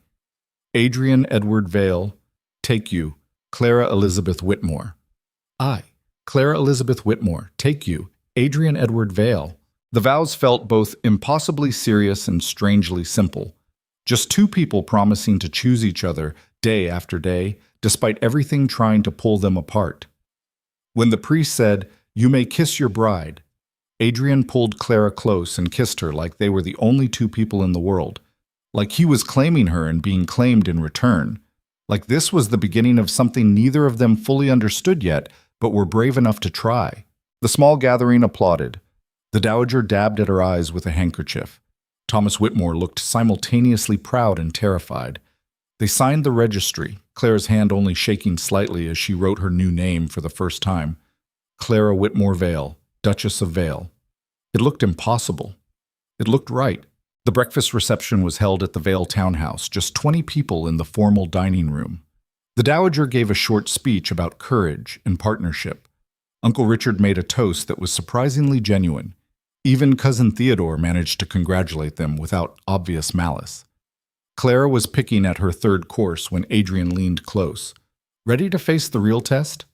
Adrian Edward Vale, take you, Clara Elizabeth Whitmore." "I, Clara Elizabeth Whitmore, take you, Adrian Edward Vale." The vows felt both impossibly serious and strangely simple. Just two people promising to choose each other day after day, despite everything trying to pull them apart. When the priest said, "You may kiss your bride," Adrian pulled Clara close and kissed her like they were the only two people in the world, like he was claiming her and being claimed in return, like this was the beginning of something neither of them fully understood yet, but were brave enough to try. The small gathering applauded. The dowager dabbed at her eyes with a handkerchief. Thomas Whitmore looked simultaneously proud and terrified. They signed the registry, Clara's hand only shaking slightly as she wrote her new name for the first time. Clara Whitmore Vale, Duchess of Vale. It looked impossible. It looked right. The breakfast reception was held at the Vale townhouse, just 20 people in the formal dining room. The dowager gave a short speech about courage and partnership. Uncle Richard made a toast that was surprisingly genuine. Even Cousin Theodore managed to congratulate them without obvious malice. Clara was picking at her third course when Adrian leaned close. "Ready to face the real test?"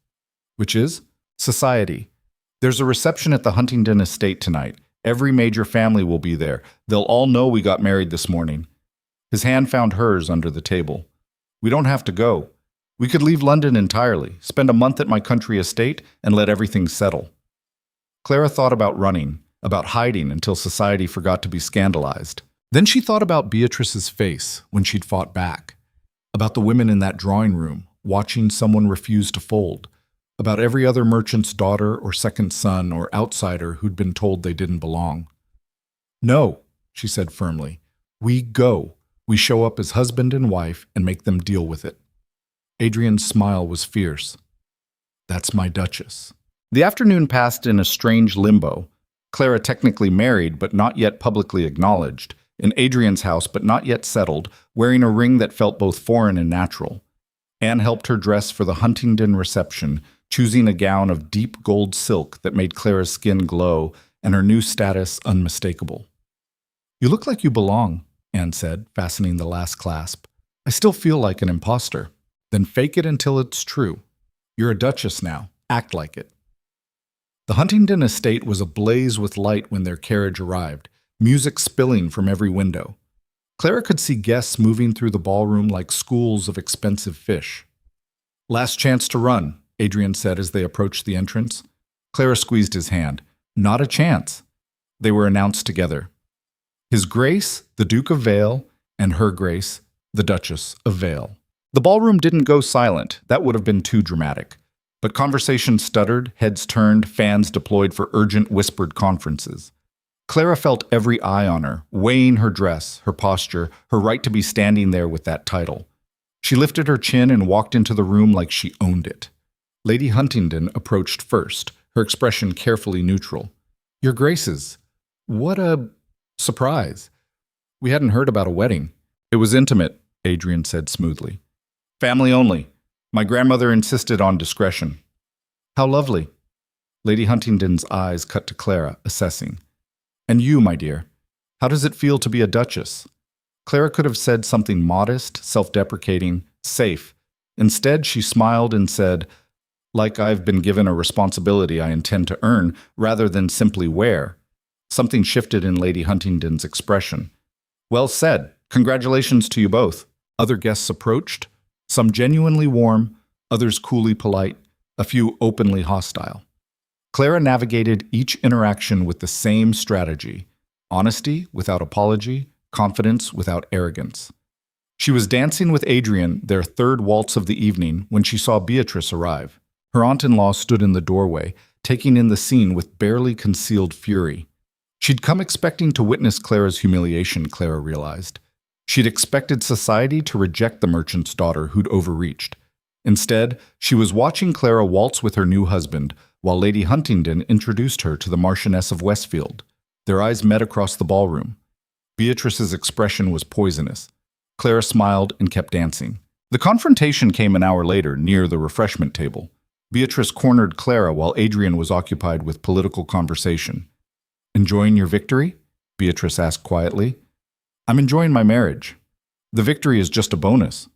"Which is?" "Society. There's a reception at the Huntingdon estate tonight. Every major family will be there. They'll all know we got married this morning." His hand found hers under the table. "We don't have to go. We could leave London entirely, spend a month at my country estate, and let everything settle." Clara thought about running, about hiding until society forgot to be scandalized. Then she thought about Beatrice's face when she'd fought back, about the women in that drawing room, watching someone refuse to fold, about every other merchant's daughter or second son or outsider who'd been told they didn't belong. "No," she said firmly. "We go. We show up as husband and wife and make them deal with it." Adrian's smile was fierce. "That's my duchess." The afternoon passed in a strange limbo. Clara technically married but not yet publicly acknowledged, in Adrian's house but not yet settled, wearing a ring that felt both foreign and natural. Anne helped her dress for the Huntingdon reception, choosing a gown of deep gold silk that made Clara's skin glow and her new status unmistakable. "You look like you belong," Anne said, fastening the last clasp. "I still feel like an imposter." "Then fake it until it's true. You're a duchess now. Act like it." The Huntingdon estate was ablaze with light when their carriage arrived, music spilling from every window. Clara could see guests moving through the ballroom like schools of expensive fish. "Last chance to run," Adrian said as they approached the entrance. Clara squeezed his hand. "Not a chance." They were announced together. His Grace, the Duke of Vale, and Her Grace, the Duchess of Vale. The ballroom didn't go silent. That would have been too dramatic. But conversation stuttered, heads turned, fans deployed for urgent whispered conferences. Clara felt every eye on her, weighing her dress, her posture, her right to be standing there with that title. She lifted her chin and walked into the room like she owned it. Lady Huntingdon approached first, her expression carefully neutral. "Your Graces, what a..." Surprise. We hadn't heard about a wedding. It was intimate, Adrian said smoothly. Family only. My grandmother insisted on discretion. How lovely. Lady Huntingdon's eyes cut to Clara, assessing. And you, my dear, how does it feel to be a duchess? Clara could have said something modest, self-deprecating, safe. Instead, she smiled and said, like I've been given a responsibility I intend to earn rather than simply wear. Something shifted in Lady Huntingdon's expression. Well said. Congratulations to you both. Other guests approached, some genuinely warm, others coolly polite, a few openly hostile. Clara navigated each interaction with the same strategy: honesty without apology, confidence without arrogance. She was dancing with Adrian, their third waltz of the evening, when she saw Beatrice arrive. Her aunt-in-law stood in the doorway, taking in the scene with barely concealed fury. She'd come expecting to witness Clara's humiliation, Clara realized. She'd expected society to reject the merchant's daughter who'd overreached. Instead, she was watching Clara waltz with her new husband, while Lady Huntingdon introduced her to the Marchioness of Westfield. Their eyes met across the ballroom. Beatrice's expression was poisonous. Clara smiled and kept dancing. The confrontation came an hour later, near the refreshment table. Beatrice cornered Clara while Adrian was occupied with political conversation. Enjoying your victory? Beatrice asked quietly. I'm enjoying my marriage. The victory is just a bonus.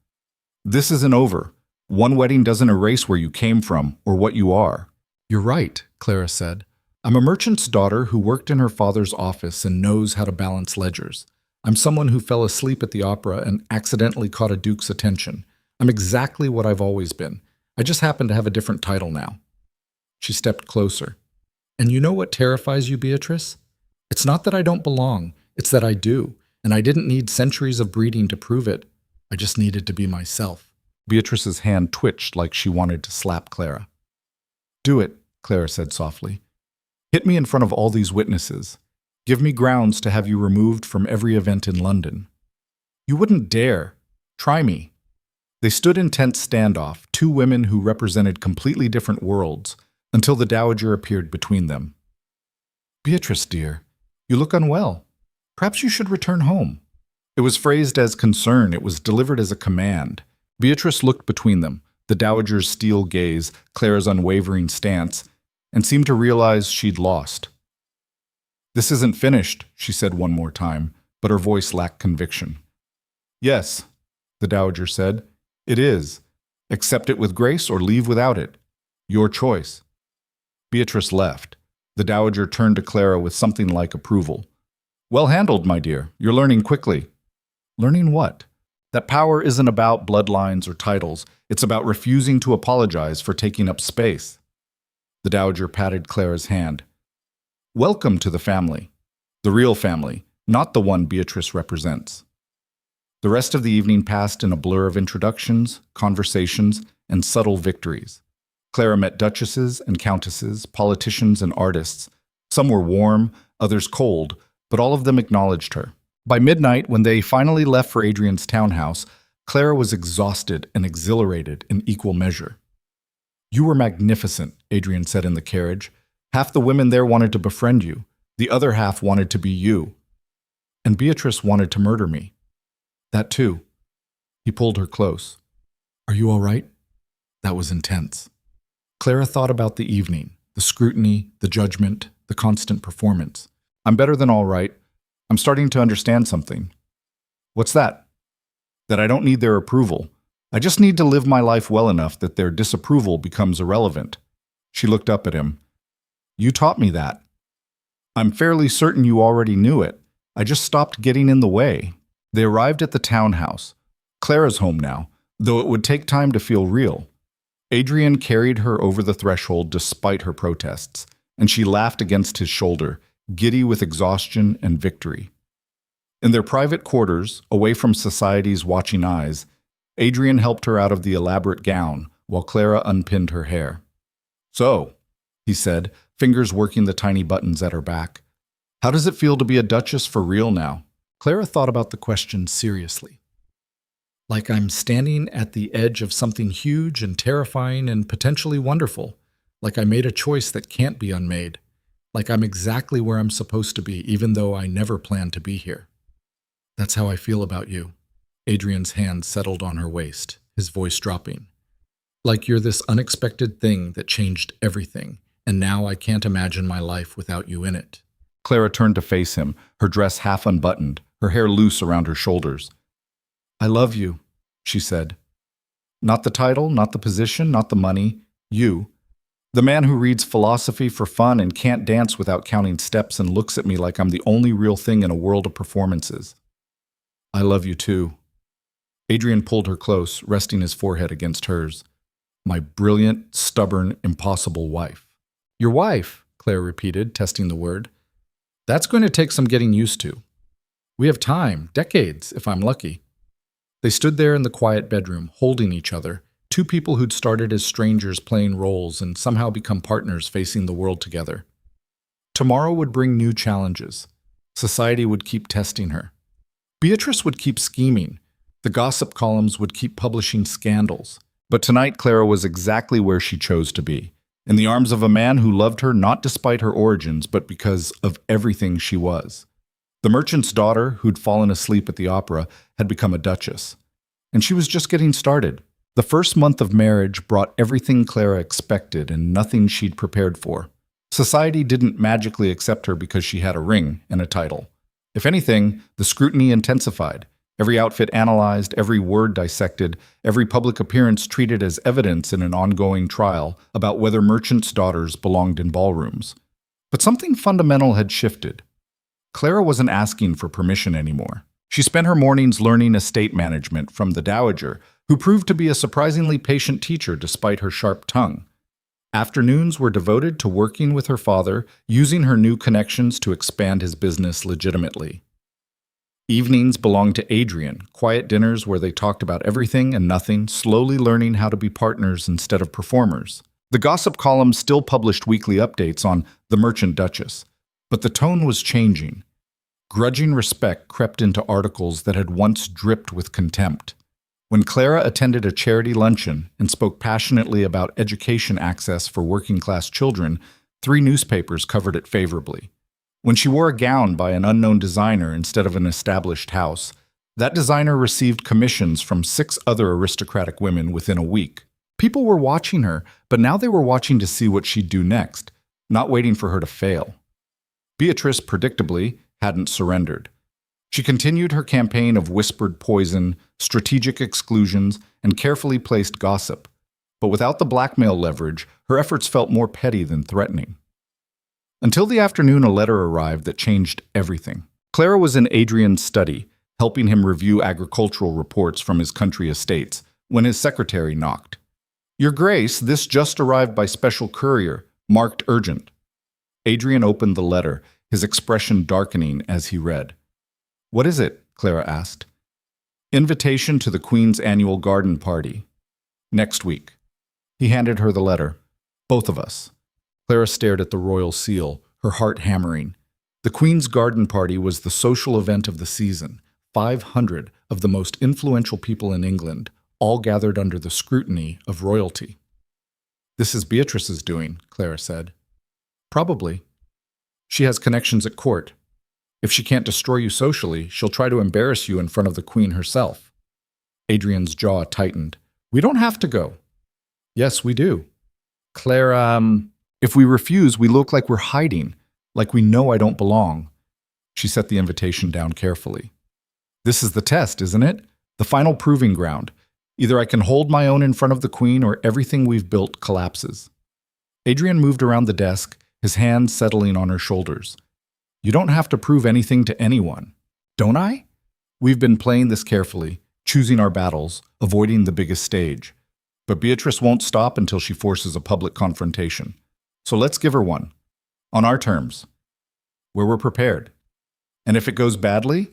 This isn't over. One wedding doesn't erase where you came from or what you are. You're right, Clara said. I'm a merchant's daughter who worked in her father's office and knows how to balance ledgers. I'm someone who fell asleep at the opera and accidentally caught a duke's attention. I'm exactly what I've always been. I just happen to have a different title now. She stepped closer. And you know what terrifies you, Beatrice? It's not that I don't belong, it's that I do, and I didn't need centuries of breeding to prove it. I just needed to be myself. Beatrice's hand twitched like she wanted to slap Clara. Do it, Clara said softly. Hit me in front of all these witnesses. Give me grounds to have you removed from every event in London. You wouldn't dare. Try me. They stood in tense standoff, two women who represented completely different worlds, until the dowager appeared between them. Beatrice, dear, you look unwell. Perhaps you should return home. It was phrased as concern. It was delivered as a command. Beatrice looked between them, the dowager's steel gaze, Clara's unwavering stance, and seemed to realize she'd lost. This isn't finished, she said one more time, but her voice lacked conviction. Yes, the dowager said, it is. Accept it with grace or leave without it. Your choice. Beatrice left. The dowager turned to Clara with something like approval. Well handled, my dear. You're learning quickly. Learning what? That power isn't about bloodlines or titles. It's about refusing to apologize for taking up space. The dowager patted Clara's hand. Welcome to the family. The real family, not the one Beatrice represents. The rest of the evening passed in a blur of introductions, conversations, and subtle victories. Clara met duchesses and countesses, politicians and artists. Some were warm, others cold, but all of them acknowledged her. By midnight, when they finally left for Adrian's townhouse, Clara was exhausted and exhilarated in equal measure. You were magnificent, Adrian said in the carriage. Half the women there wanted to befriend you. The other half wanted to be you. And Beatrice wanted to murder me. That too. He pulled her close. Are you all right? That was intense. Clara thought about the evening, the scrutiny, the judgment, the constant performance. I'm better than all right. I'm starting to understand something. What's that? That I don't need their approval. I just need to live my life well enough that their disapproval becomes irrelevant. She looked up at him. You taught me that. I'm fairly certain you already knew it. I just stopped getting in the way. They arrived at the townhouse. Clara's home now, though it would take time to feel real. Adrian carried her over the threshold despite her protests, and she laughed against his shoulder, giddy with exhaustion and victory. In their private quarters, away from society's watching eyes, Adrian helped her out of the elaborate gown while Clara unpinned her hair. So, he said, fingers working the tiny buttons at her back, how does it feel to be a duchess for real now? Clara thought about the question seriously. Like I'm standing at the edge of something huge and terrifying and potentially wonderful. Like I made a choice that can't be unmade. Like I'm exactly where I'm supposed to be, even though I never planned to be here. That's how I feel about you. Adrian's hand settled on her waist, his voice dropping. Like you're this unexpected thing that changed everything, and now I can't imagine my life without you in it. Clara turned to face him, her dress half unbuttoned, her hair loose around her shoulders. I love you, she said. Not the title, not the position, not the money. You. The man who reads philosophy for fun and can't dance without counting steps and looks at me like I'm the only real thing in a world of performances. I love you too. Adrian pulled her close, resting his forehead against hers. My brilliant, stubborn, impossible wife. Your wife, Claire repeated, testing the word. That's going to take some getting used to. We have time, decades, if I'm lucky. They stood there in the quiet bedroom, holding each other, two people who'd started as strangers playing roles and somehow become partners facing the world together. Tomorrow would bring new challenges. Society would keep testing her. Beatrice would keep scheming. The gossip columns would keep publishing scandals. But tonight Clara was exactly where she chose to be, in the arms of a man who loved her not despite her origins, but because of everything she was. The merchant's daughter, who'd fallen asleep at the opera, had become a duchess. And she was just getting started. The first month of marriage brought everything Clara expected and nothing she'd prepared for. Society didn't magically accept her because she had a ring and a title. If anything, the scrutiny intensified. Every outfit analyzed, every word dissected, every public appearance treated as evidence in an ongoing trial about whether merchants' daughters belonged in ballrooms. But something fundamental had shifted. Clara wasn't asking for permission anymore. She spent her mornings learning estate management from the dowager, who proved to be a surprisingly patient teacher despite her sharp tongue. Afternoons were devoted to working with her father, using her new connections to expand his business legitimately. Evenings belonged to Adrian, quiet dinners where they talked about everything and nothing, slowly learning how to be partners instead of performers. The gossip columns still published weekly updates on the merchant duchess, but the tone was changing. Grudging respect crept into articles that had once dripped with contempt. When Clara attended a charity luncheon and spoke passionately about education access for working-class children, 3 newspapers covered it favorably. When she wore a gown by an unknown designer instead of an established house, that designer received commissions from 6 other aristocratic women within a week. People were watching her, but now they were watching to see what she'd do next, not waiting for her to fail. Beatrice, predictably, hadn't surrendered. She continued her campaign of whispered poison, strategic exclusions, and carefully placed gossip. But without the blackmail leverage, her efforts felt more petty than threatening. Until the afternoon, a letter arrived that changed everything. Clara was in Adrian's study, helping him review agricultural reports from his country estates, when his secretary knocked. Your Grace, this just arrived by special courier, marked urgent. Adrian opened the letter, his expression darkening as he read. What is it? Clara asked. Invitation to the Queen's annual garden party. Next week. He handed her the letter. Both of us. Clara stared at the royal seal, her heart hammering. The Queen's garden party was the social event of the season. 500 of the most influential people in England, all gathered under the scrutiny of royalty. This is Beatrice's doing, Clara said. Probably. She has connections at court. If she can't destroy you socially, she'll try to embarrass you in front of the Queen herself. Adrian's jaw tightened. We don't have to go. Yes, we do. Clara, if we refuse, we look like we're hiding, like we know I don't belong. She set the invitation down carefully. This is the test, isn't it? The final proving ground. Either I can hold my own in front of the Queen or everything we've built collapses. Adrian moved around the desk, his hands settling on her shoulders. You don't have to prove anything to anyone. Don't I? We've been playing this carefully, choosing our battles, avoiding the biggest stage. But Beatrice won't stop until she forces a public confrontation. So let's give her one. On our terms. Where we're prepared. And if it goes badly?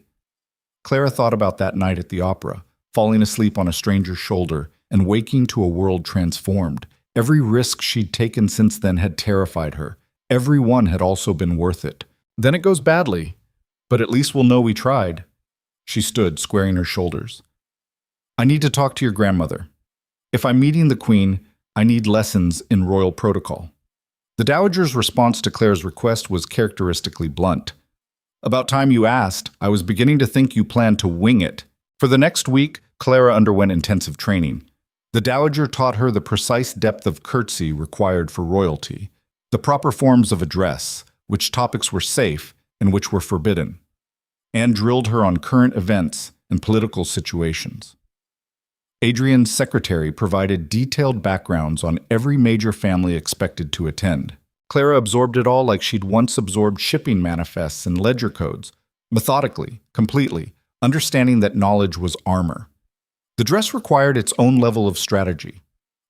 Clara thought about that night at the opera, falling asleep on a stranger's shoulder and waking to a world transformed. Every risk she'd taken since then had terrified her. Every one had also been worth it. Then it goes badly, but at least we'll know we tried. She stood, squaring her shoulders. I need to talk to your grandmother. If I'm meeting the Queen, I need lessons in royal protocol. The Dowager's response to Claire's request was characteristically blunt. "About time you asked. I was beginning to think you planned to wing it." For the next week, Clara underwent intensive training. The Dowager taught her the precise depth of curtsy required for royalty, the proper forms of address, which topics were safe and which were forbidden, and drilled her on current events and political situations. Adrian's secretary provided detailed backgrounds on every major family expected to attend. Clara absorbed it all like she'd once absorbed shipping manifests and ledger codes, methodically, completely, understanding that knowledge was armor. The dress required its own level of strategy.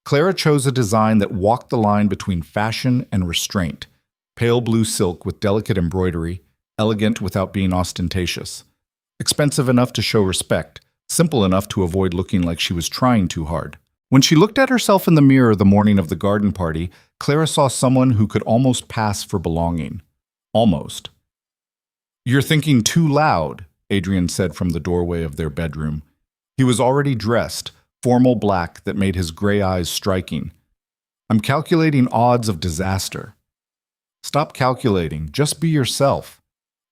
Clara chose a design that walked the line between fashion and restraint, pale blue silk with delicate embroidery, elegant without being ostentatious, expensive enough to show respect, simple enough to avoid looking like she was trying too hard. When she looked at herself in the mirror the morning of the garden party, Clara saw someone who could almost pass for belonging. Almost. "You're thinking too loud," Adrian said from the doorway of their bedroom. He was already dressed, formal black that made his gray eyes striking. "I'm calculating odds of disaster." "Stop calculating, just be yourself."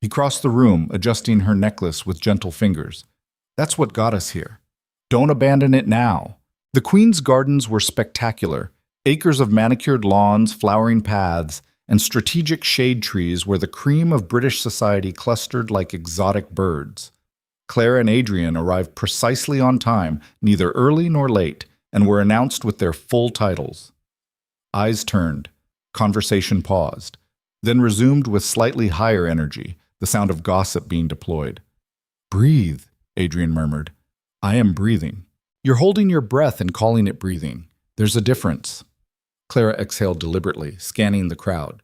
He crossed the room, adjusting her necklace with gentle fingers. "That's what got us here. Don't abandon it now." The Queen's gardens were spectacular, acres of manicured lawns, flowering paths, and strategic shade trees where the cream of British society clustered like exotic birds. Clara and Adrian arrived precisely on time, neither early nor late, and were announced with their full titles. Eyes turned. Conversation paused, then resumed with slightly higher energy, the sound of gossip being deployed. "Breathe," Adrian murmured. "I am breathing." "You're holding your breath and calling it breathing. There's a difference." Clara exhaled deliberately, scanning the crowd.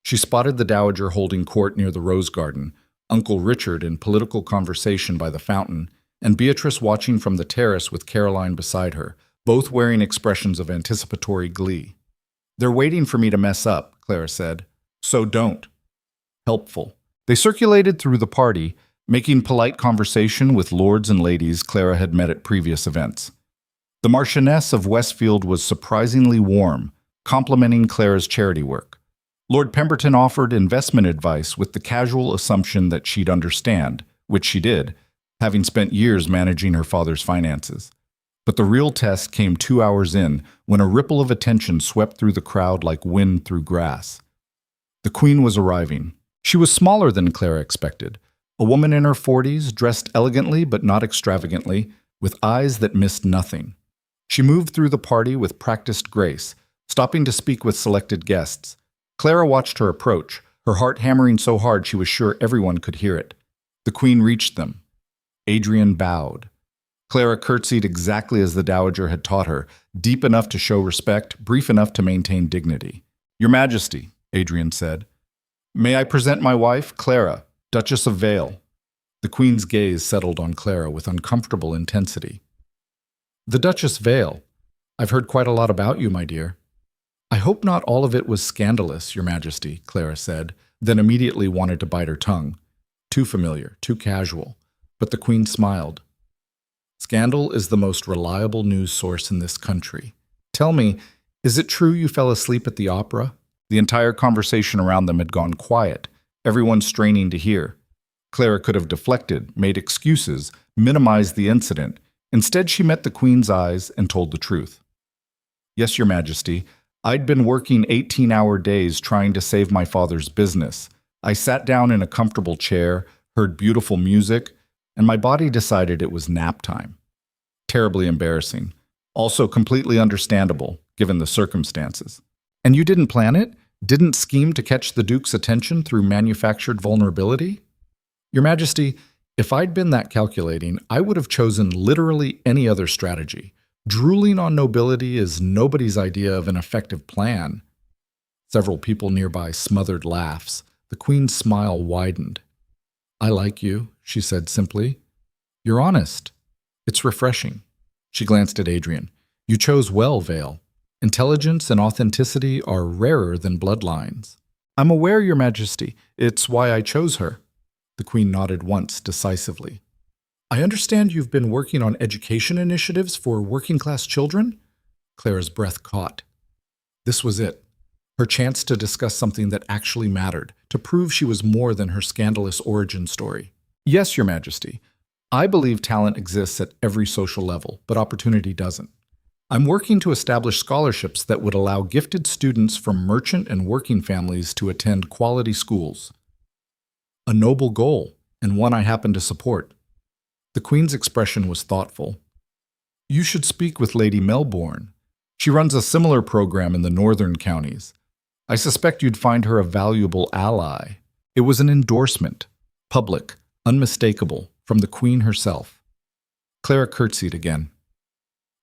She spotted the Dowager holding court near the rose garden, Uncle Richard in political conversation by the fountain, and Beatrice watching from the terrace with Caroline beside her, both wearing expressions of anticipatory glee. "They're waiting for me to mess up," Clara said. "So don't." Helpful. They circulated through the party, making polite conversation with lords and ladies Clara had met at previous events. The Marchioness of Westfield was surprisingly warm, complimenting Clara's charity work. Lord Pemberton offered investment advice with the casual assumption that she'd understand, which she did, having spent years managing her father's finances. But the real test came 2 hours in, when a ripple of attention swept through the crowd like wind through grass. The Queen was arriving. She was smaller than Clara expected, a woman in her 40s, dressed elegantly but not extravagantly, with eyes that missed nothing. She moved through the party with practiced grace, stopping to speak with selected guests. Clara watched her approach, her heart hammering so hard she was sure everyone could hear it. The Queen reached them. Adrian bowed. Clara curtsied exactly as the Dowager had taught her, deep enough to show respect, brief enough to maintain dignity. "Your Majesty," Adrian said. "May I present my wife, Clara, Duchess of Vale?" The Queen's gaze settled on Clara with uncomfortable intensity. "The Duchess Vale. I've heard quite a lot about you, my dear." "I hope not all of it was scandalous, Your Majesty," Clara said, then immediately wanted to bite her tongue. Too familiar, too casual. But the Queen smiled. "Scandal is the most reliable news source in this country. Tell me, is it true you fell asleep at the opera?" The entire conversation around them had gone quiet, everyone straining to hear. Clara could have deflected, made excuses, minimized the incident. Instead, she met the Queen's eyes and told the truth. "Yes, Your Majesty. I'd been working 18-hour days trying to save my father's business. I sat down in a comfortable chair, heard beautiful music, and my body decided it was nap time." Terribly embarrassing. Also completely understandable, given the circumstances. "And you didn't plan it? Didn't scheme to catch the Duke's attention through manufactured vulnerability?" "Your Majesty, if I'd been that calculating, I would have chosen literally any other strategy. Drooling on nobility is nobody's idea of an effective plan." Several people nearby smothered laughs. The Queen's smile widened. "I like you," she said simply. "You're honest. It's refreshing." She glanced at Adrian. "You chose well, Vale. Intelligence and authenticity are rarer than bloodlines." "I'm aware, Your Majesty. It's why I chose her." The Queen nodded once decisively. "I understand you've been working on education initiatives for working-class children?" Clara's breath caught. This was it. her chance to discuss something that actually mattered, to prove she was more than her scandalous origin story. Yes, Your Majesty. I believe talent exists at every social level, but opportunity doesn't. I'm working to establish scholarships that would allow gifted students from merchant and working families to attend quality schools. A noble goal, and one I happen to support. The Queen's expression was thoughtful. You should speak with Lady Melbourne. She runs a similar program in the northern counties. I suspect you'd find her a valuable ally. It was an endorsement, public, unmistakable, from the Queen herself. Clara curtsied again.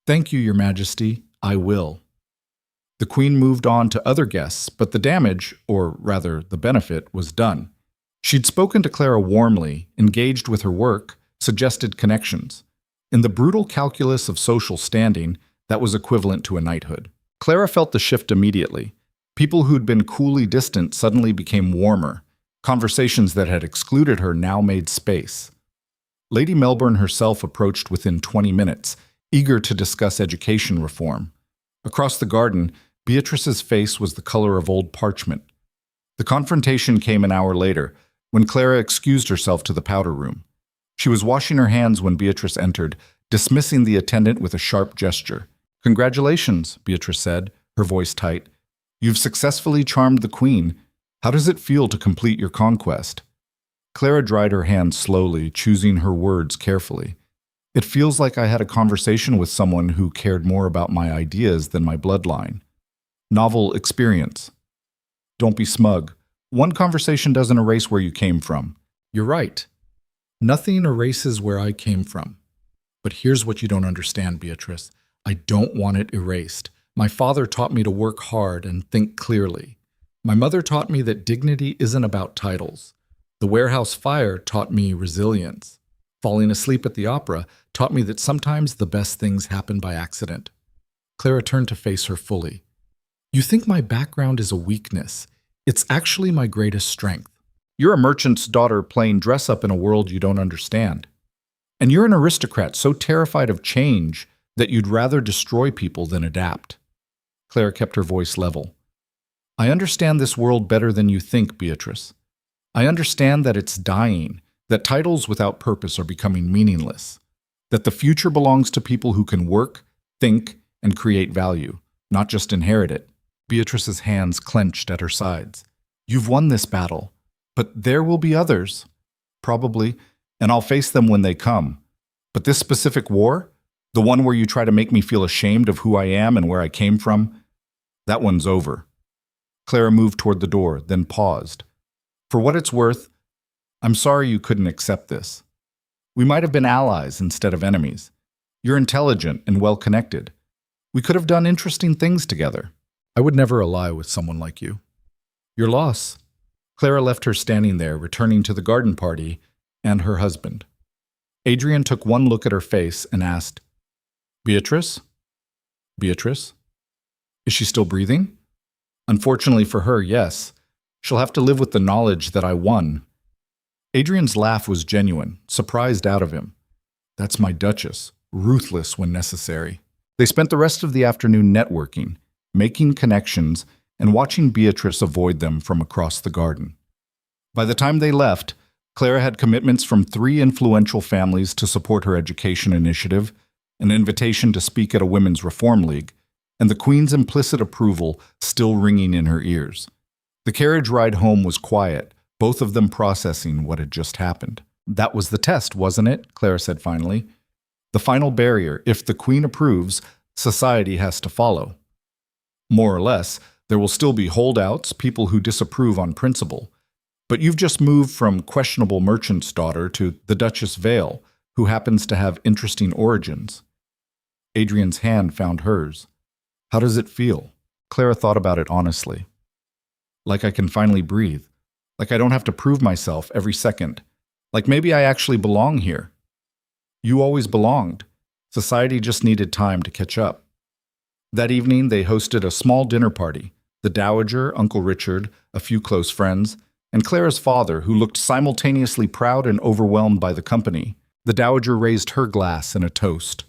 Thank you, Your Majesty. I will. The Queen moved on to other guests, but the damage, or rather the benefit, was done. She'd spoken to Clara warmly, engaged with her work, suggested connections. In the brutal calculus of social standing, that was equivalent to a knighthood. Clara felt the shift immediately. People who'd been coolly distant suddenly became warmer. Conversations that had excluded her now made space. Lady Melbourne herself approached within 20 minutes, eager to discuss education reform. Across the garden, Beatrice's face was the color of old parchment. The confrontation came an hour later, when Clara excused herself to the powder room. She was washing her hands when Beatrice entered, dismissing the attendant with a sharp gesture. Congratulations, Beatrice said, her voice tight. You've successfully charmed the Queen. How does it feel to complete your conquest? Clara dried her hands slowly, choosing her words carefully. It feels like I had a conversation with someone who cared more about my ideas than my bloodline. Novel experience. Don't be smug. One conversation doesn't erase where you came from. You're right. Nothing erases where I came from. But here's what you don't understand, Beatrice. I don't want it erased. My father taught me to work hard and think clearly. My mother taught me that dignity isn't about titles. The warehouse fire taught me resilience. Falling asleep at the opera taught me that sometimes the best things happen by accident. Clara turned to face her fully. You think my background is a weakness. It's actually my greatest strength. You're a merchant's daughter playing dress-up in a world you don't understand. And you're an aristocrat so terrified of change that you'd rather destroy people than adapt. Clara kept her voice level. I understand this world better than you think, Beatrice. I understand that it's dying, that titles without purpose are becoming meaningless, that the future belongs to people who can work, think, and create value, not just inherit it. Beatrice's hands clenched at her sides. You've won this battle. But there will be others, probably, and I'll face them when they come. But this specific war, the one where you try to make me feel ashamed of who I am and where I came from, that one's over. Clara moved toward the door, then paused. For what it's worth, I'm sorry you couldn't accept this. We might have been allies instead of enemies. You're intelligent and well-connected. We could have done interesting things together. I would never ally with someone like you. Your loss. Clara left her standing there, returning to the garden party and her husband. Adrian took one look at her face and asked, Beatrice? Beatrice? Is she still breathing? Unfortunately for her, yes. She'll have to live with the knowledge that I won. Adrian's laugh was genuine, surprised out of him. That's my duchess, ruthless when necessary. They spent the rest of the afternoon networking, making connections, and watching Beatrice avoid them from across the garden. By the time they left, Clara had commitments from 3 influential families to support her education initiative, an invitation to speak at a women's reform league, and the Queen's implicit approval still ringing in her ears. The carriage ride home was quiet, both of them processing what had just happened. That was the test, wasn't it? Clara said finally. The final barrier, if the Queen approves, society has to follow. More or less, there will still be holdouts, people who disapprove on principle. But you've just moved from questionable merchant's daughter to the Duchess Vale, who happens to have interesting origins. Adrian's hand found hers. How does it feel? Clara thought about it honestly. Like I can finally breathe. Like I don't have to prove myself every second. Like maybe I actually belong here. You always belonged. Society just needed time to catch up. That evening, they hosted a small dinner party. The Dowager, Uncle Richard, a few close friends, and Clara's father, who looked simultaneously proud and overwhelmed by the company. The Dowager raised her glass in a toast.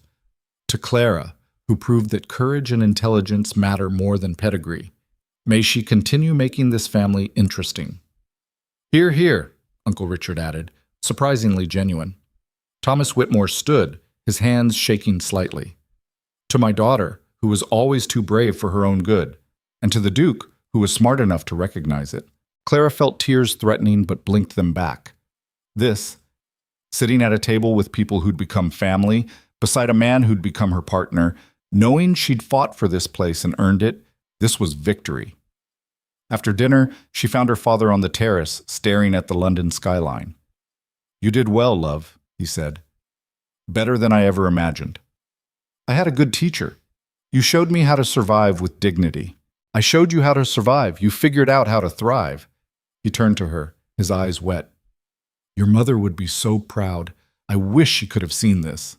To Clara, who proved that courage and intelligence matter more than pedigree. May she continue making this family interesting. Hear, hear, Uncle Richard added, surprisingly genuine. Thomas Whitmore stood, his hands shaking slightly. To my daughter, who was always too brave for her own good, and to the Duke, who was smart enough to recognize it. Clara felt tears threatening but blinked them back. This, sitting at a table with people who'd become family, beside a man who'd become her partner, knowing she'd fought for this place and earned it, this was victory. After dinner, she found her father on the terrace, staring at the London skyline. You did well, love, he said. Better than I ever imagined. I had a good teacher. You showed me how to survive with dignity. I showed you how to survive. You figured out how to thrive. He turned to her, his eyes wet. Your mother would be so proud. I wish she could have seen this.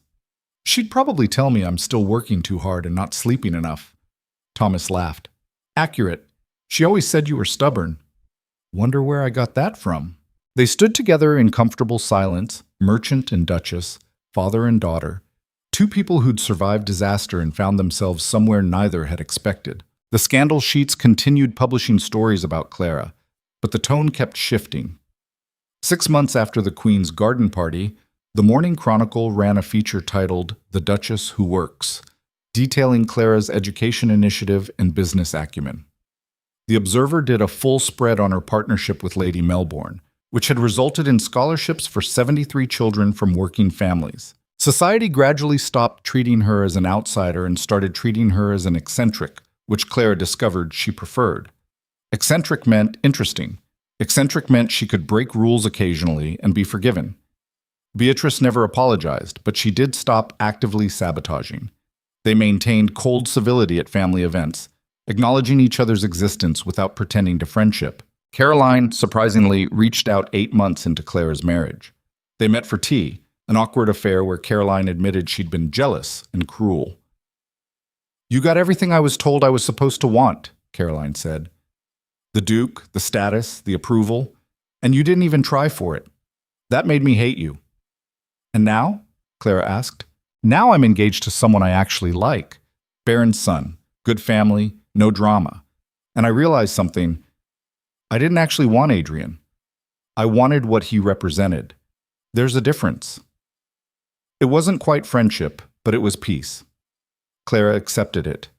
She'd probably tell me I'm still working too hard and not sleeping enough. Thomas laughed. Accurate. She always said you were stubborn. Wonder where I got that from. They stood together in comfortable silence, merchant and duchess, father and daughter, two people who'd survived disaster and found themselves somewhere neither had expected. The scandal sheets continued publishing stories about Clara, but the tone kept shifting. 6 months after the Queen's garden party, the Morning Chronicle ran a feature titled The Duchess Who Works, detailing Clara's education initiative and business acumen. The Observer did a full spread on her partnership with Lady Melbourne, which had resulted in scholarships for 73 children from working families. Society gradually stopped treating her as an outsider and started treating her as an eccentric, which Clara discovered she preferred. Eccentric meant interesting. Eccentric meant she could break rules occasionally and be forgiven. Beatrice never apologized, but she did stop actively sabotaging. They maintained cold civility at family events, acknowledging each other's existence without pretending to friendship. Caroline, surprisingly, reached out 8 months into Clara's marriage. They met for tea, an awkward affair where Caroline admitted she'd been jealous and cruel. You got everything I was told I was supposed to want, Caroline said. The Duke, the status, the approval, and you didn't even try for it. That made me hate you. And now? Clara asked. Now I'm engaged to someone I actually like. Baron's son, good family, no drama. And I realized something. I didn't actually want Adrian. I wanted what he represented. There's a difference. It wasn't quite friendship, but it was peace. Clara accepted it.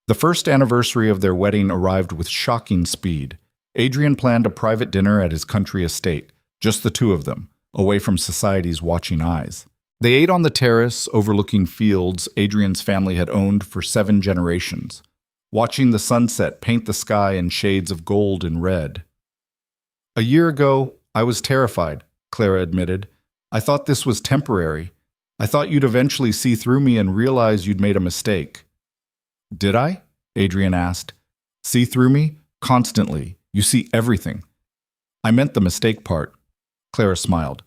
The first anniversary of their wedding arrived with shocking speed. Adrian planned a private dinner at his country estate, just the two of them, away from society's watching eyes. They ate on the terrace overlooking fields Adrian's family had owned for 7 generations, watching the sunset paint the sky in shades of gold and red. A year ago, I was terrified, Clara admitted. I thought this was temporary. I thought you'd eventually see through me and realize you'd made a mistake. Did I? Adrian asked. See through me? Constantly. You see everything. I meant the mistake part. Clara smiled.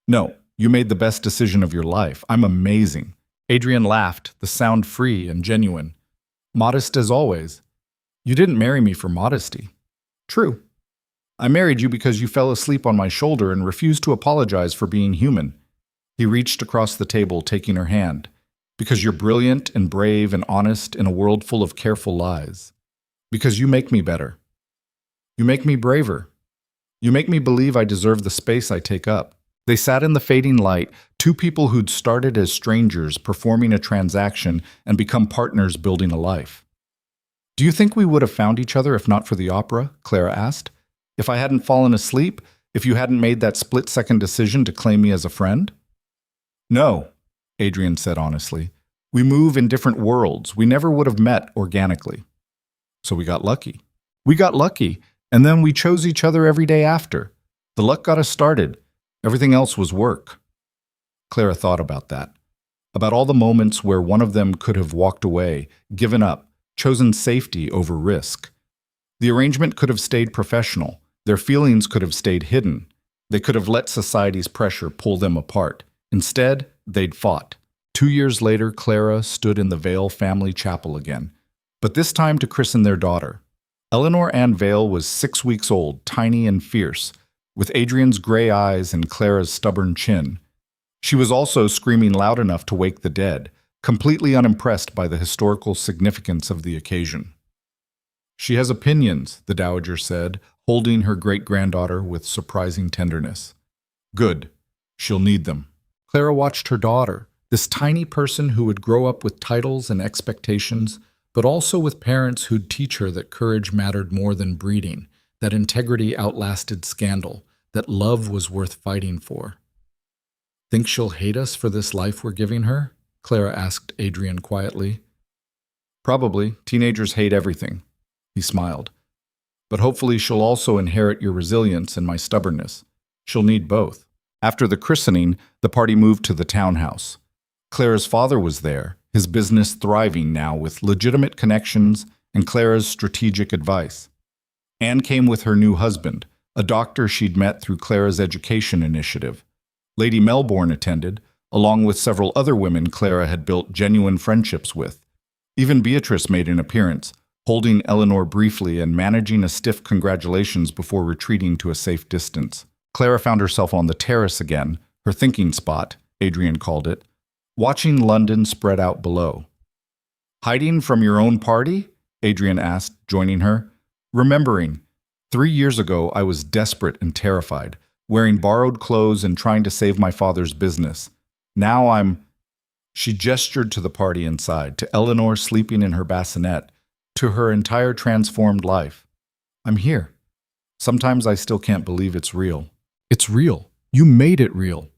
No, you made the best decision of your life. I'm amazing. Adrian laughed, the sound free and genuine. Modest as always. You didn't marry me for modesty. True. I married you because you fell asleep on my shoulder and refused to apologize for being human. He reached across the table, taking her hand. Because you're brilliant and brave and honest in a world full of careful lies. Because you make me better. You make me braver. You make me believe I deserve the space I take up. They sat in the fading light, two people who'd started as strangers performing a transaction and become partners building a life. Do you think we would have found each other if not for the opera? Clara asked. If I hadn't fallen asleep? If you hadn't made that split-second decision to claim me as a friend? No, Adrian said honestly. We move in different worlds. We never would have met organically. So we got lucky. We got lucky, and then we chose each other every day after. The luck got us started. Everything else was work. Clara thought about that. About all the moments where one of them could have walked away, given up, chosen safety over risk. The arrangement could have stayed professional. Their feelings could have stayed hidden. They could have let society's pressure pull them apart. Instead, they'd fought. 2 years later, Clara stood in the Vale family chapel again, but this time to christen their daughter. Eleanor Ann Vale was 6 weeks old, tiny and fierce, with Adrian's gray eyes and Clara's stubborn chin. She was also screaming loud enough to wake the dead, completely unimpressed by the historical significance of the occasion. She has opinions, the dowager said, holding her great-granddaughter with surprising tenderness. Good. She'll need them. Clara watched her daughter, this tiny person who would grow up with titles and expectations, but also with parents who'd teach her that courage mattered more than breeding, that integrity outlasted scandal, that love was worth fighting for. Think she'll hate us for this life we're giving her? Clara asked Adrian quietly. Probably. Teenagers hate everything. He smiled. But hopefully she'll also inherit your resilience and my stubbornness. She'll need both. After the christening, the party moved to the townhouse. Clara's father was there, his business thriving now with legitimate connections and Clara's strategic advice. Anne came with her new husband, a doctor she'd met through Clara's education initiative. Lady Melbourne attended, along with several other women Clara had built genuine friendships with. Even Beatrice made an appearance, holding Eleanor briefly and managing a stiff congratulations before retreating to a safe distance. Clara found herself on the terrace again, her thinking spot, Adrian called it, watching London spread out below. Hiding from your own party? Adrian asked, joining her. Remembering, 3 years ago I was desperate and terrified, wearing borrowed clothes and trying to save my father's business. Now I'm... She gestured to the party inside, to Eleanor sleeping in her bassinet, to her entire transformed life. I'm here. Sometimes I still can't believe it's real. It's real. You made it real.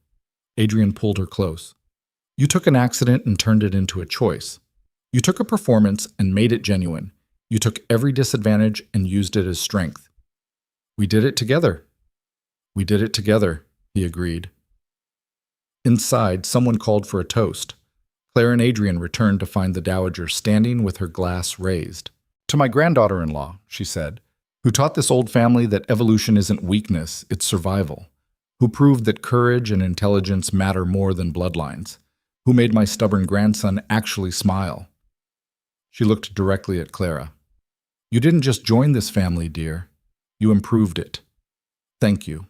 Adrian pulled her close. You took an accident and turned it into a choice. You took a performance and made it genuine. You took every disadvantage and used it as strength. We did it together. We did it together, he agreed. Inside, someone called for a toast. Claire and Adrian returned to find the dowager standing with her glass raised. To my granddaughter-in-law, she said, who taught this old family that evolution isn't weakness, it's survival, who proved that courage and intelligence matter more than bloodlines, who made my stubborn grandson actually smile. She looked directly at Clara. You didn't just join this family, dear. You improved it. Thank you.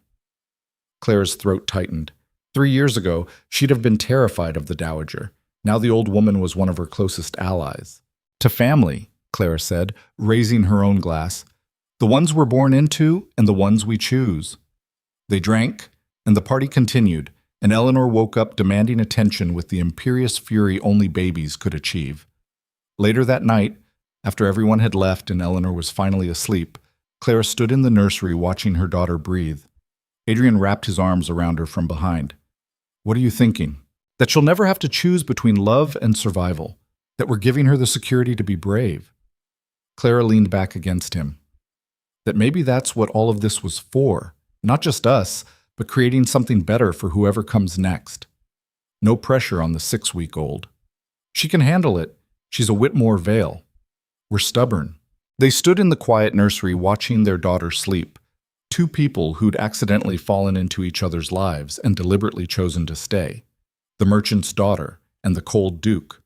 Clara's throat tightened. 3 years ago, she'd have been terrified of the dowager. Now the old woman was one of her closest allies. To family, Clara said, raising her own glass. The ones we're born into and the ones we choose. They drank, and the party continued, and Eleanor woke up demanding attention with the imperious fury only babies could achieve. Later that night, after everyone had left and Eleanor was finally asleep, Clara stood in the nursery watching her daughter breathe. Adrian wrapped his arms around her from behind. What are you thinking? That she'll never have to choose between love and survival. That we're giving her the security to be brave. Clara leaned back against him. That maybe that's what all of this was for. Not just us, but creating something better for whoever comes next. No pressure on the 6-week-old. She can handle it. She's a Whitmore Vale. We're stubborn. They stood in the quiet nursery watching their daughter sleep. Two people who'd accidentally fallen into each other's lives and deliberately chosen to stay. The merchant's daughter and the cold duke.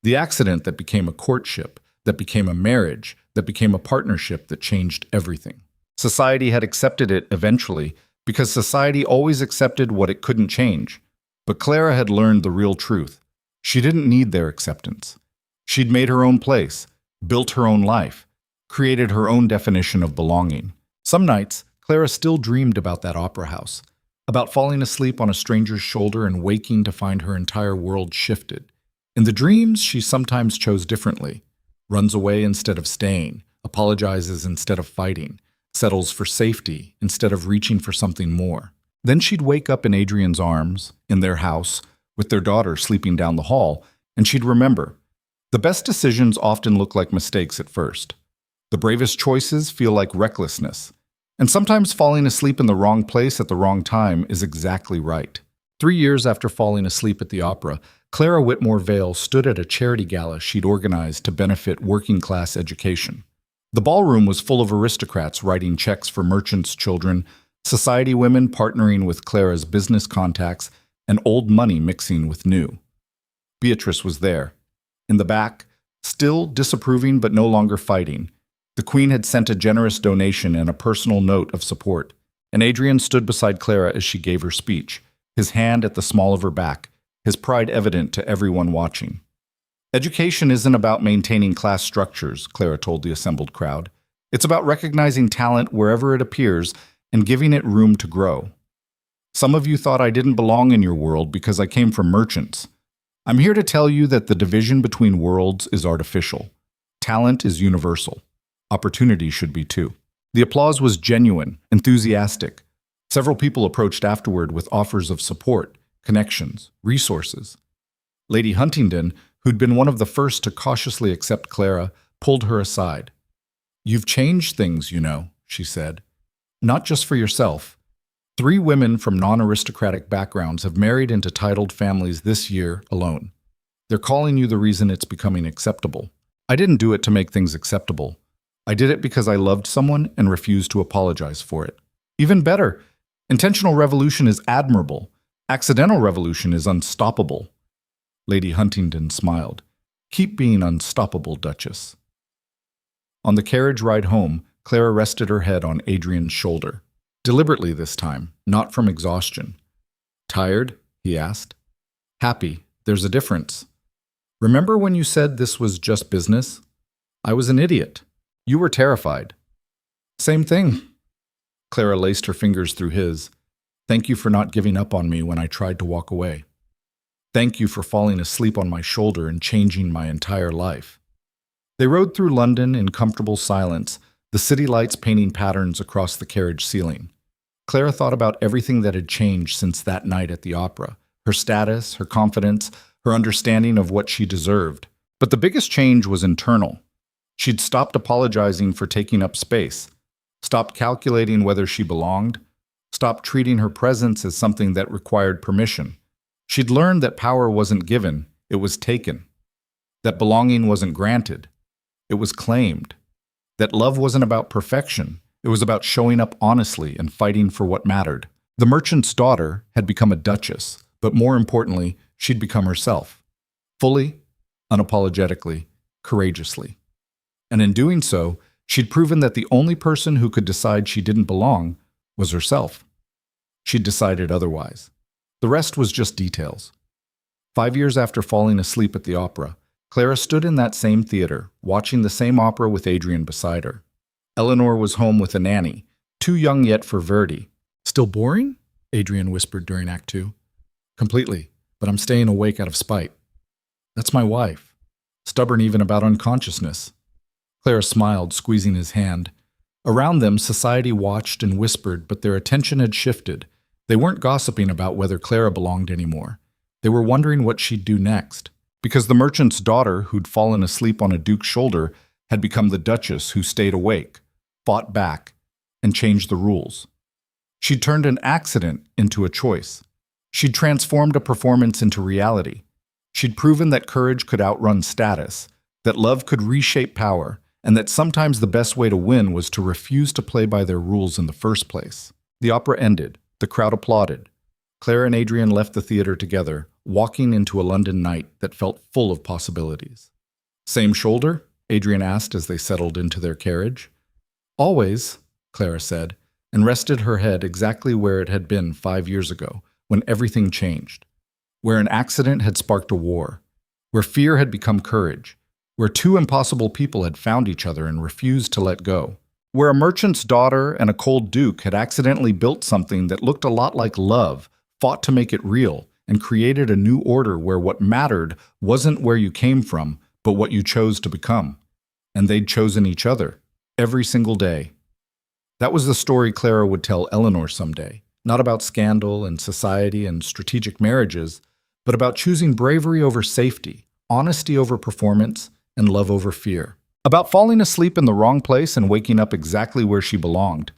The accident that became a courtship, that became a marriage, that became a partnership that changed everything. Society had accepted it eventually because society always accepted what it couldn't change. But Clara had learned the real truth. She didn't need their acceptance. She'd made her own place, built her own life, created her own definition of belonging. Some nights, Clara still dreamed about that opera house, about falling asleep on a stranger's shoulder and waking to find her entire world shifted. In the dreams, she sometimes chose differently, runs away instead of staying, apologizes instead of fighting, settles for safety instead of reaching for something more. Then she'd wake up in Adrian's arms, in their house, with their daughter sleeping down the hall, and she'd remember. The best decisions often look like mistakes at first. The bravest choices feel like recklessness. And sometimes falling asleep in the wrong place at the wrong time is exactly right. 3 years after falling asleep at the opera, Clara Whitmore Vale stood at a charity gala she'd organized to benefit working-class education. The ballroom was full of aristocrats writing checks for merchants' children, society women partnering with Clara's business contacts, and old money mixing with new. Beatrice was there. In the back, still disapproving but no longer fighting, the Queen had sent a generous donation and a personal note of support, and Adrian stood beside Clara as she gave her speech, his hand at the small of her back, his pride evident to everyone watching. Education isn't about maintaining class structures, Clara told the assembled crowd. It's about recognizing talent wherever it appears and giving it room to grow. Some of you thought I didn't belong in your world because I came from merchants. I'm here to tell you that the division between worlds is artificial. Talent is universal. Opportunity should be too. The applause was genuine, enthusiastic. Several people approached afterward with offers of support, connections, resources. Lady Huntingdon, who'd been one of the first to cautiously accept Clara, pulled her aside. "You've changed things, you know," she said. "Not just for yourself. 3 women from non-aristocratic backgrounds have married into titled families this year alone. They're calling you the reason it's becoming acceptable. I didn't do it to make things acceptable. I did it because I loved someone and refused to apologize for it. Even better, intentional revolution is admirable. Accidental revolution is unstoppable." Lady Huntingdon smiled. "Keep being unstoppable, Duchess." On the carriage ride home, Clara rested her head on Adrian's shoulder. Deliberately this time, not from exhaustion. "Tired?" he asked. "Happy. There's a difference. Remember when you said this was just business? I was an idiot. You were terrified." "Same thing." Clara laced her fingers through his. "Thank you for not giving up on me when I tried to walk away. Thank you for falling asleep on my shoulder and changing my entire life." They rode through London in comfortable silence, the city lights painting patterns across the carriage ceiling. Clara thought about everything that had changed since that night at the opera, her status, her confidence, her understanding of what she deserved. But the biggest change was internal. She'd stopped apologizing for taking up space, stopped calculating whether she belonged, stopped treating her presence as something that required permission. She'd learned that power wasn't given, it was taken. That belonging wasn't granted, it was claimed. That love wasn't about perfection, it was about showing up honestly and fighting for what mattered. The merchant's daughter had become a duchess, but more importantly, she'd become herself. Fully, unapologetically, courageously. And in doing so, she'd proven that the only person who could decide she didn't belong was herself. She'd decided otherwise. The rest was just details. 5 years after falling asleep at the opera, Clara stood in that same theater, watching the same opera with Adrian beside her. Eleanor was home with a nanny, too young yet for Verdi. "Still boring?" Adrian whispered during Act 2. "Completely, but I'm staying awake out of spite. That's my wife. Stubborn even about unconsciousness." Clara smiled, squeezing his hand. Around them, society watched and whispered, but their attention had shifted. They weren't gossiping about whether Clara belonged anymore. They were wondering what she'd do next. Because the merchant's daughter, who'd fallen asleep on a duke's shoulder, had become the duchess who stayed awake, fought back, and changed the rules. She'd turned an accident into a choice. She'd transformed a performance into reality. She'd proven that courage could outrun status, that love could reshape power, and that sometimes the best way to win was to refuse to play by their rules in the first place. The opera ended. The crowd applauded. Clara and Adrian left the theater together, walking into a London night that felt full of possibilities. "Same shoulder?" Adrian asked as they settled into their carriage. "Always," Clara said, and rested her head exactly where it had been 5 years ago, when everything changed. Where an accident had sparked a war. Where fear had become courage. Where 2 impossible people had found each other and refused to let go. Where a merchant's daughter and a cold duke had accidentally built something that looked a lot like love, fought to make it real, and created a new order where what mattered wasn't where you came from, but what you chose to become. And they'd chosen each other, every single day. That was the story Clara would tell Eleanor someday, not about scandal and society and strategic marriages, but about choosing bravery over safety, honesty over performance, and love over fear. About falling asleep in the wrong place and waking up exactly where she belonged.